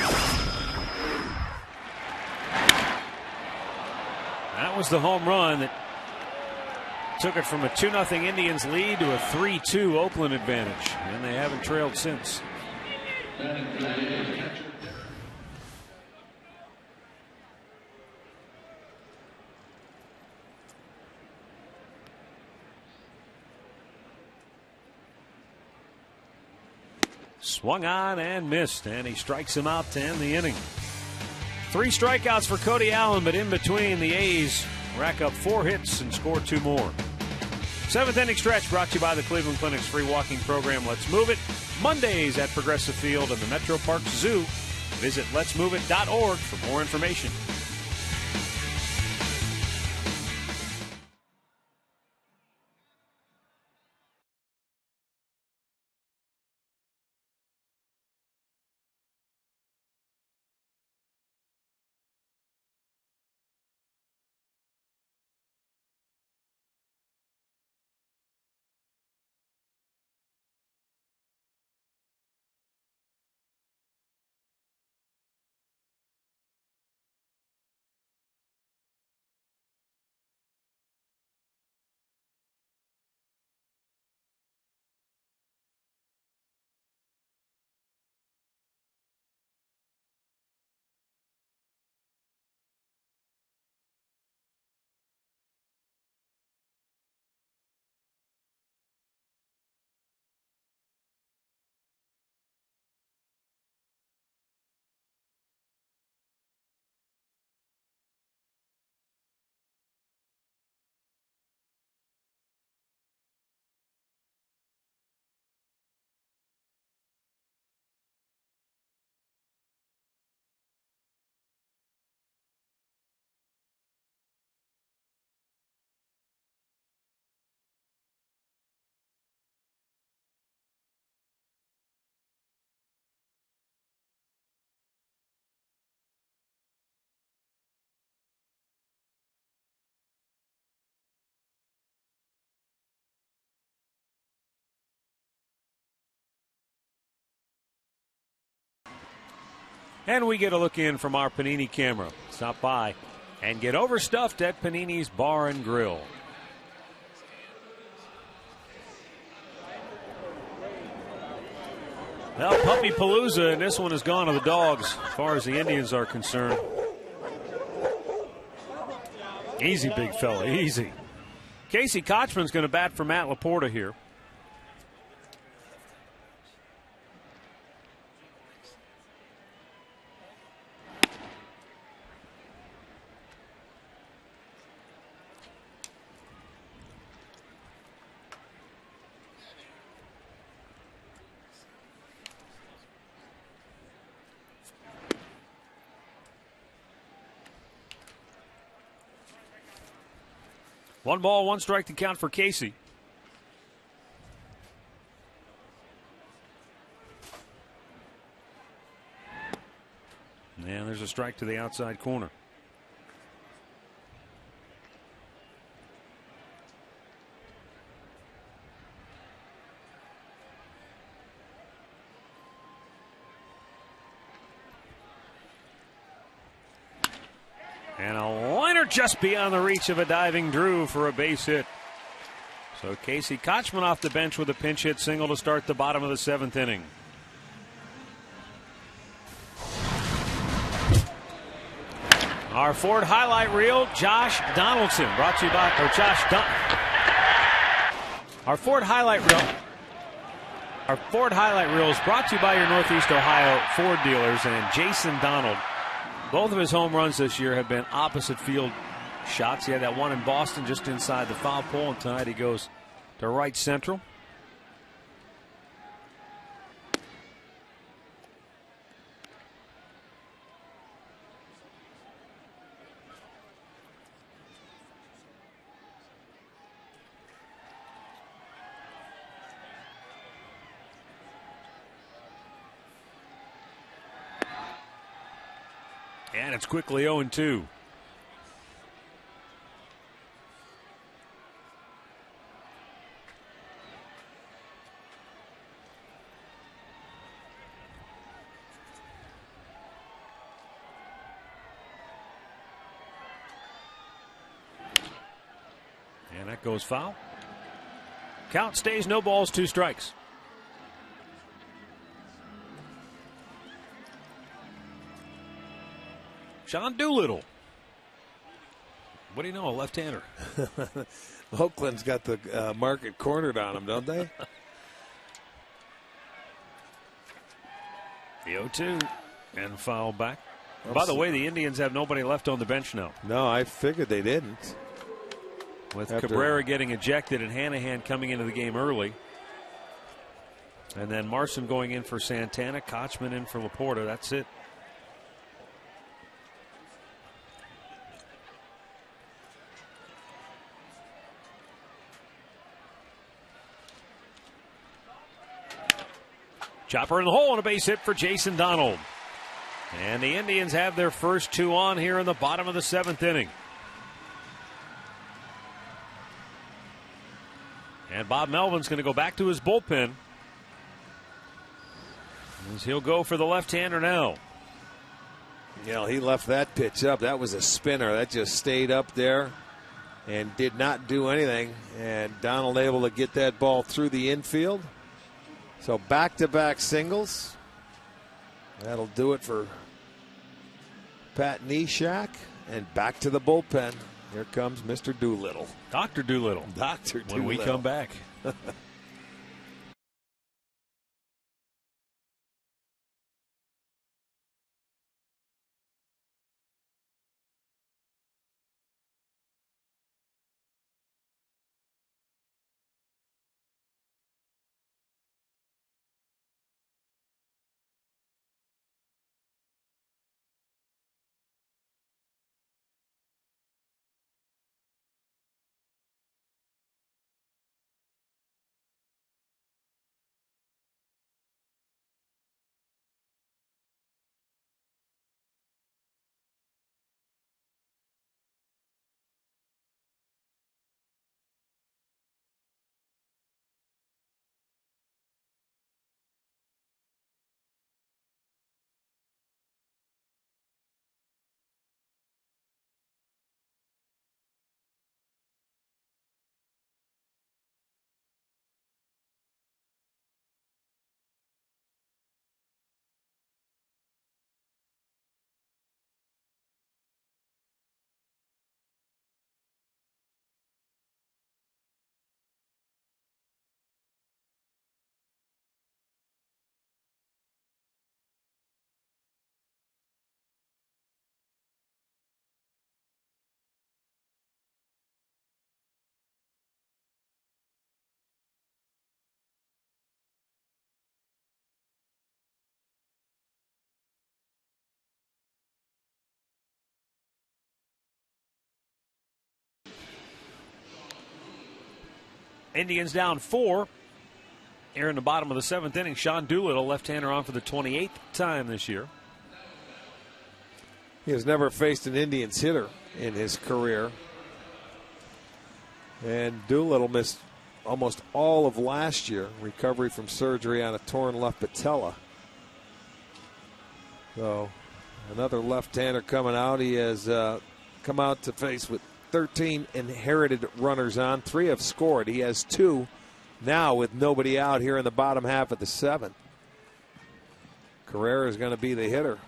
That was the home run that took it from a 2-0 Indians lead to a 3-2 Oakland advantage, and they haven't trailed since. Swung on and missed, and he strikes him out to end the inning. 3 strikeouts for Cody Allen, but in between, the A's rack up 4 hits and score 2 more. 7th inning stretch brought to you by the Cleveland Clinic's free walking program, Let's Move It. Mondays at Progressive Field and the Metro Park Zoo. Visit letsmoveit.org for more information. And we get a look in from our Panini camera. Stop by and get overstuffed at Panini's Bar and Grill. Well, Puppy Palooza, and this one has gone to the Dogs as far as the Indians are concerned. Easy, big fella, easy. Casey Kochman's going to bat for Matt Laporta here. One ball, one strike to count for Casey. And there's a strike to the outside corner. And a liner just beyond the reach of a diving Drew for a base hit. So Casey Kochman off the bench with a pinch hit single to start the bottom of the 7th inning. Our Ford highlight reel, Josh Donaldson, brought to you by, Our Ford highlight reel is brought to you by your Northeast Ohio Ford dealers, and Jason Donald. Both of his home runs this year have been opposite field shots. He had that one in Boston just inside the foul pole, and tonight he goes to right central. And it's quickly 0-2. And that goes foul. Count stays no balls, 2 strikes. Sean Doolittle. What do you know, a left-hander? Oakland's got the market cornered on him, don't they? The 0-2 and foul back. By the way, the Indians have nobody left on the bench now. No, I figured they didn't. With Cabrera getting ejected and Hanahan coming into the game early. And then Marson going in for Santana, Kochman in for Laporta. That's it. Chopper in the hole and a base hit for Jason Donald. And the Indians have their first 2 on here in the bottom of the 7th inning. And Bob Melvin's going to go back to his bullpen, as he'll go for the left-hander now. You know, he left that pitch up. That was a spinner. That just stayed up there and did not do anything. And Donald able to get that ball through the infield. So back-to-back singles. That'll do it for Pat Neshek. And back to the bullpen. Here comes Mr. Doolittle. Dr. Doolittle. Dr. Doolittle. When we come back. Indians down 4 here in the bottom of the 7th inning. Sean Doolittle, left-hander, on for the 28th time this year. He has never faced an Indians hitter in his career. And Doolittle missed almost all of last year, recovery from surgery on a torn left patella. So another left-hander coming out. He has come out to face with 13 inherited runners on. 3 have scored. He has 2 now with nobody out here in the bottom half of the 7th. Carrera is going to be the hitter.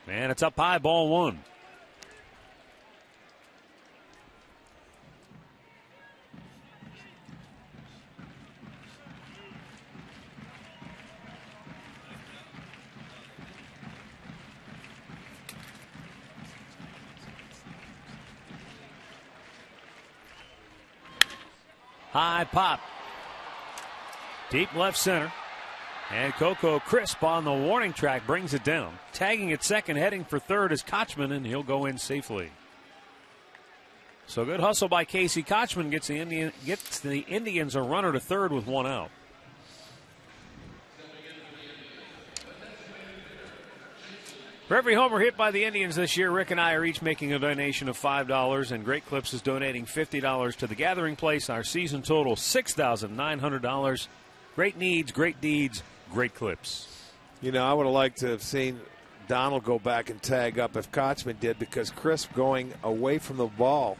And it's up high, ball 1. High pop. Deep left center. And Coco Crisp on the warning track brings it down. Tagging at second, heading for third is Kochman, and he'll go in safely. So good hustle by Casey Kochman gets the Indians a runner to third with 1 out. For every homer hit by the Indians this year, Rick and I are each making a donation of $5, and Great Clips is donating $50 to the Gathering Place. Our season total, $6,900. Great needs, great deeds, Great Clips. You know, I would have liked to have seen Donald go back and tag up if Kochman did, because Crisp going away from the ball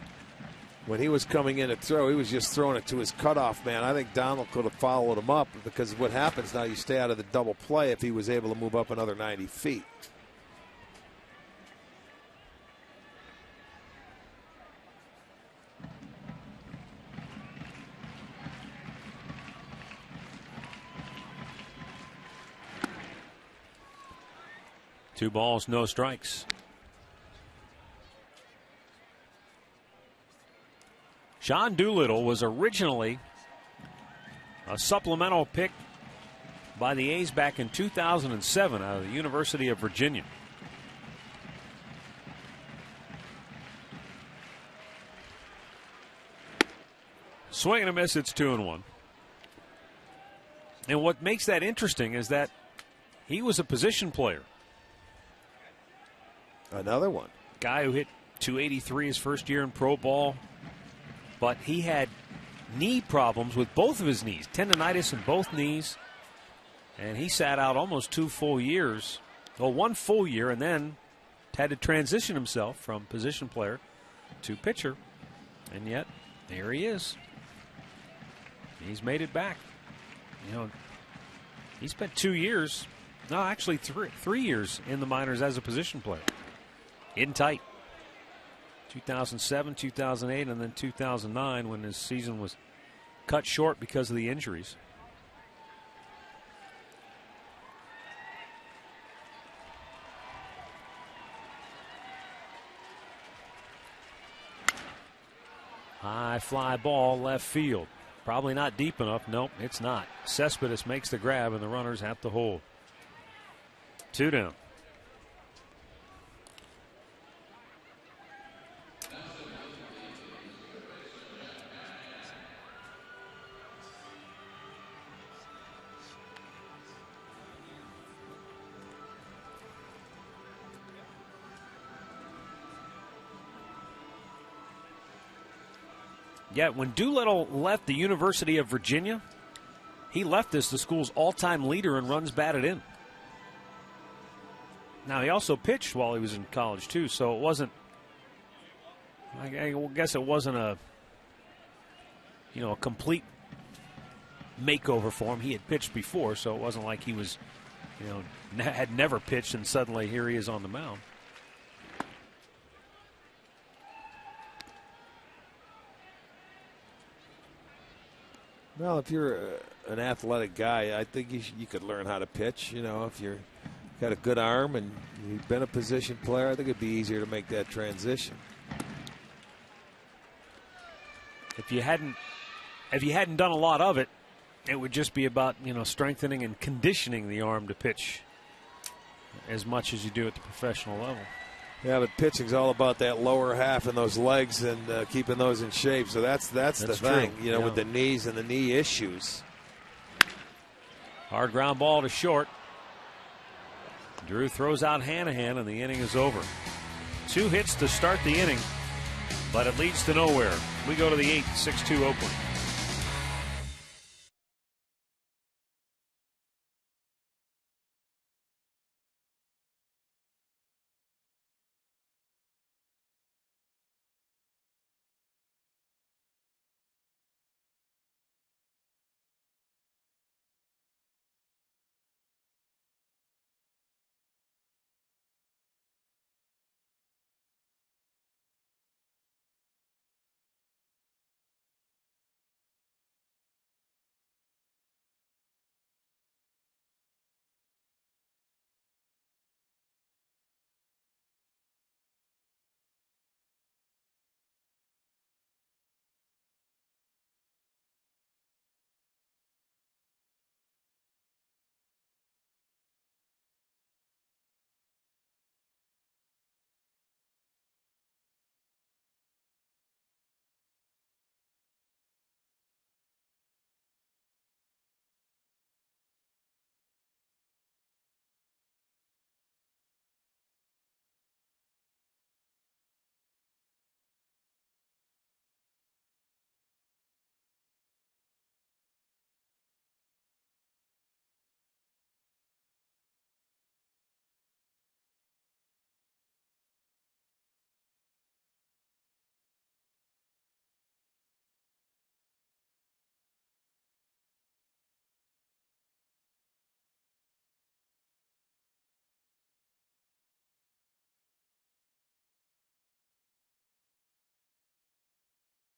when he was coming in to throw, he was just throwing it to his cutoff man. I think Donald could have followed him up, because what happens now, you stay out of the double play if he was able to move up another 90 feet. Two balls, no strikes. Sean Doolittle was originally a supplemental pick by the A's back in 2007 out of the University of Virginia. Swing and a miss, it's 2-1. And what makes that interesting is that he was a position player. Another one. Guy who hit .283 his first year in pro ball, but he had knee problems with both of his knees, tendonitis in both knees, and he sat out almost 2 full years, well, 1 full year, and then had to transition himself from position player to pitcher, and yet there he is. He's made it back. You know, he spent 2 years, no, actually 3 years in the minors as a position player. In tight. 2007, 2008, and then 2009 when his season was cut short because of the injuries. High fly ball left field. Probably not deep enough. Nope, it's not. Cespedes makes the grab, and the runners have to hold. 2 down. Yeah, when Doolittle left the University of Virginia, he left as the school's all-time leader in runs batted in. Now, he also pitched while he was in college, too, so it wasn't, I guess it wasn't a complete makeover for him. He had pitched before, so it wasn't like he was, had never pitched and suddenly here he is on the mound. Well, if you're an athletic guy, I think you could learn how to pitch. If you're got a good arm and you've been a position player, I think it'd be easier to make that transition. if you hadn't done a lot of it, it would just be about, strengthening and conditioning the arm to pitch as much as you do at the professional level. Yeah, but pitching's all about that lower half and those legs and keeping those in shape. So that's the thing, with the knees and the knee issues. Hard ground ball to short. Drew throws out Hanahan, and the inning is over. 2 hits to start the inning, but it leads to nowhere. We go to the 8th, 6-2 Oakland.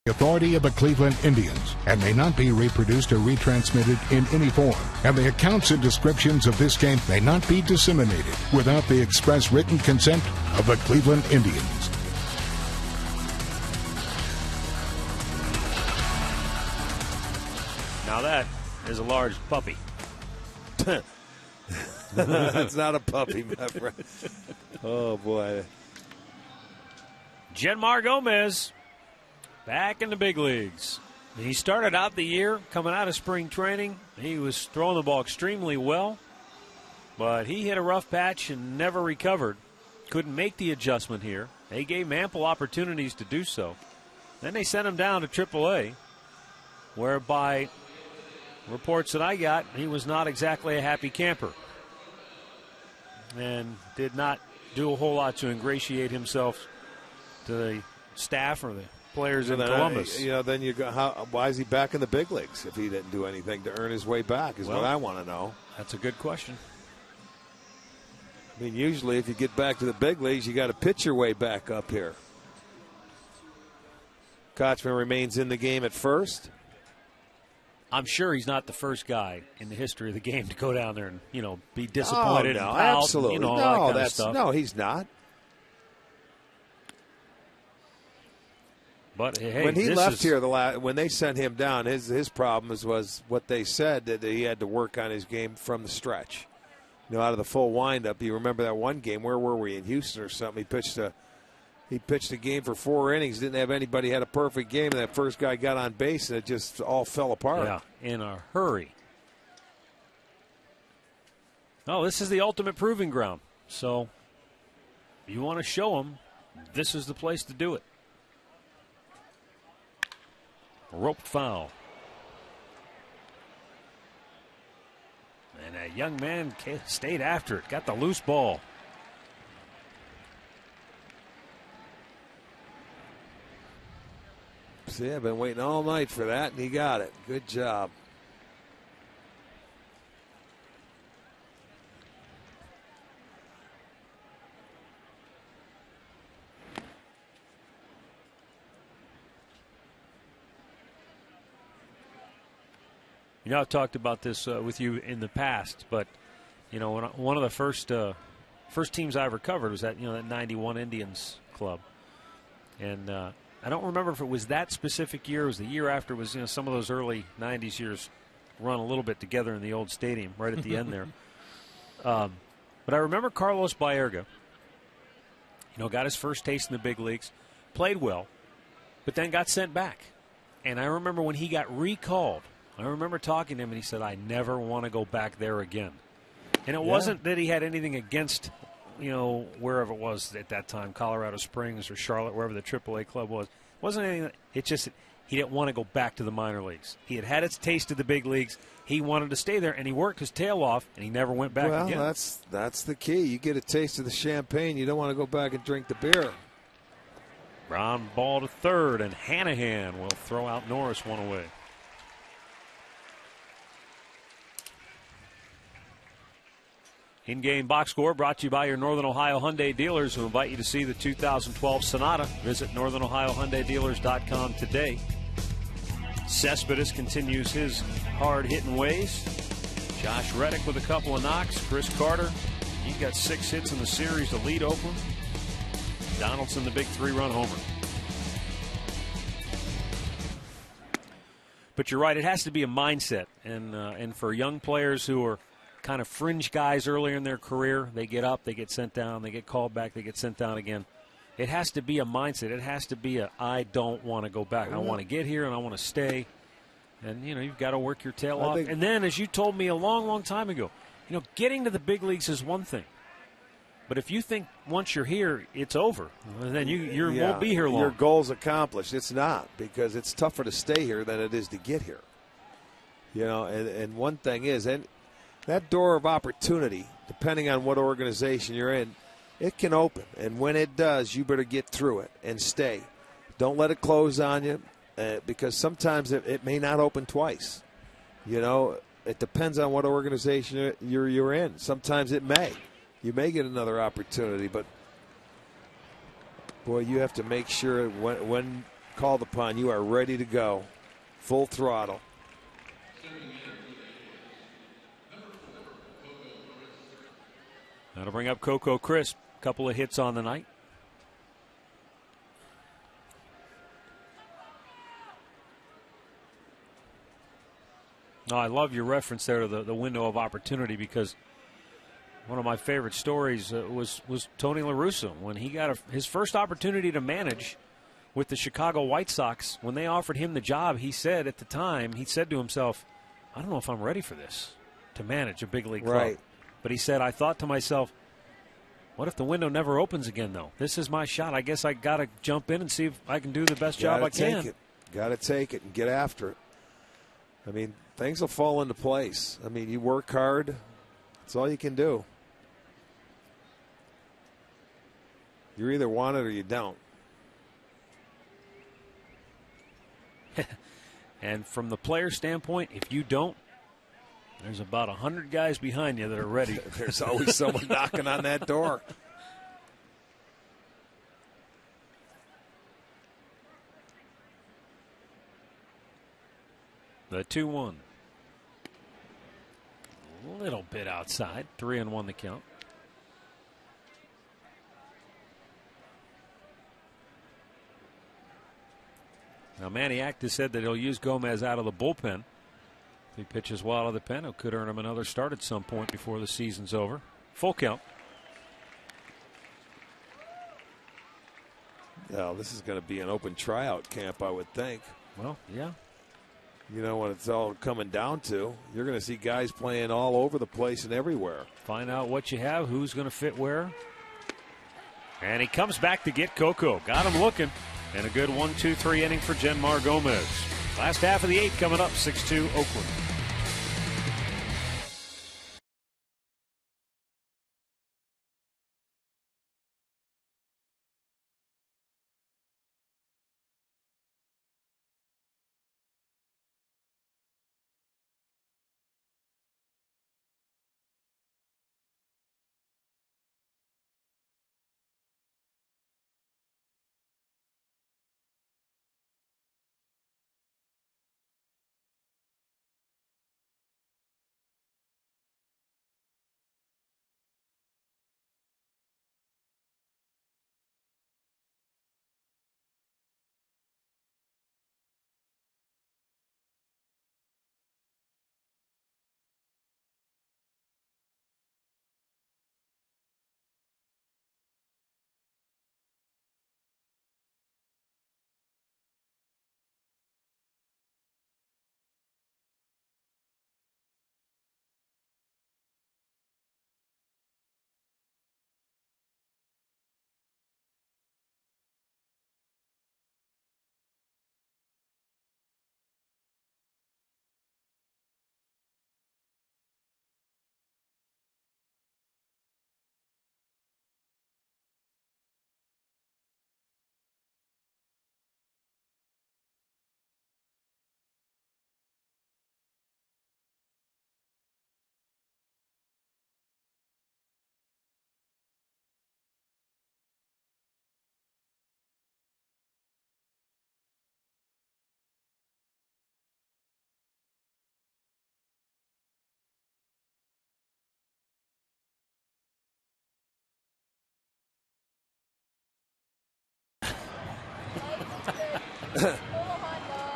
Authority of the Cleveland Indians and may not be reproduced or retransmitted in any form, and the accounts and descriptions of this game may not be disseminated without the express written consent of the Cleveland Indians. Now that is a large puppy. That's not a puppy, my friend. Oh, boy. Genmar Gomez back in the big leagues. He started out the year coming out of spring training. He was throwing the ball extremely well, but he hit a rough patch and never recovered. Couldn't make the adjustment here. They gave him ample opportunities to do so. Then they sent him down to AAA, whereby reports that I got, he was not exactly a happy camper and did not do a whole lot to ingratiate himself to the staff or the players in Columbus. Then you go, why is he back in the big leagues if he didn't do anything to earn his way back is what I want to know. That's a good question. I mean, usually if you get back to the big leagues, you got to pitch your way back up here. Kochman remains in the game at first. I'm sure he's not the first guy in the history of the game to go down there and, be disappointed. Oh, no, and pout, absolutely. all that kind of stuff. No, he's not. But hey, when he left here, when they sent him down, his problem was what they said, that he had to work on his game from the stretch. Out of the full windup. You remember that one game? Where were we, in Houston or something? He pitched a game for 4 innings. Didn't have anybody, had a perfect game, and that first guy got on base, and it just all fell apart. Yeah, in a hurry. Oh, this is the ultimate proving ground. So, you want to show them, this is the place to do it. Roped foul. And that young man stayed after it. Got the loose ball. See, I've been waiting all night for that, and he got it. Good job. I've talked about this with you in the past, but one of the first teams I ever covered was that that '91 Indians club, and I don't remember if it was that specific year. It was the year after. It was some of those early 90s years run a little bit together in the old stadium right at the end there. But I remember Carlos Baerga, got his first taste in the big leagues, played well, but then got sent back. And I remember when he got recalled, I remember talking to him, and he said, I never want to go back there again. And it wasn't that he had anything against, wherever it was at that time, Colorado Springs or Charlotte, wherever the AAA club was. It wasn't anything. It's just he didn't want to go back to the minor leagues. He had his taste of the big leagues. He wanted to stay there, and he worked his tail off, and he never went back again. Well, that's the key. You get a taste of the champagne, you don't want to go back and drink the beer. Brown ball to third, and Hanahan will throw out Norris one away. In-game box score brought to you by your Northern Ohio Hyundai dealers, who invite you to see the 2012 Sonata. Visit NorthernOhioHyundaiDealers.com today. Cespedes continues his hard-hitting ways. Josh Reddick with a couple of knocks. Chris Carter, he got 6 hits in the series to lead Oakland. Donaldson, the big 3-run homer. But you're right, it has to be a mindset. And for young players who are kind of fringe guys earlier in their career, they get up, they get sent down, they get called back, they get sent down again. It has to be a mindset. It has to be I don't want to go back. I want to get here and I want to stay. And, you've got to work your tail off. And then, as you told me a long, long time ago, getting to the big leagues is one thing. But if you think once you're here, it's over, then you won't be here long. Your goal's accomplished. It's not, because it's tougher to stay here than it is to get here. And one thing is, and that door of opportunity, depending on what organization you're in, it can open. And when it does, you better get through it and stay. Don't let it close on you, because sometimes it may not open twice. It depends on what organization you're in. Sometimes it may. You may get another opportunity, but, boy, you have to make sure when called upon, you are ready to go, full throttle. That'll bring up Coco Crisp. Couple of hits on the night. No, I love your reference there to the window of opportunity, because one of my favorite stories was Tony La Russa when he got his first opportunity to manage with the Chicago White Sox. When they offered him the job, he said at the time, he said to himself, I don't know if I'm ready for this, to manage a big league club. Right. But he said, I thought to myself, what if the window never opens again, though? This is my shot. I guess I got to jump in and see if I can do the best job I can. Got to take it and get after it. I mean, things will fall into place. I mean, you work hard. That's all you can do. You either want it or you don't. And from the player standpoint, if you don't, there's about 100 guys behind you that are ready. There's always someone knocking on that door. The 2-1. A little bit outside. 3-1 the count. Now, Manny Acta said that he'll use Gomez out of the bullpen. If he pitches well out of the pen, it could earn him another start at some point before the season's over. Full count. Now, this is going to be an open tryout camp, I would think. Well, yeah. When it's all coming down to, you're going to see guys playing all over the place and everywhere. Find out what you have, who's going to fit where. And he comes back to get Coco. Got him looking. And a good 1-2-3 inning for Genmar Gomez. Last half of the 8th coming up, 6-2 Oakland.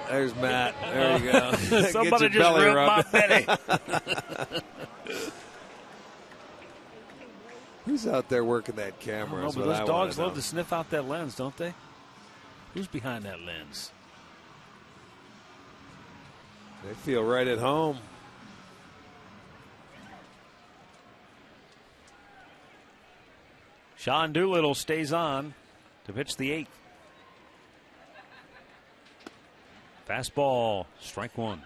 There's Matt. There you go. Somebody Get your just belly rubbed my rubbed. belly. Who's out there working that camera? But those dogs love to sniff out that lens, don't they? Who's behind that lens? They feel right at home. Sean Doolittle stays on to pitch the 8th. Fastball, strike one.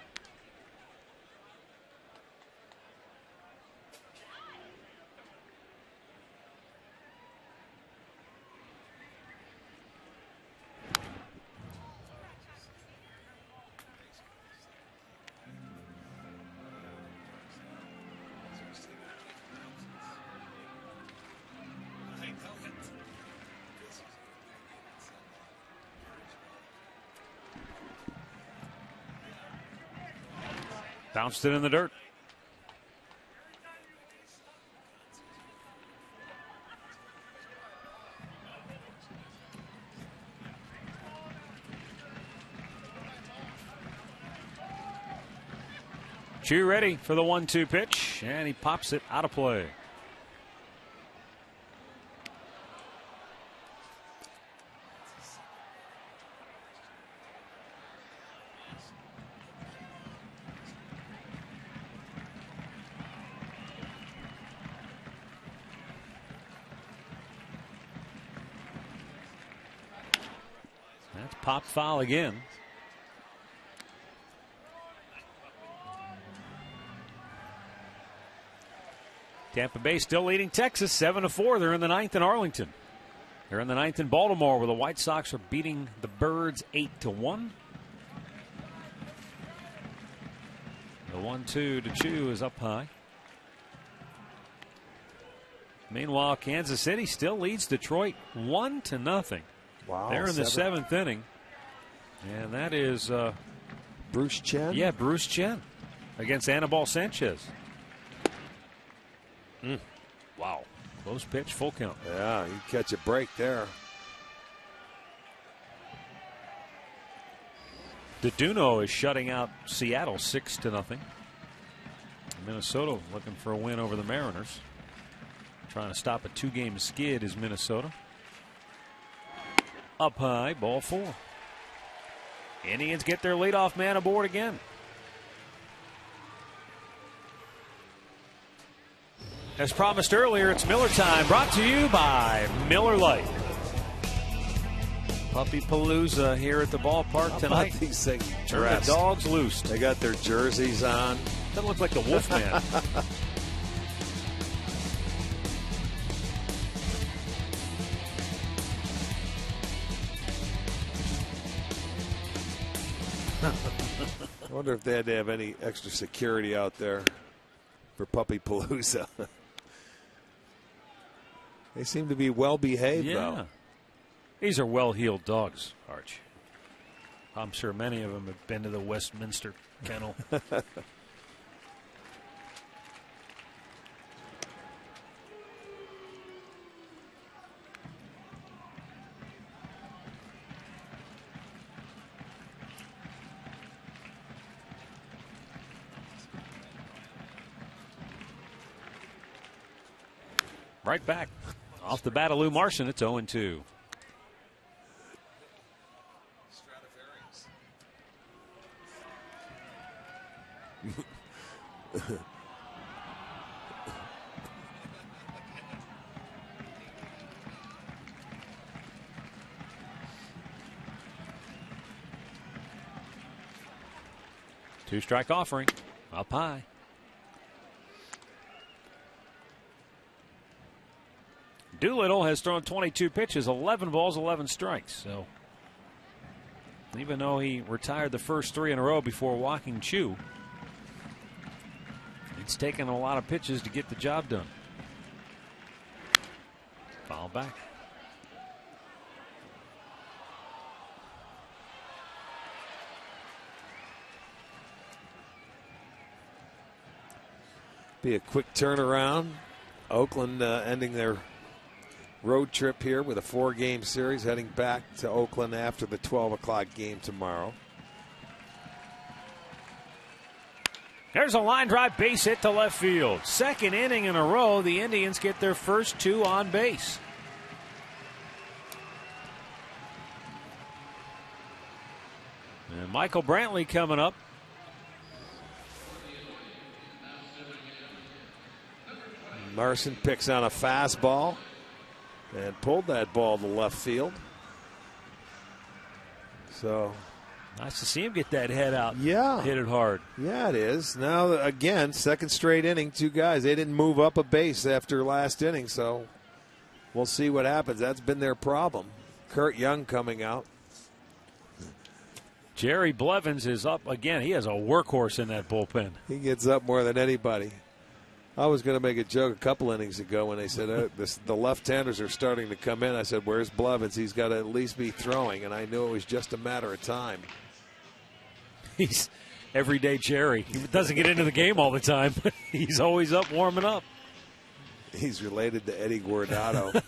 Bounced it in the dirt. Chu ready for the 1-2 pitch, and he pops it out of play. That's popped foul again. Tampa Bay still leading Texas 7-4. They're in the 9th in Arlington. They're in the 9th in Baltimore, where the White Sox are beating the Birds 8-1. The 1-2 to Chu is up high. Meanwhile, Kansas City still leads Detroit 1-0. Wow. They're in the 7th inning. And that is Bruce Chen? Yeah, Bruce Chen against Anibal Sanchez. Wow. Close pitch, full count. Yeah, you catch a break there. DeDuno is shutting out Seattle 6-0. Minnesota looking for a win over the Mariners. Trying to stop a 2-game skid is Minnesota. Up high, ball 4. Indians get their leadoff man aboard again. As promised earlier, it's Miller time, brought to you by Miller Lite. Puppy Palooza here at the ballpark tonight. These things Turn the dogs loose. They got their jerseys on. Doesn't look like the Wolfman. I wonder if they had to have any extra security out there for Puppy Palooza. They seem to be well behaved, though. These are well-heeled dogs, Arch. I'm sure many of them have been to the Westminster Kennel. Right back. Off the bat of Lou Marson, it's 0-2. Two-strike offering. Up high. Doolittle has thrown 22 pitches, 11 balls, 11 strikes. So even though he retired the first 3 in a row before walking Chu, it's taken a lot of pitches to get the job done. Foul back. Be a quick turnaround. Oakland ending their road trip here with a 4-game series heading back to Oakland after the 12 o'clock game tomorrow. There's a line drive base hit to left field. Second inning in a row, the Indians get their first 2 on base. And Michael Brantley coming up. Marson picks on a fastball and pulled that ball to left field. So nice to see him get that head out. Yeah. Hit it hard. Yeah, it is. Now, again, second straight inning, 2 guys. They didn't move up a base after last inning, so we'll see what happens. That's been their problem. Kurt Young coming out. Jerry Blevins is up again. He has a workhorse in that bullpen. He gets up more than anybody. I was going to make a joke a couple innings ago when they said the left-handers are starting to come in. I said, where's Blevins? He's got to at least be throwing, and I knew it was just a matter of time. He's everyday Jerry. He doesn't get into the game all the time, but he's always up warming up. He's related to Eddie Guardado.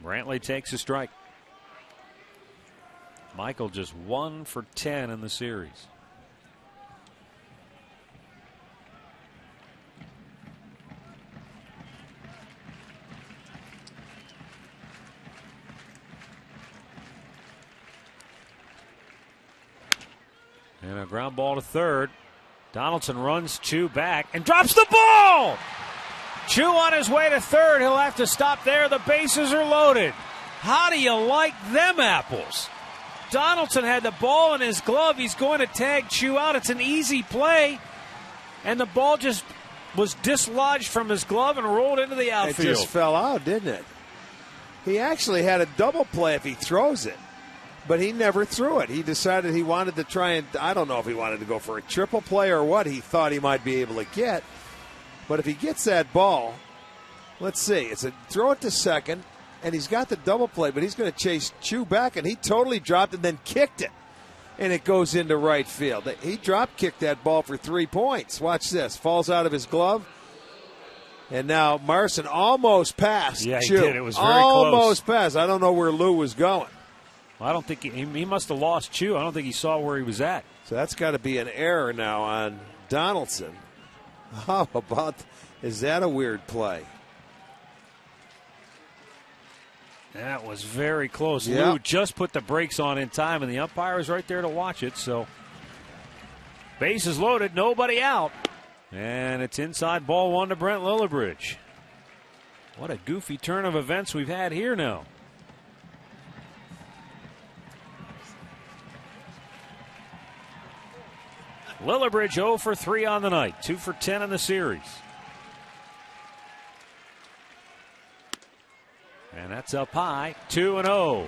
Brantley takes a strike. Michael just 1 for 10 in the series. And a ground ball to third. Donaldson runs 2 back and drops the ball! Chu on his way to third. He'll have to stop there. The bases are loaded. How do you like them apples? Donaldson had the ball in his glove. He's going to tag Chu out. It's an easy play. And the ball just was dislodged from his glove and rolled into the outfield. It just fell out, didn't it? He actually had a double play if he throws it. But he never threw it. He decided he wanted to try and, I don't know if he wanted to go for a triple play or what he thought he might be able to get. But if he gets that ball, let's see. It's a throw it to second, and he's got the double play, but he's going to chase Chu back, and he totally dropped and then kicked it. And it goes into right field. He drop kicked that ball for 3 points. Watch this. Falls out of his glove. And now Marson almost passed Yeah, he Chu. did. It was very almost close. passed. I don't know where Lou was going. Well, I don't think he must have lost Chu. I don't think he saw where he was at. So that's got to be an error now on Donaldson. How about, is that a weird play? That was very close. Yep. Lou just put the brakes on in time, and the umpire was right there to watch it. So, bases loaded, nobody out. And it's inside ball 1 to Brent Lillibridge. What a goofy turn of events we've had here now. Lillibridge 0 for 3 on the night, 2 for 10 in the series. And that's up high, 2-0.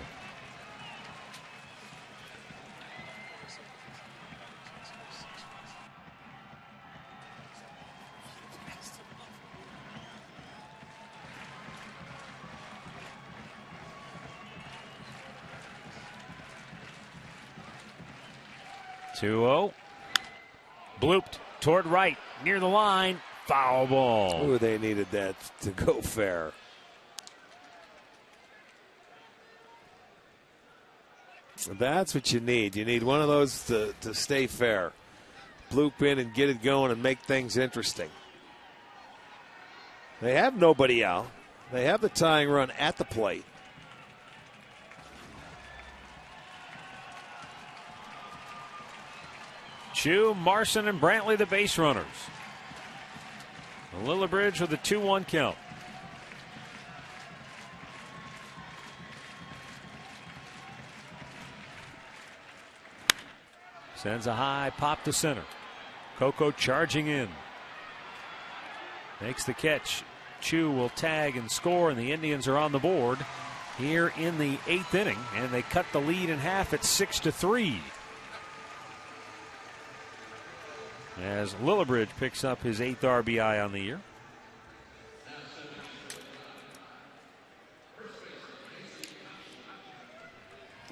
Blooped toward right, near the line, foul ball. Ooh, they needed that to go fair. That's what you need. You need one of those to stay fair. Bloop in and get it going and make things interesting. They have nobody out. They have the tying run at the plate. Chu, Marson, and Brantley, the base runners. Lillibridge with a 2-1 count. Sends a high pop to center. Coco charging in. Makes the catch. Chu will tag and score, and the Indians are on the board here in the 8th inning, and they cut the lead in half at 6-3. as Lillibridge picks up his 8th RBI on the year.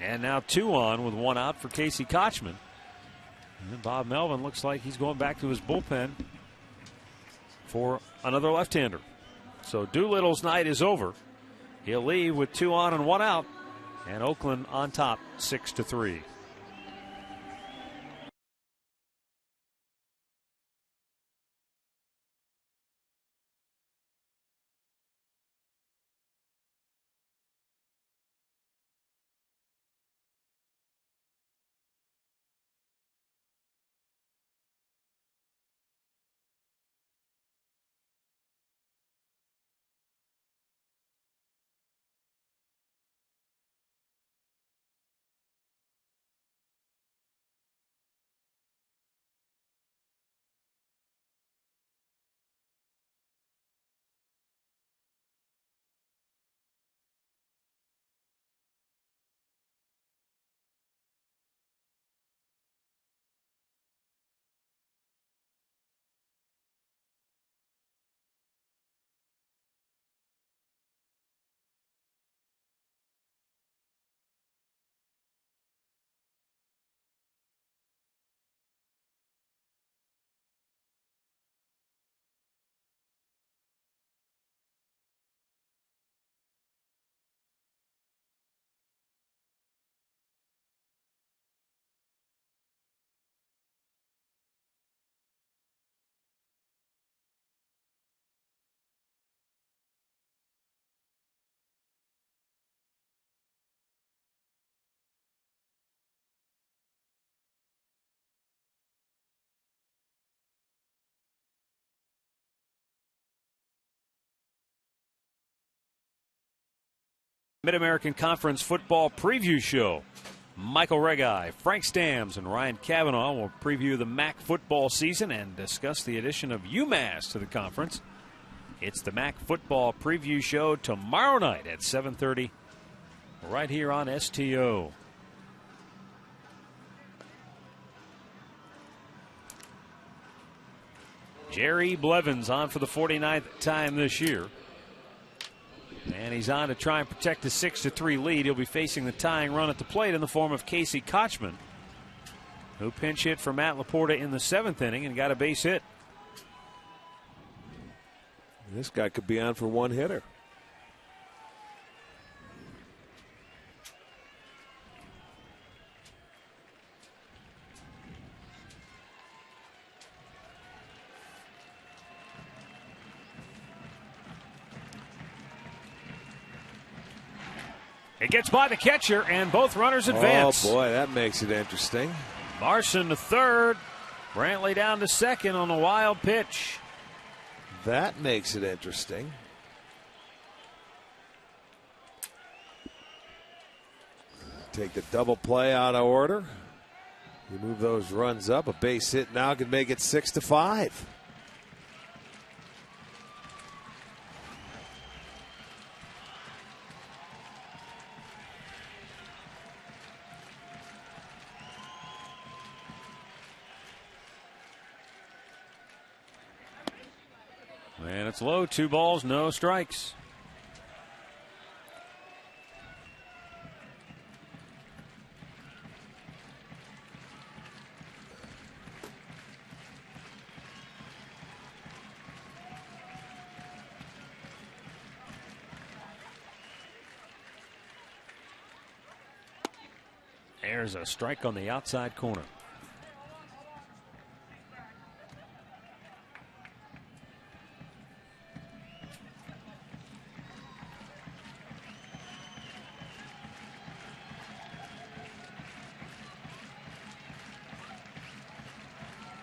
And now 2 on with 1 out for Casey Kochman. And Bob Melvin looks like he's going back to his bullpen for another left-hander. So Doolittle's night is over. He'll leave with 2 on and 1 out. And Oakland on top 6-3. Mid-American Conference Football Preview Show. Michael Regai, Frank Stams, and Ryan Cavanaugh will preview the MAC football season and discuss the addition of UMass to the conference. It's the MAC Football Preview Show tomorrow night at 7:30 right here on STO. Jerry Blevins on for the 49th time this year. And he's on to try and protect the 6-3 lead. He'll be facing the tying run at the plate in the form of Casey Kochman, who pinch hit for Matt Laporta in the 7th inning and got a base hit. This guy could be on for 1 hitter. It gets by the catcher, and both runners advance. Oh, boy, that makes it interesting. Marson to third. Brantley down to second on a wild pitch. That makes it interesting. Take the double play out of order. You move those runs up. A base hit now could make it 6-5. And it's low, 2 balls, no strikes. There's a strike on the outside corner.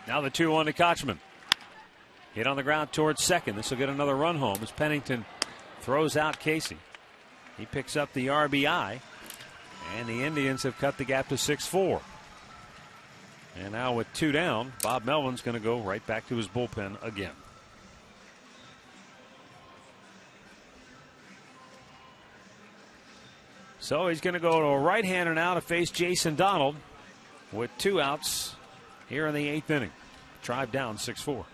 Now the 2-1 to Kochman. Hit on the ground towards second. This will get another run home as Pennington throws out Casey. He picks up the RBI, and the Indians have cut the gap to 6-4. And now with 2 down, Bob Melvin's going to go right back to his bullpen again. So he's going to go to a right-hander now to face Jason Donald with 2 outs here in the 8th inning. Tribe down 6-4.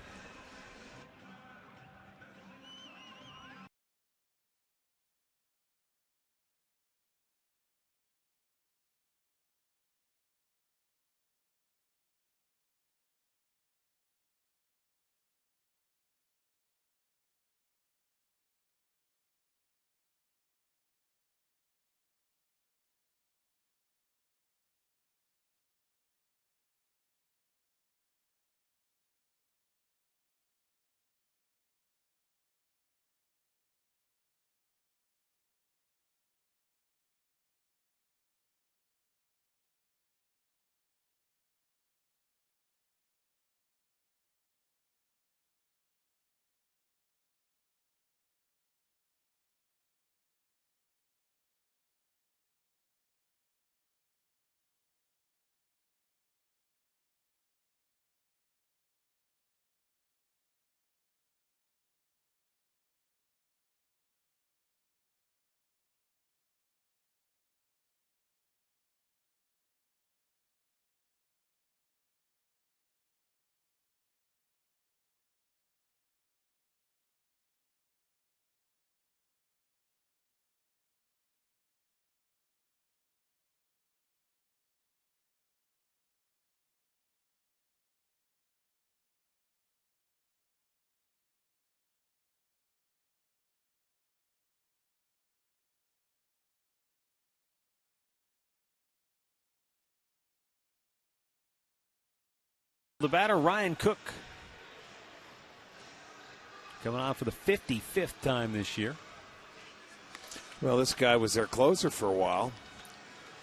The batter, Ryan Cook, coming on for the 55th time this year. Well, this guy was their closer for a while.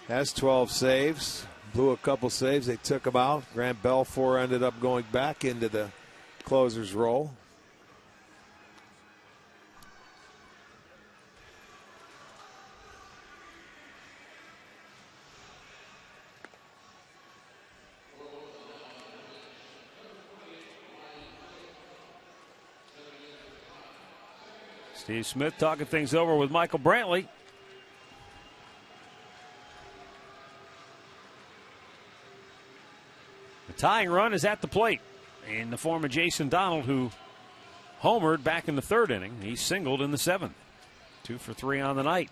Has 12 saves. Blew a couple saves. They took him out. Grant Belfour ended up going back into the closer's role. Steve Smith talking things over with Michael Brantley. The tying run is at the plate in the form of Jason Donald, who homered back in the third inning. He singled in the seventh. 2 for 3 on the night.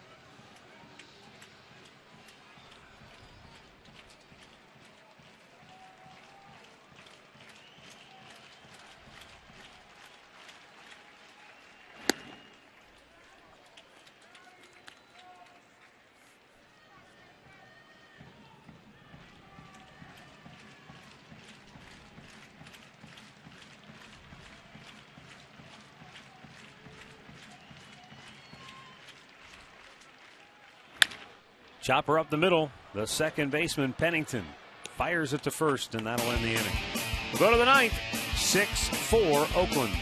Chopper up the middle. The second baseman, Pennington, fires it to first, and that'll end the inning. We'll go to the ninth. 6-4 Oakland.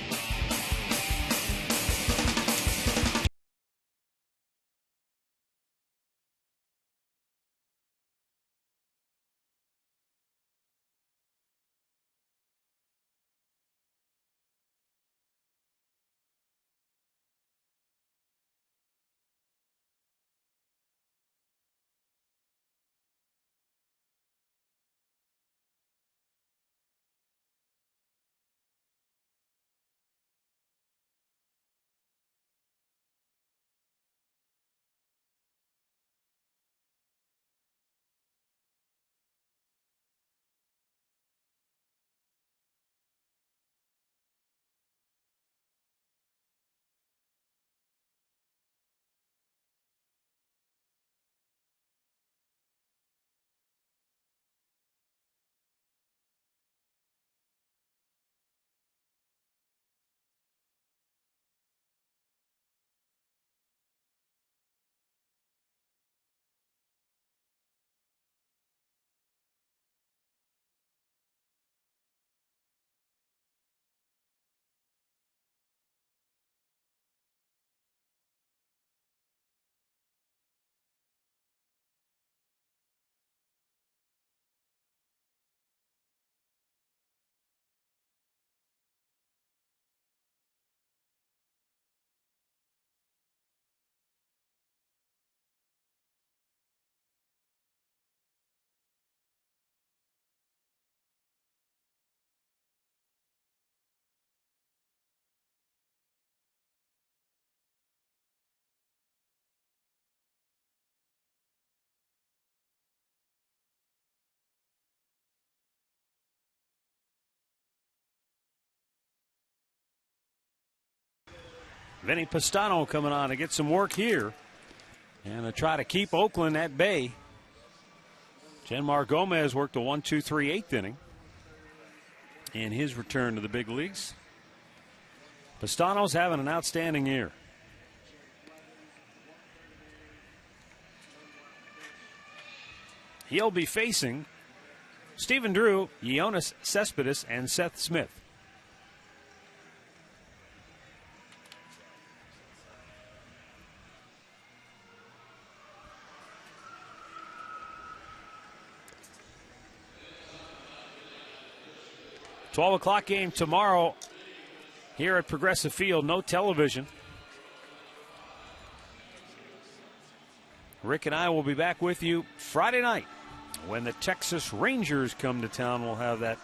Vinny Pistano coming on to get some work here and try to keep Oakland at bay. Genmar Gomez worked a 1-2-3 eighth inning in his return to the big leagues. Pistano's having an outstanding year. He'll be facing Stephen Drew, Yoenis Cespedes, and Seth Smith. $12 game tomorrow here at Progressive Field. No television. Rick and I will be back with you Friday night when the Texas Rangers come to town. We'll have that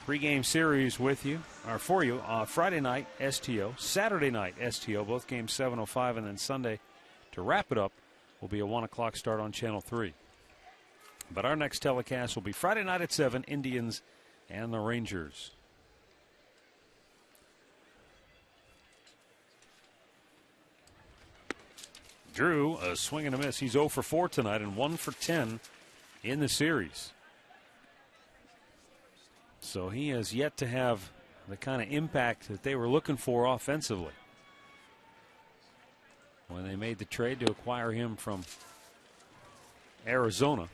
pregame series with you, or for you. Friday night, STO. Saturday night, STO. Both games 7:05, and then Sunday to wrap it up will be a 1 o'clock start on Channel 3. But our next telecast will be Friday night at 7, Indians and the Rangers. Drew, a swing and a miss. He's 0 for 4 tonight and 1 for 10 in the series. So he has yet to have the kind of impact that they were looking for offensively when they made the trade to acquire him from Arizona.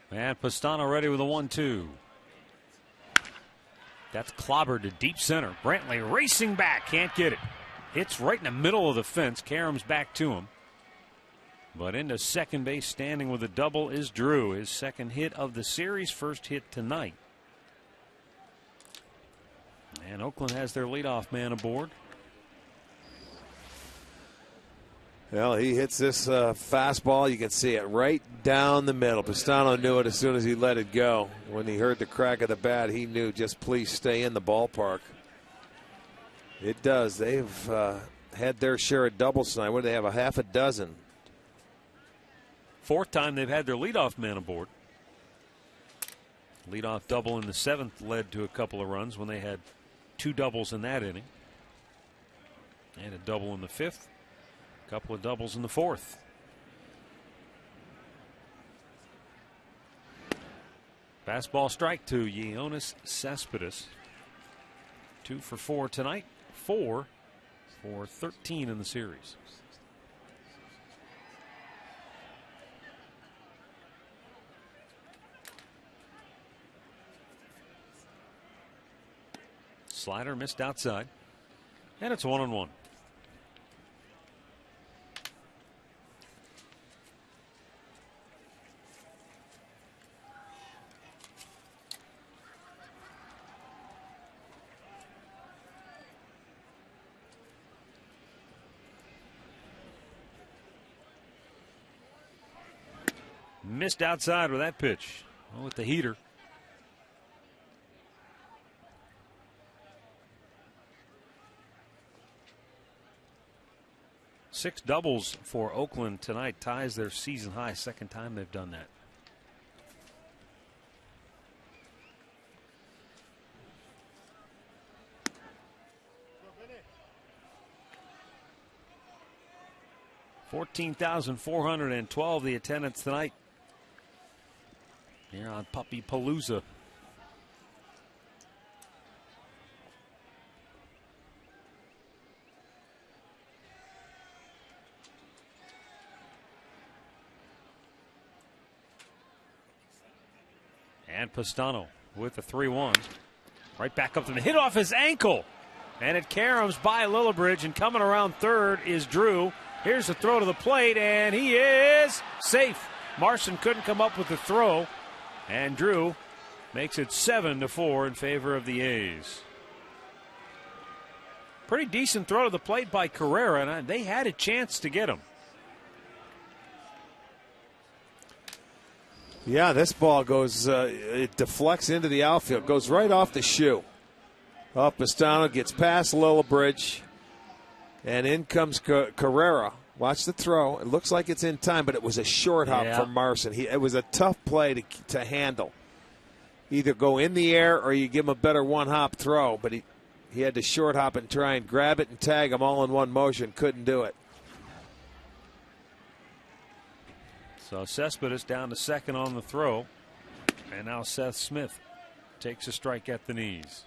And Pistano ready with a 1-2. That's clobbered to deep center. Brantley racing back, can't get it. Hits right in the middle of the fence. Karem's back to him. But into second base, standing with a double, is Drew. His second hit of the series, first hit tonight. And Oakland has their leadoff man aboard. Well, he hits this fastball. You can see it right down the middle. Pistano knew it as soon as he let it go. When he heard the crack of the bat, he knew just please stay in the ballpark. It does. They've had their share of doubles tonight. What do they have? A half a dozen. Fourth time they've had their leadoff man aboard. Leadoff double in the seventh led to a couple of runs when they had 2 doubles in that inning. And a double in the fifth. Couple of doubles in the fourth. Fastball strike to Yoenis Cespedes. 2 for 4 tonight. 4 for 13 in the series. Slider missed outside. And it's 1-1. Missed outside with that pitch. Oh, with the heater. Six doubles for Oakland tonight. Ties their season high. Second time they've done that. $14,412 the attendance tonight here on Puppy Palooza. And Pistano with the 3-1. Right back up to the hit off his ankle. And it caroms by Lillibridge, and coming around third is Drew. Here's the throw to the plate, and he is safe. Marson couldn't come up with the throw, and Drew makes it 7-4 in favor of the A's. Pretty decent throw to the plate by Carrera, and they had a chance to get him. Yeah, this ball goes, it deflects into the outfield, goes right off the shoe. Pistano gets past Lillibridge, and in comes Carrera. Watch the throw. It looks like it's in time, but it was a short hop from Marson. It was a tough play to handle. Either go in the air or you give him a better one-hop throw, but he had to short hop and try and grab it and tag him all in one motion. Couldn't do it. So Cespedes down to second on the throw, and now Seth Smith takes a strike at the knees.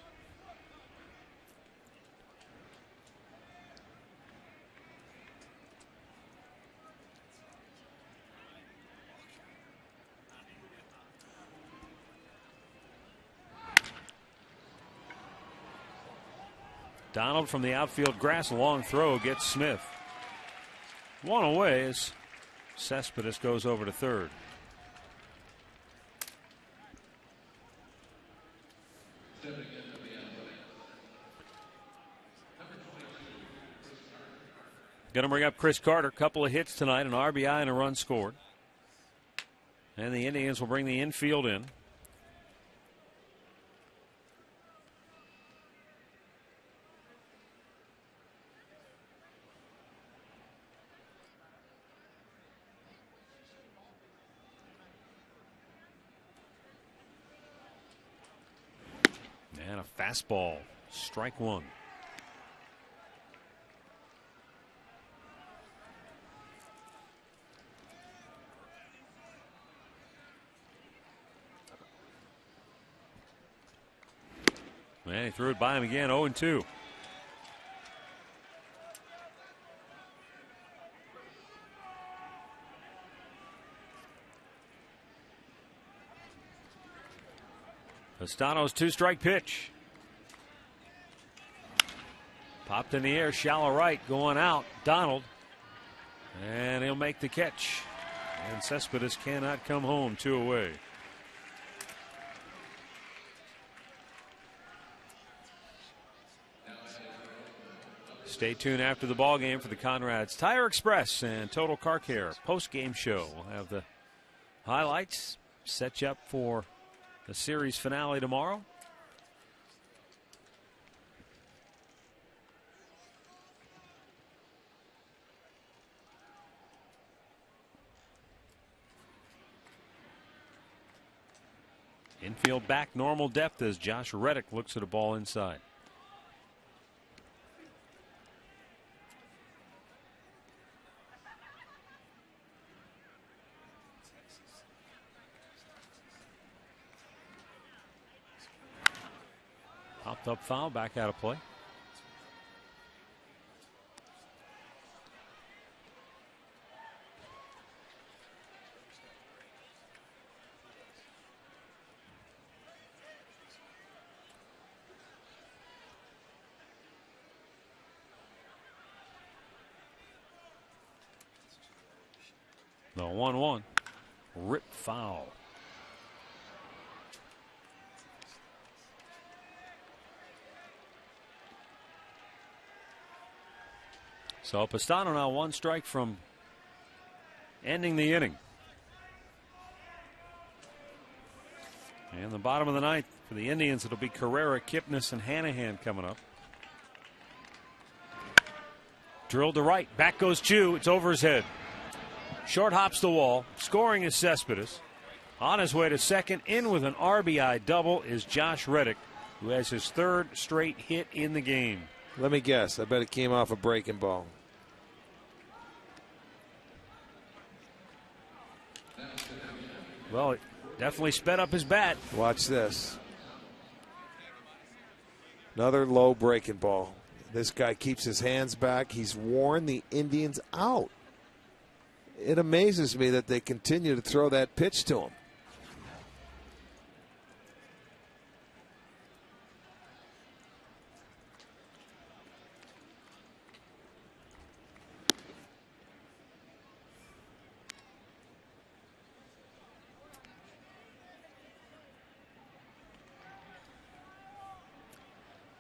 Donald from the outfield grass, long throw gets Smith. One away as Cespedes goes over to third. Going to bring up Chris Carter. Couple of hits tonight, an RBI and a run scored. And the Indians will bring the infield in. And a fastball, strike one. And he threw it by him again, 0-2. Pistano's two-strike pitch. Popped in the air, shallow right, going out. Donald. And he'll make the catch. And Cespedes cannot come home, 2 away. Stay tuned after the ball game for the Conrad's Tire Express and Total Car Care post-game show. We'll have the highlights, set you up for the series finale tomorrow. Infield back, normal depth as Josh Reddick looks at a ball inside. Popped up foul, back out of play. The 1-1. Rip foul. So Pistano now 1 strike from ending the inning. And the bottom of the ninth for the Indians, it'll be Carrera, Kipnis, and Hanahan coming up. Drilled to right. Back goes Chu. It's over his head. Short hops the wall. Scoring is Cespedes. On his way to second, in with an RBI double, is Josh Reddick, who has his 3rd straight hit in the game. Let me guess. I bet it came off a breaking ball. Well, it definitely sped up his bat. Watch this. Another low breaking ball. This guy keeps his hands back. He's worn the Indians out. It amazes me that they continue to throw that pitch to him.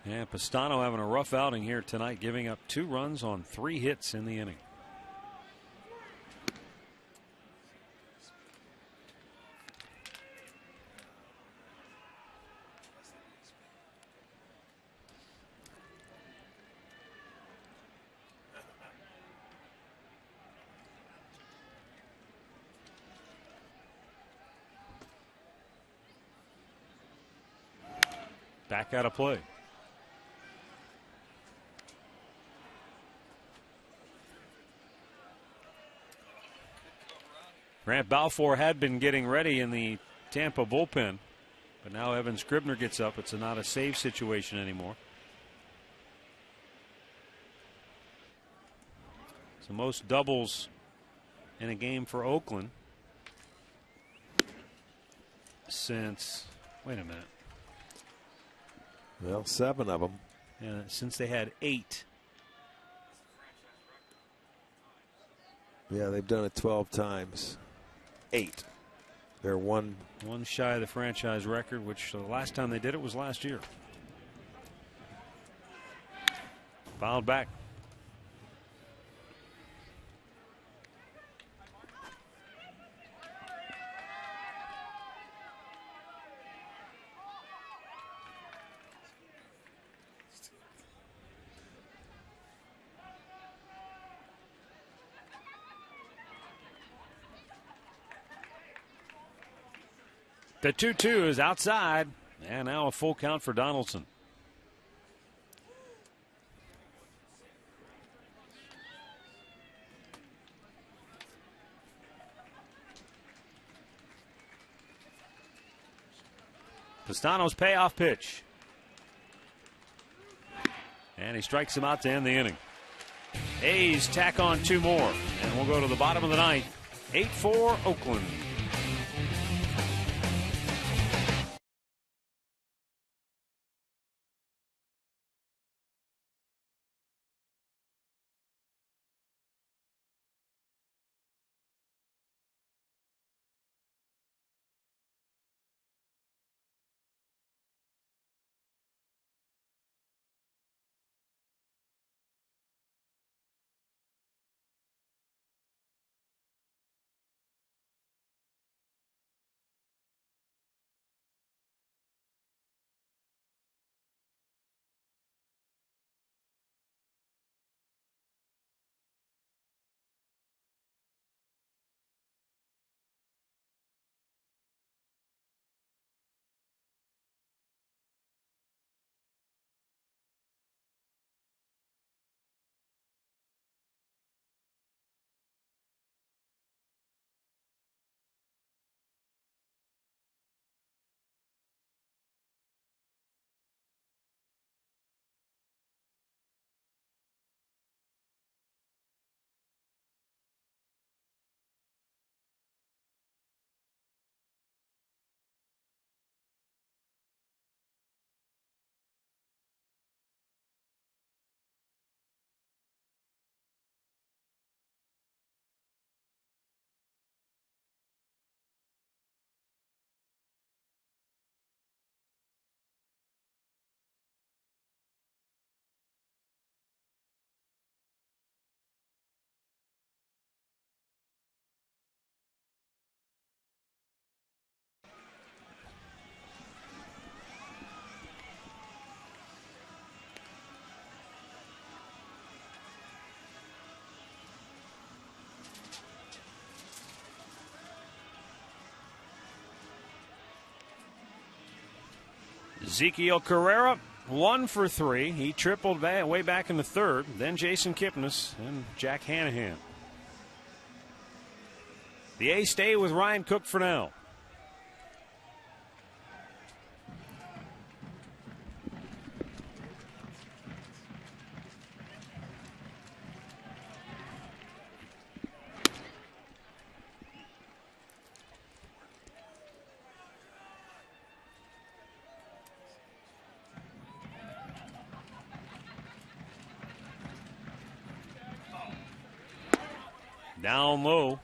And Pistano having a rough outing here tonight, giving up 2 runs on 3 hits in the inning. back out of play. Grant Balfour had been getting ready in the Tampa bullpen, but now Evan Scribner gets up. It's not a save situation anymore. So most doubles in a game for Oakland since, wait a minute. Well, 7 of them. Yeah, since they had 8. Yeah, they've done it 12 times. 8. They're one shy of the franchise record, which the last time they did it was last year. Fouled back. The 2-2 is outside, and now a full count for Donaldson. Pastano's payoff pitch. And he strikes him out to end the inning. A's tack on 2 more, and we'll go to the bottom of the ninth. 8-4 Oakland. Ezekiel Carrera, 1 for 3. He tripled way back in the third. Then Jason Kipnis and Jack Hanahan. The A's stay with Ryan Cook for now. Down low.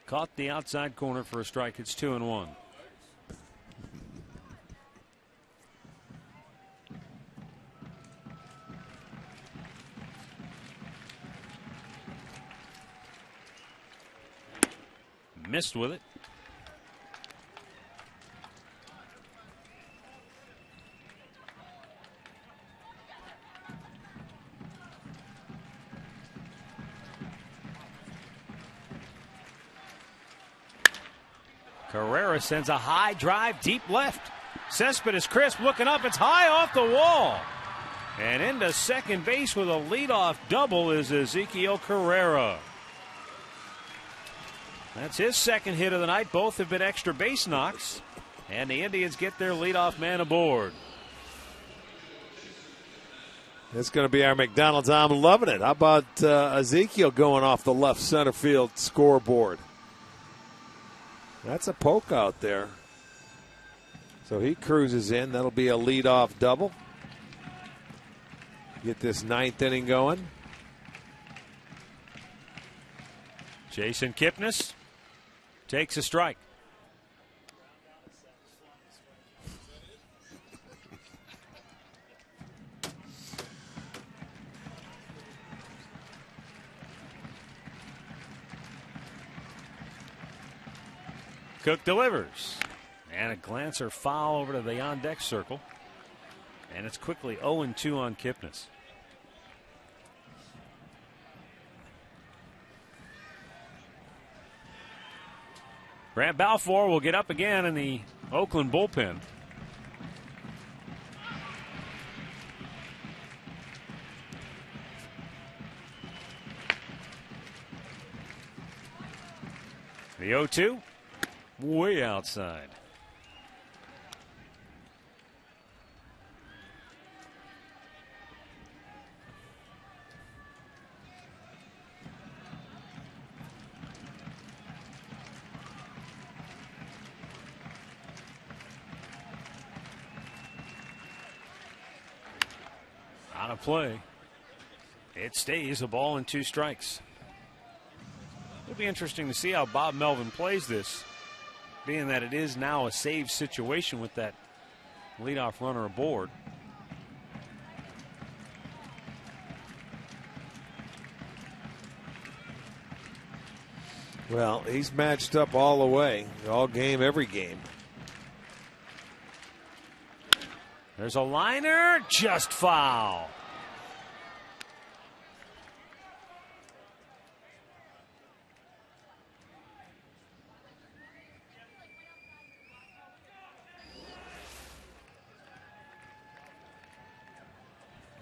Caught the outside corner for a strike. It's 2-1. Missed with it. Carrera sends a high drive deep left. Cespedes crisp looking up. It's high off the wall. And into second base with a leadoff double is Ezekiel Carrera. That's his second hit of the night. Both have been extra base knocks. And the Indians get their leadoff man aboard. It's going to be our McDonald's. I'm loving it. How about Ezekiel going off the left center field scoreboard? That's a poke out there. So he cruises in. That'll be a leadoff double. Get this ninth inning going. Jason Kipnis takes a strike. Cook delivers. And a glancer foul over to the on-deck circle. And it's quickly 0-2 on Kipnis. Brant Balfour will get up again in the Oakland bullpen. The 0-2, way outside. Out of play. It stays a ball and 2 strikes. It'll be interesting to see how Bob Melvin plays this, being that it is now a save situation with that leadoff runner aboard. Well, he's matched up all the way, all game, every game. There's a liner, just foul.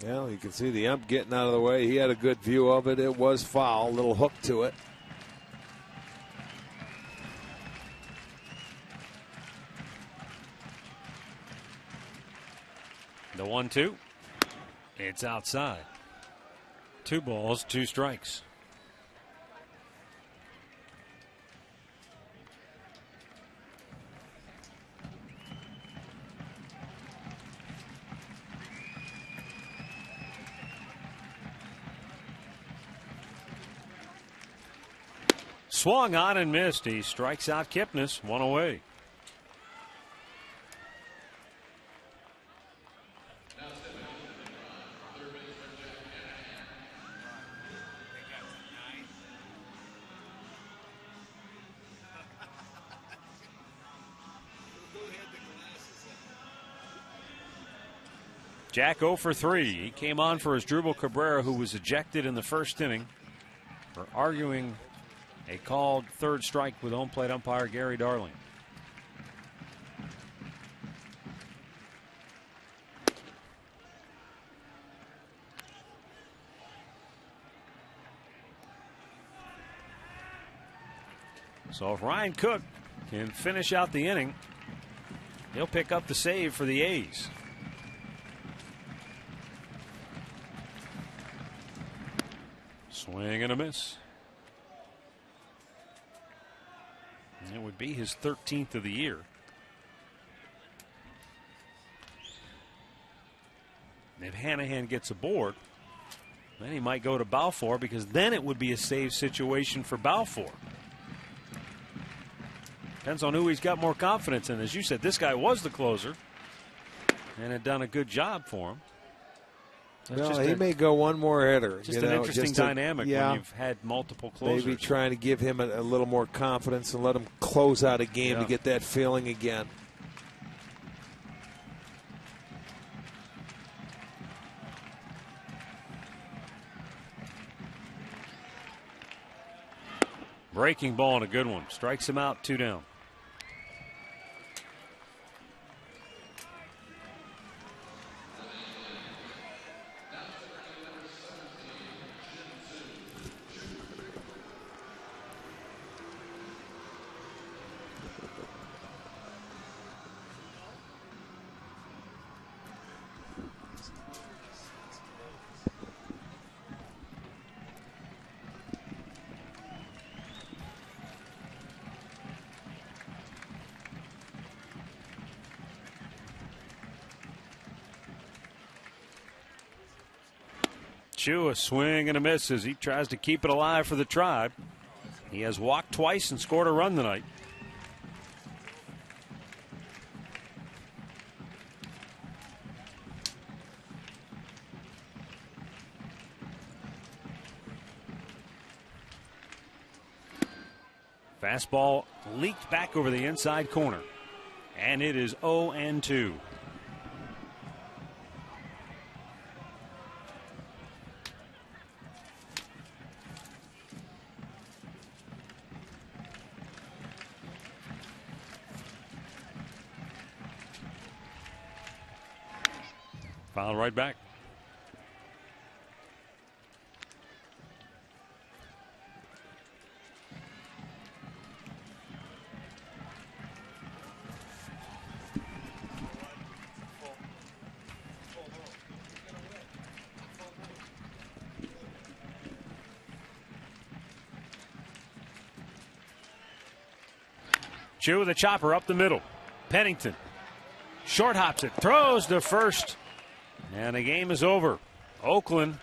Well, you can see the ump getting out of the way. He had a good view of it. It was foul, little hook to it. The 1-2. It's outside. 2 balls, 2 strikes. Swung on and missed. He strikes out Kipnis, 1 away. Jack 0 for 3. He came on for Asdrubal Cabrera, who was ejected in the first inning for arguing a called third strike with home plate umpire Gary Darling. So if Ryan Cook can finish out the inning, he'll pick up the save for the A's. Swing and a miss. And it would be his 13th of the year. And if Hanahan gets aboard, then he might go to Balfour, because then it would be a save situation for Balfour. Depends on who he's got more confidence in. As you said, this guy was the closer and had done a good job for him. Well, he may go one more hitter. Just an interesting dynamic when you've had multiple closers. Maybe trying to give him a little more confidence and let him close out a game to get that feeling again. Breaking ball and a good one. Strikes him out, 2 down. Chu, a swing and a miss as he tries to keep it alive for the Tribe. He has walked twice and scored a run tonight. Fastball leaked back over the inside corner. And it is 0-2. Foul right back. Chu with a chopper up the middle. Pennington short hops it, throws to first, and the game is over. Oakland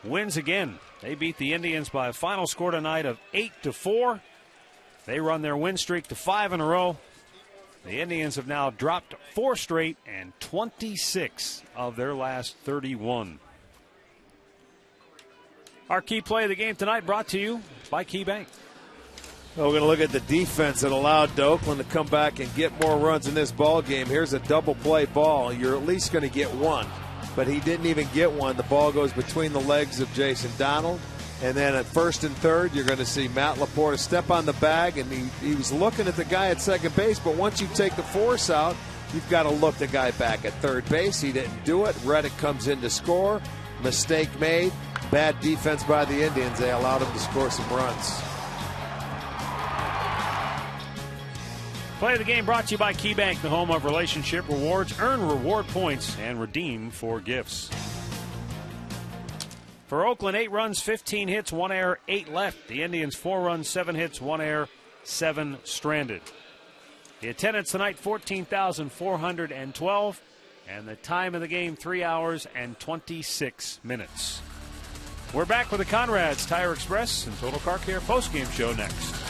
wins again. They beat the Indians by a final score tonight of 8-4. They run their win streak to 5 in a row. The Indians have now dropped 4 straight and 26 of their last 31. Our key play of the game tonight brought to you by KeyBank. Well, we're going to look at the defense that allowed Oakland to come back and get more runs in this ball game. Here's a double play ball. You're at least going to get one, but he didn't even get one. The ball goes between the legs of Jason Donald. And then at first and third, you're going to see Matt Laporta step on the bag, and he was looking at the guy at second base. But once you take the force out, you've got to look the guy back at third base. He didn't do it. Reddick comes in to score. Mistake made. Bad defense by the Indians. They allowed him to score some runs. Play of the game brought to you by KeyBank, the home of relationship rewards. Earn reward points and redeem for gifts. For Oakland, 8 runs, 15 hits, 1 error, 8 left. The Indians, 4 runs, 7 hits, 1 error, 7 stranded. The attendance tonight, 14,412. And the time of the game, 3 hours and 26 minutes. We're back with the Conrad's Tire Express and Total Car Care postgame show next.